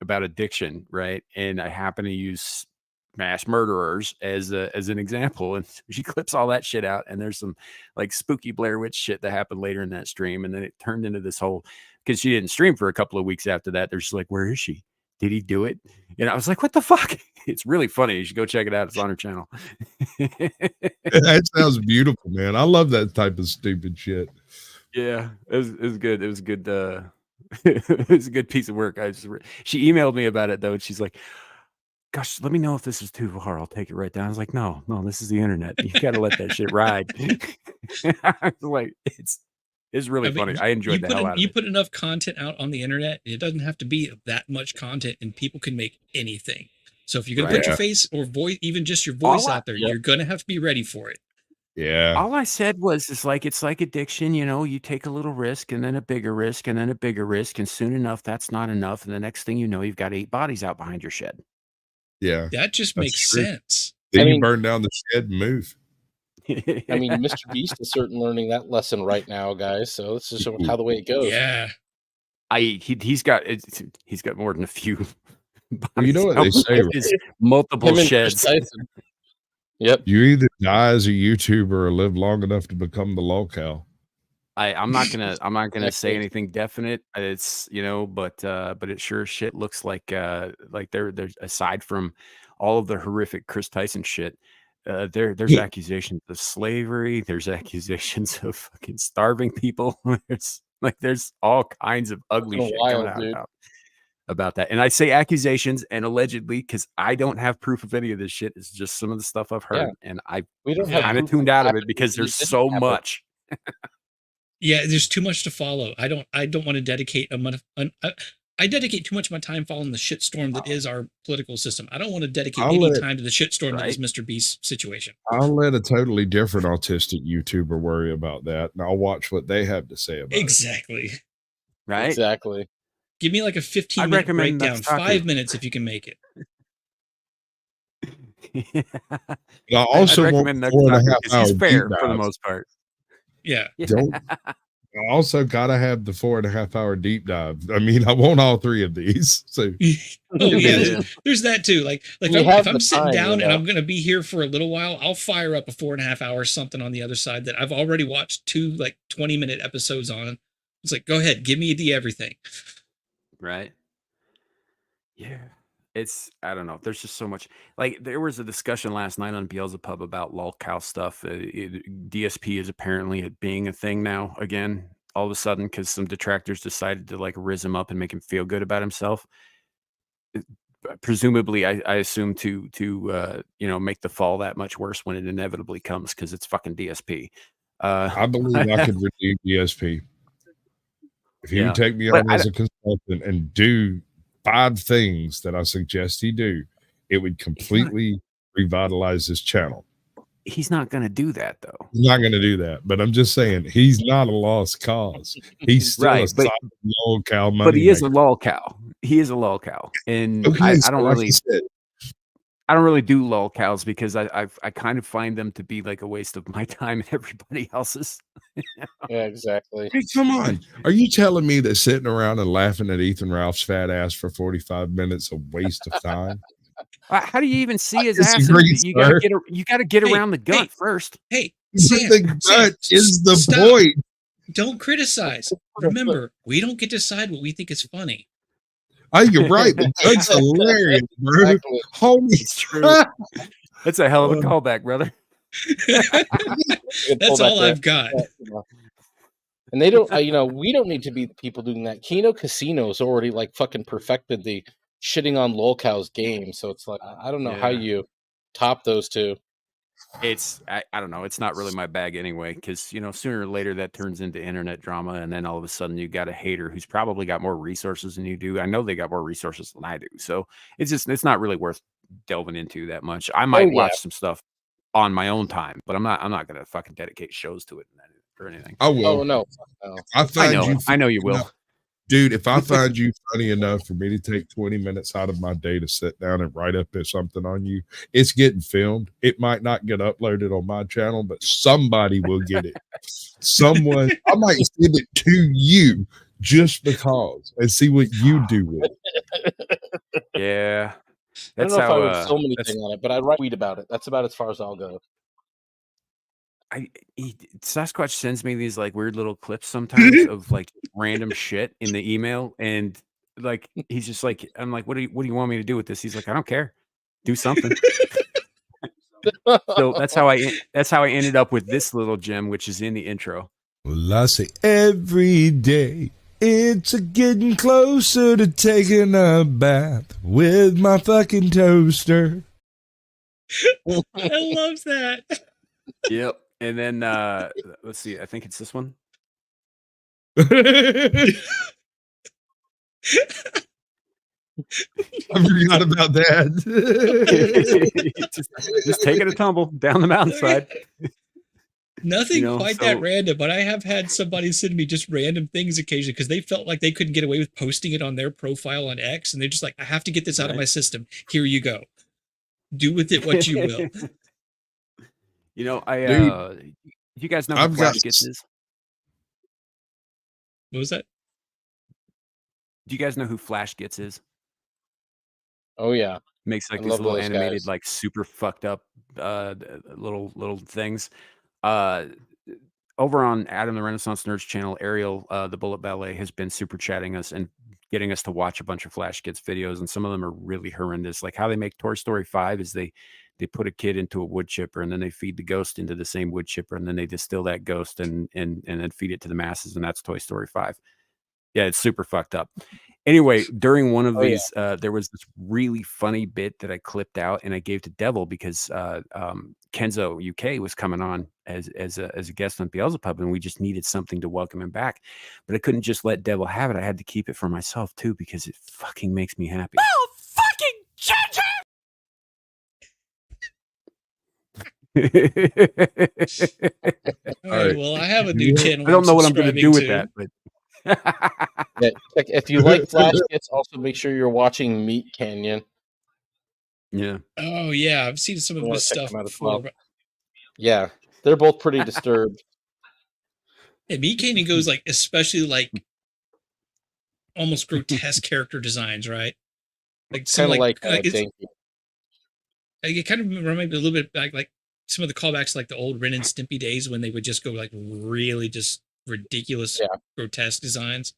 addiction, right? And I happen to use mass murderers as an example, and she clips all that shit out, and there's some like spooky Blair Witch shit that happened later in that stream, and then it turned into this whole, because she didn't stream for a couple of weeks after that. They're just like, where is she? Did he do it? And I was like, what the fuck? It's really funny. You should go check it out. It's on her channel. That sounds beautiful, man. I love that type of stupid shit. Yeah, it was good. It was good. It was a good piece of work. She emailed me about it though, and she's like, gosh, let me know if this is too far. I'll take it right down. I was like, no, this is the internet. You got to let that shit ride. I was like, it's really funny. I enjoyed the hell out of it. You put enough content out on the internet, it doesn't have to be that much content, and people can make anything. So if you're going to put your face or voice, even just your voice out there, you're going to have to be ready for it. Yeah. All I said was, it's like addiction. You know, you take a little risk and then a bigger risk and then a bigger risk. And soon enough, that's not enough. And the next thing you know, you've got 8 bodies out behind your shed. Yeah. That just makes sense. Then you burn down the shed and move. I mean, Mr. Beast is certainly learning that lesson right now, guys. So this is how the way it goes. Yeah. He's got more than a few. Well, you know what they say, multiple sheds. Yep. You either die as a YouTuber or live long enough to become the lolcow. I'm not gonna say anything definite. It's but it sure as shit looks like there's, aside from all of the horrific Chris Tyson shit, there's accusations of slavery. There's accusations of fucking starving people. There's all kinds of ugly shit coming out about that. And I say accusations and allegedly because I don't have proof of any of this shit. It's just some of the stuff I've heard, and I kind of tuned out of it because there's so much. Yeah, there's too much to follow. I don't want to dedicate I dedicate too much of my time following the shitstorm that is our political system. I don't want to dedicate any time to the shitstorm that is Mr. Beast's situation. I'll let a totally different autistic YouTuber worry about that, and I'll watch what they have to say about it. Exactly. Right? Exactly. Give me like a 15-minute breakdown, 5 minutes if you can make it. I also recommend want 4.5 hours. He's fair for the most part. Yeah. I also gotta have the 4.5 hour deep dive. I mean, I want all 3 of these. So there's that too. Like if I'm sitting down and I'm gonna be here for a little while, I'll fire up a 4.5 hour something on the other side that I've already watched 2 like 20-minute episodes on. It's like, go ahead, give me the everything. Right. Yeah. I don't know. There's just so much. Like, there was a discussion last night on Beelzebub about lolcow stuff. DSP is apparently being a thing now again, all of a sudden, because some detractors decided to like rizz him up and make him feel good about himself. Presumably, I assume to make the fall that much worse when it inevitably comes, because it's fucking DSP. I believe I could redeem DSP. If he would take me on as a consultant and do 5 things that I suggest he do, it would completely revitalize his channel. He's not going to do that, though. He's not going to do that. But I'm just saying, he's not a lost cause. He's still a solid lolcow money. But he is a lolcow. He is a lolcow, and I don't really. I don't really do lolcows because I kind of find them to be like a waste of my time and everybody else's. Yeah, exactly. Hey, come on. Are you telling me that sitting around and laughing at Ethan Ralph's fat ass for 45 minutes a waste of time? How do you even see his ass? disagree, You gotta sir. you gotta get Hey, around the gut first. Hey, But Sam, the gut is the stop. point. Don't criticize. Remember, we don't get to decide what we think is funny. Oh, you're right. The gut's hilarious, bro. Exactly. Holy It's true. That's a hell of a callback, brother. That's all I've got. And they don't, we don't need to be the people doing that. Kino Casino's already like fucking perfected the shitting on lolcow's game. So it's like, I don't know how Yeah. you top those two. It's I don't know. It's not really my bag anyway, because sooner or later that turns into internet drama, and then all of a sudden you got a hater who's probably got more resources than you do. I know they got more resources than I do, so it's not really worth delving into that much. I might watch some stuff on my own time, but I'm not gonna fucking dedicate shows to it or anything. I will. Oh no. I know you will. Dude, if I find you funny enough for me to take 20 minutes out of my day to sit down and write up something on you, it's getting filmed. It might not get uploaded on my channel, but somebody will get it. Someone, I might send it to you just because and see what you do with it. Yeah. I don't know if I would film anything on it, but I'd write a tweet about it. That's about as far as I'll go. Sasquatch sends me these like weird little clips sometimes of like random shit in the email, and like he's just like, I'm like, what do you want me to do with this? He's like, I don't care, do something. So that's how I ended up with this little gem, which is in the intro. Well, I say every day it's getting closer to taking a bath with my fucking toaster. I love that. Yep. And then let's see, I think it's this one. I forgot about that. just taking a tumble down the mountainside. Nothing quite that random, but I have had somebody send me just random things occasionally because they felt like they couldn't get away with posting it on their profile on X, and they're just like, I have to get this out of my system. Here you go. Do with it what you will. You guys know who Flash Gets is? What was that? Do you guys know who Flash Gets is? Oh yeah, makes like these little animated, like super fucked up little things. Over on Adam the Renaissance Nerds channel, Ariel, the Bullet Ballet, has been super chatting us and getting us to watch a bunch of Flash Gets videos, and some of them are really horrendous. Like how they make Toy Story 5 is they put a kid into a wood chipper, and then they feed the ghost into the same wood chipper, and then they distill that ghost and then feed it to the masses, and that's Toy Story 5. Yeah, it's super fucked up. Anyway, during one of these, there was this really funny bit that I clipped out and I gave to Devil because Kenzo UK was coming on as a guest on Beelzebub, and we just needed something to welcome him back. But I couldn't just let Devil have it. I had to keep it for myself too because it fucking makes me happy. Oh, fucking Ginger! All right, well, I have a new channel. I don't know what I'm going to do with that, but if you like Flash Gets, also make sure you're watching Meat Canyon. Yeah. Oh yeah, I've seen some of this stuff before. But... Yeah, they're both pretty disturbed. Yeah, Meat Canyon goes like, especially like almost grotesque character designs, right? Like some like it kind of reminds me a little bit like some of the callbacks, like the old Ren and Stimpy days when they would just go like really just ridiculous, grotesque designs.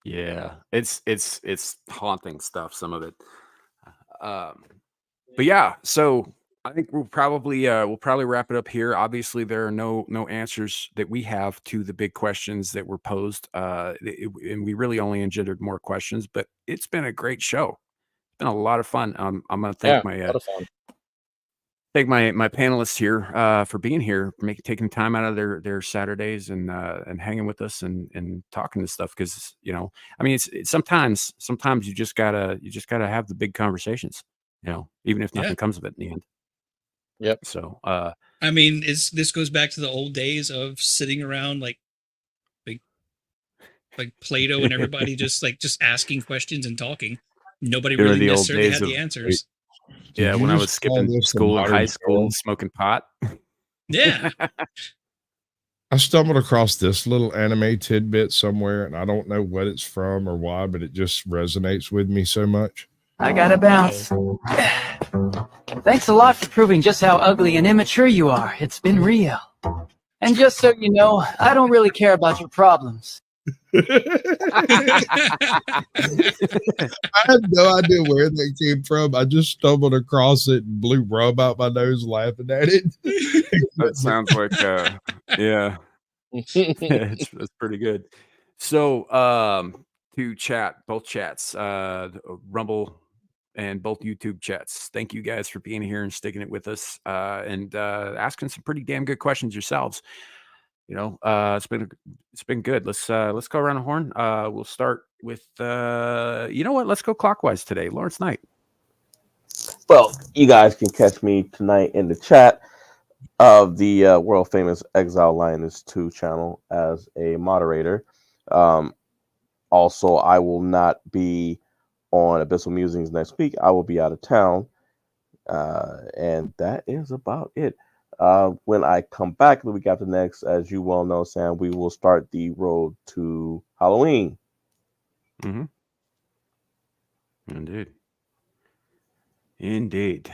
Yeah, it's haunting stuff, some of it. But yeah, so I think we'll probably wrap it up here. Obviously, there are no answers that we have to the big questions that were posed, and we really only engendered more questions. But it's been a great show. It's been a lot of fun. I'm gonna thank my panelists here for being here, taking time out of their Saturdays and hanging with us and talking this stuff, because I mean it's sometimes you just gotta have the big conversations, even if nothing comes of it in the end. Yep. So I mean, this goes back to the old days of sitting around like Plato and everybody just asking questions and talking. Nobody really necessarily had the answers. Yeah, when I was skipping school in high school, smoking pot. Yeah. I stumbled across this little anime tidbit somewhere, and I don't know what it's from or why, but it just resonates with me so much. I gotta bounce. Thanks a lot for proving just how ugly and immature you are. It's been real. And just so you know, I don't really care about your problems. I had no idea where that came from. I just stumbled across it and blew rum out my nose laughing at it. That sounds like, yeah, it's pretty good. So, to chat, both chats, Rumble and both YouTube chats. Thank you guys for being here and sticking it with us, and asking some pretty damn good questions yourselves. You know, it's been good. Let's go around the horn. We'll start with you know what? Let's go clockwise today. Lawrence Knight. Well, you guys can catch me tonight in the chat of the world famous Exile Lioness 2 channel as a moderator. Also, I will not be on Abyssal Musings next week. I will be out of town. And that is about it. When I come back the week after next, as you well know, Sam, we will start the road to Halloween. Mm-hmm. Indeed.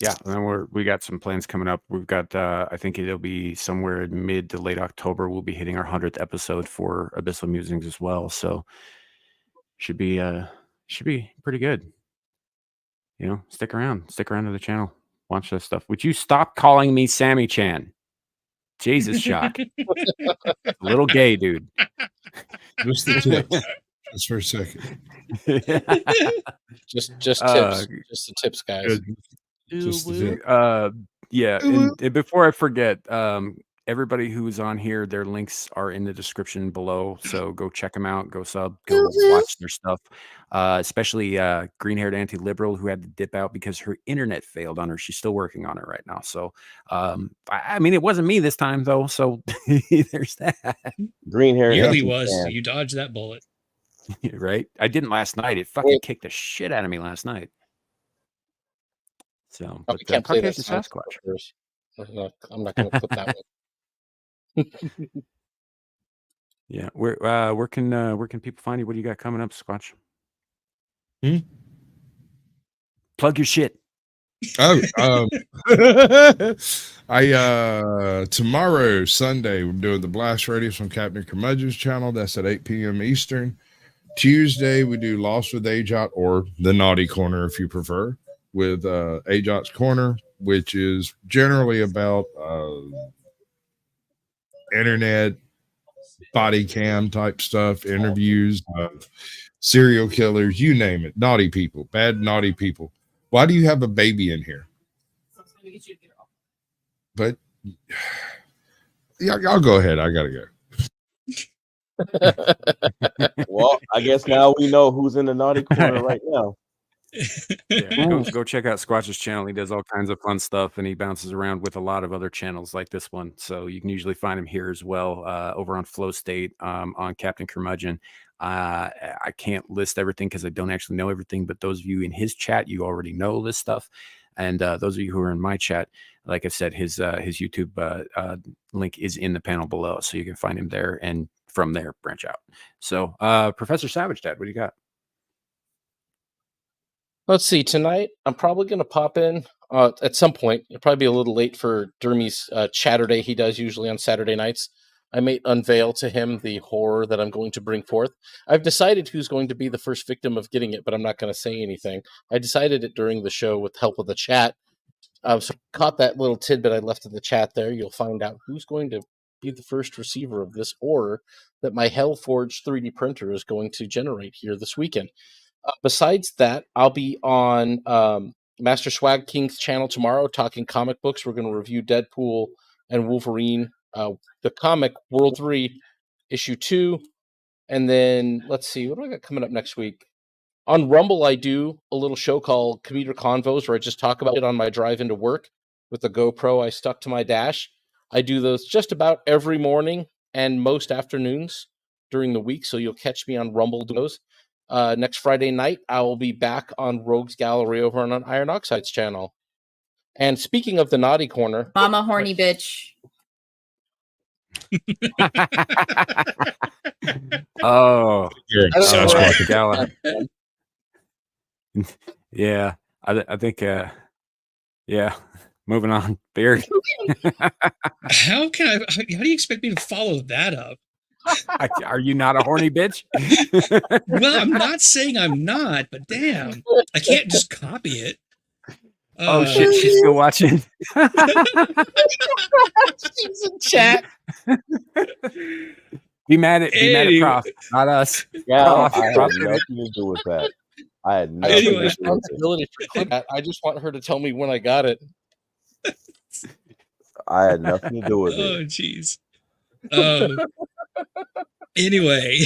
Yeah, and then we got some plans coming up. We've got I think it'll be somewhere in mid to late October. We'll be hitting our 100th episode for Abyssal Musings as well. So should be pretty good. You know, stick around to the channel. Watch this stuff. Would you stop calling me Sammy Chan? Jesus, Shock. Little gay dude. Just the tips. Just for a second. Just tips. Just the tips, guys. Just the tip. Yeah, and before I forget, everybody who's on here, their links are in the description below. So go check them out, go sub, go watch their stuff. Especially green-haired anti-liberal who had to dip out because her internet failed on her. She's still working on it right now. So I mean, it wasn't me this time though. So there's that. Green-haired Nearly was. You dodged that bullet. Right? I didn't last night. It fucking kicked the shit out of me last night. So, but can't play that Caucasian song. Sasquatch. I'm not going to put that one. Yeah, where can people find you? What do you got coming up, Squatch? Plug your shit. Oh, tomorrow, Sunday, we're doing the Blast Radius on Captain Curmudgeon's channel. That's at 8 p.m. Eastern. Tuesday, we do Lost with Ajot, or the Naughty Corner, if you prefer, with Ajot's Corner, which is generally about internet body cam type stuff, interviews of serial killers, you name it, naughty people, bad naughty people. Why do you have a baby in here? But y'all go ahead. I gotta go. Well, I guess now we know who's in the naughty corner right now. Yeah, go check out Squatch's channel. He does all kinds of fun stuff, and he bounces around with a lot of other channels like this one. So you can usually find him here as well, over on Flow State, on Captain Curmudgeon. I can't list everything because I don't actually know everything, but those of you in his chat, you already know this stuff. And those of you who are in my chat, like I said, his YouTube link is in the panel below, so you can find him there, and from there branch out. So Professor Savage Dad, what do you got? Let's see. Tonight, I'm probably going to pop in at some point. It'll probably be a little late for Dermy's chatter day he does usually on Saturday nights. I may unveil to him the horror that I'm going to bring forth. I've decided who's going to be the first victim of getting it, but I'm not going to say anything. I decided it during the show with help of the chat. So caught that little tidbit I left in the chat there. You'll find out who's going to be the first receiver of this horror that my Hellforge 3D printer is going to generate here this weekend. Besides that, I'll be on Master Swag King's channel tomorrow talking comic books. We're going to review Deadpool and Wolverine, the comic World 3, issue 2. And then, let's see, what do I got coming up next week? On Rumble, I do a little show called Commuter Convos where I just talk about it on my drive into work with the GoPro I stuck to my dash. I do those just about every morning and most afternoons during the week, so you'll catch me on Rumble doing those. Next Friday night, I will be back on Rogues Gallery over on Iron Oxide's channel. And speaking of the naughty corner, Mama horny bitch. Oh, Eric I don't know where Sasquatch. Gala. I- Yeah, I think. Yeah. Moving on, Beard. How can how do you expect me to follow that up? Are you not a horny bitch? Well, I'm not saying I'm not, but damn, I can't just copy it. Oh shit, she's still watching. She's in chat. Be mad at Prof, not us. Yeah, Prof, I had Prof. nothing to do with that. I had I nothing take to do with it. responsibility for that. I just want her to tell me when I got it. I had nothing to do with Oh it. jeez. Anyway,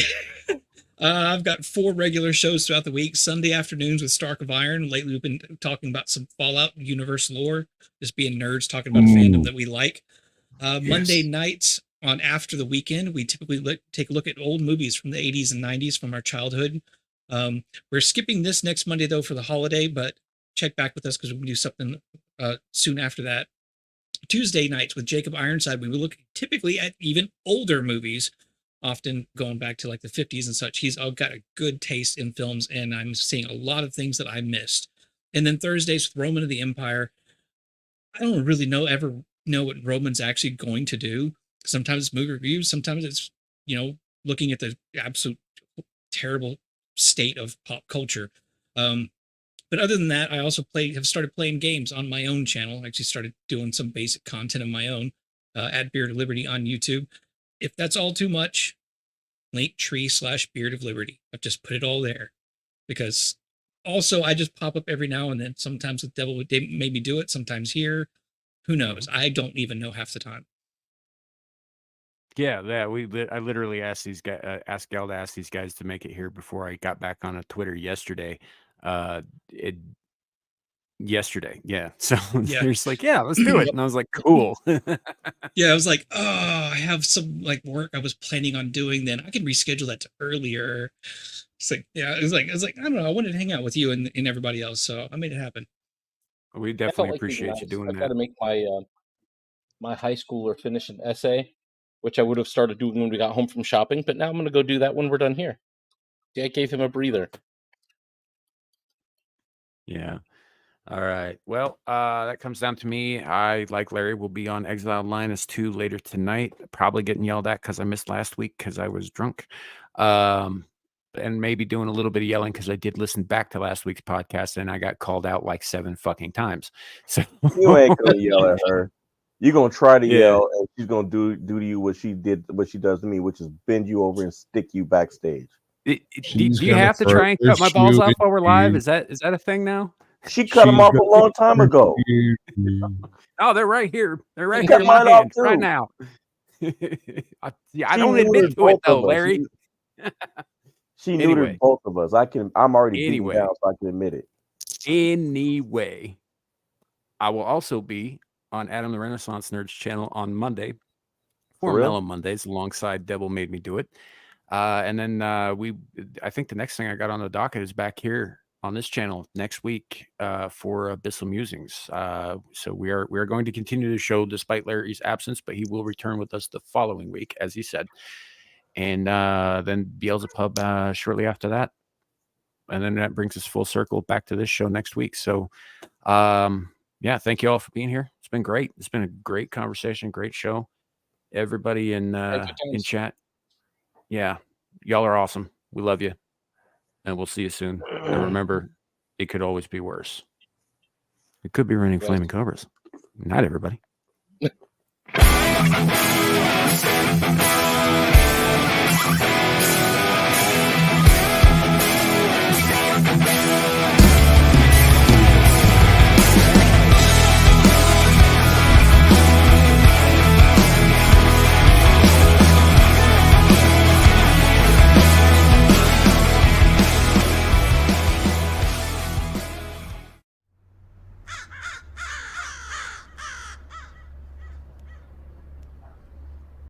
I've got 4 regular shows throughout the week. Sunday afternoons with Stark of Iron. Lately, we've been talking about some Fallout universe lore, just being nerds talking about a fandom that we like. Monday nights on After the Weekend, we typically take a look at old movies from the 80s and 90s from our childhood. We're skipping this next Monday, though, for the holiday, but check back with us because we're going to do something soon after that. Tuesday nights with Jacob Ironside, we will look typically at even older movies, often going back to like the 50s and such. He's got a good taste in films, and I'm seeing a lot of things that I missed. And then Thursdays with Roman of the Empire. I don't really ever know what Roman's actually going to do. Sometimes it's movie reviews, sometimes it's, looking at the absolute terrible state of pop culture. But other than that, I also have started playing games on my own channel. I actually started doing some basic content of my own at Beard of Liberty on YouTube. If that's all too much, Linktree/Beard of Liberty. I've just put it all there because also I just pop up every now and then. Sometimes the devil would made me do it. Sometimes here, who knows? I don't even know half the time. Yeah. I literally asked these guys, asked Gal to ask these guys to make it here before I got back on a Twitter yesterday. Yesterday, yeah. So Yeah. they're just like, yeah, let's do it, and I was like, cool. Yeah, I was like, oh, I have some work I was planning on doing. Then I can reschedule that to earlier. It's like, yeah, it was like, I don't know. I wanted to hang out with you and everybody else, so I made it happen. We I felt definitely like appreciate you doing I got to that. make my high schooler finish an essay, which I would have started doing when we got home from shopping, but now I'm going to go do that when we're done here. Yeah, I gave him a breather. Yeah. All right. Well, that comes down to me. I, like Larry, will be on Exiled Linus 2 later tonight. Probably getting yelled at because I missed last week because I was drunk. And maybe doing a little bit of yelling because I did listen back to last week's podcast and I got called out like 7 fucking times. So You ain't gonna yell at her. You're gonna try to yell, and she's gonna do to you what she does to me, which is bend you over and stick you backstage. Do you have to try and cut my balls off while we're live? Is that a thing now? She cut them off a long time ago. Oh, they're right here. They're right She here cut in my mine off hand right too. now. I don't admit to it though, Larry. She Anyway. neutered both of us. I'm already beaten Anyway. down, so I can admit it. Anyway, I will also be on Adam the Renaissance Nerd's channel on Monday for For real? Mellow Mondays alongside Devil Made Me Do It. And then I think the next thing I got on the docket is back here on this channel next week for Abyssal Musings. So we are going to continue the show despite Larry's absence, but he will return with us the following week, as he said. And then Beelzebub shortly after that. And then that brings us full circle back to this show next week. So, yeah, thank you all for being here. It's been great. It's been a great conversation, great show. Everybody in chat. Yeah, y'all are awesome. We love you. And we'll see you soon. And remember, it could always be worse. It could be raining flaming cobras. Night, everybody.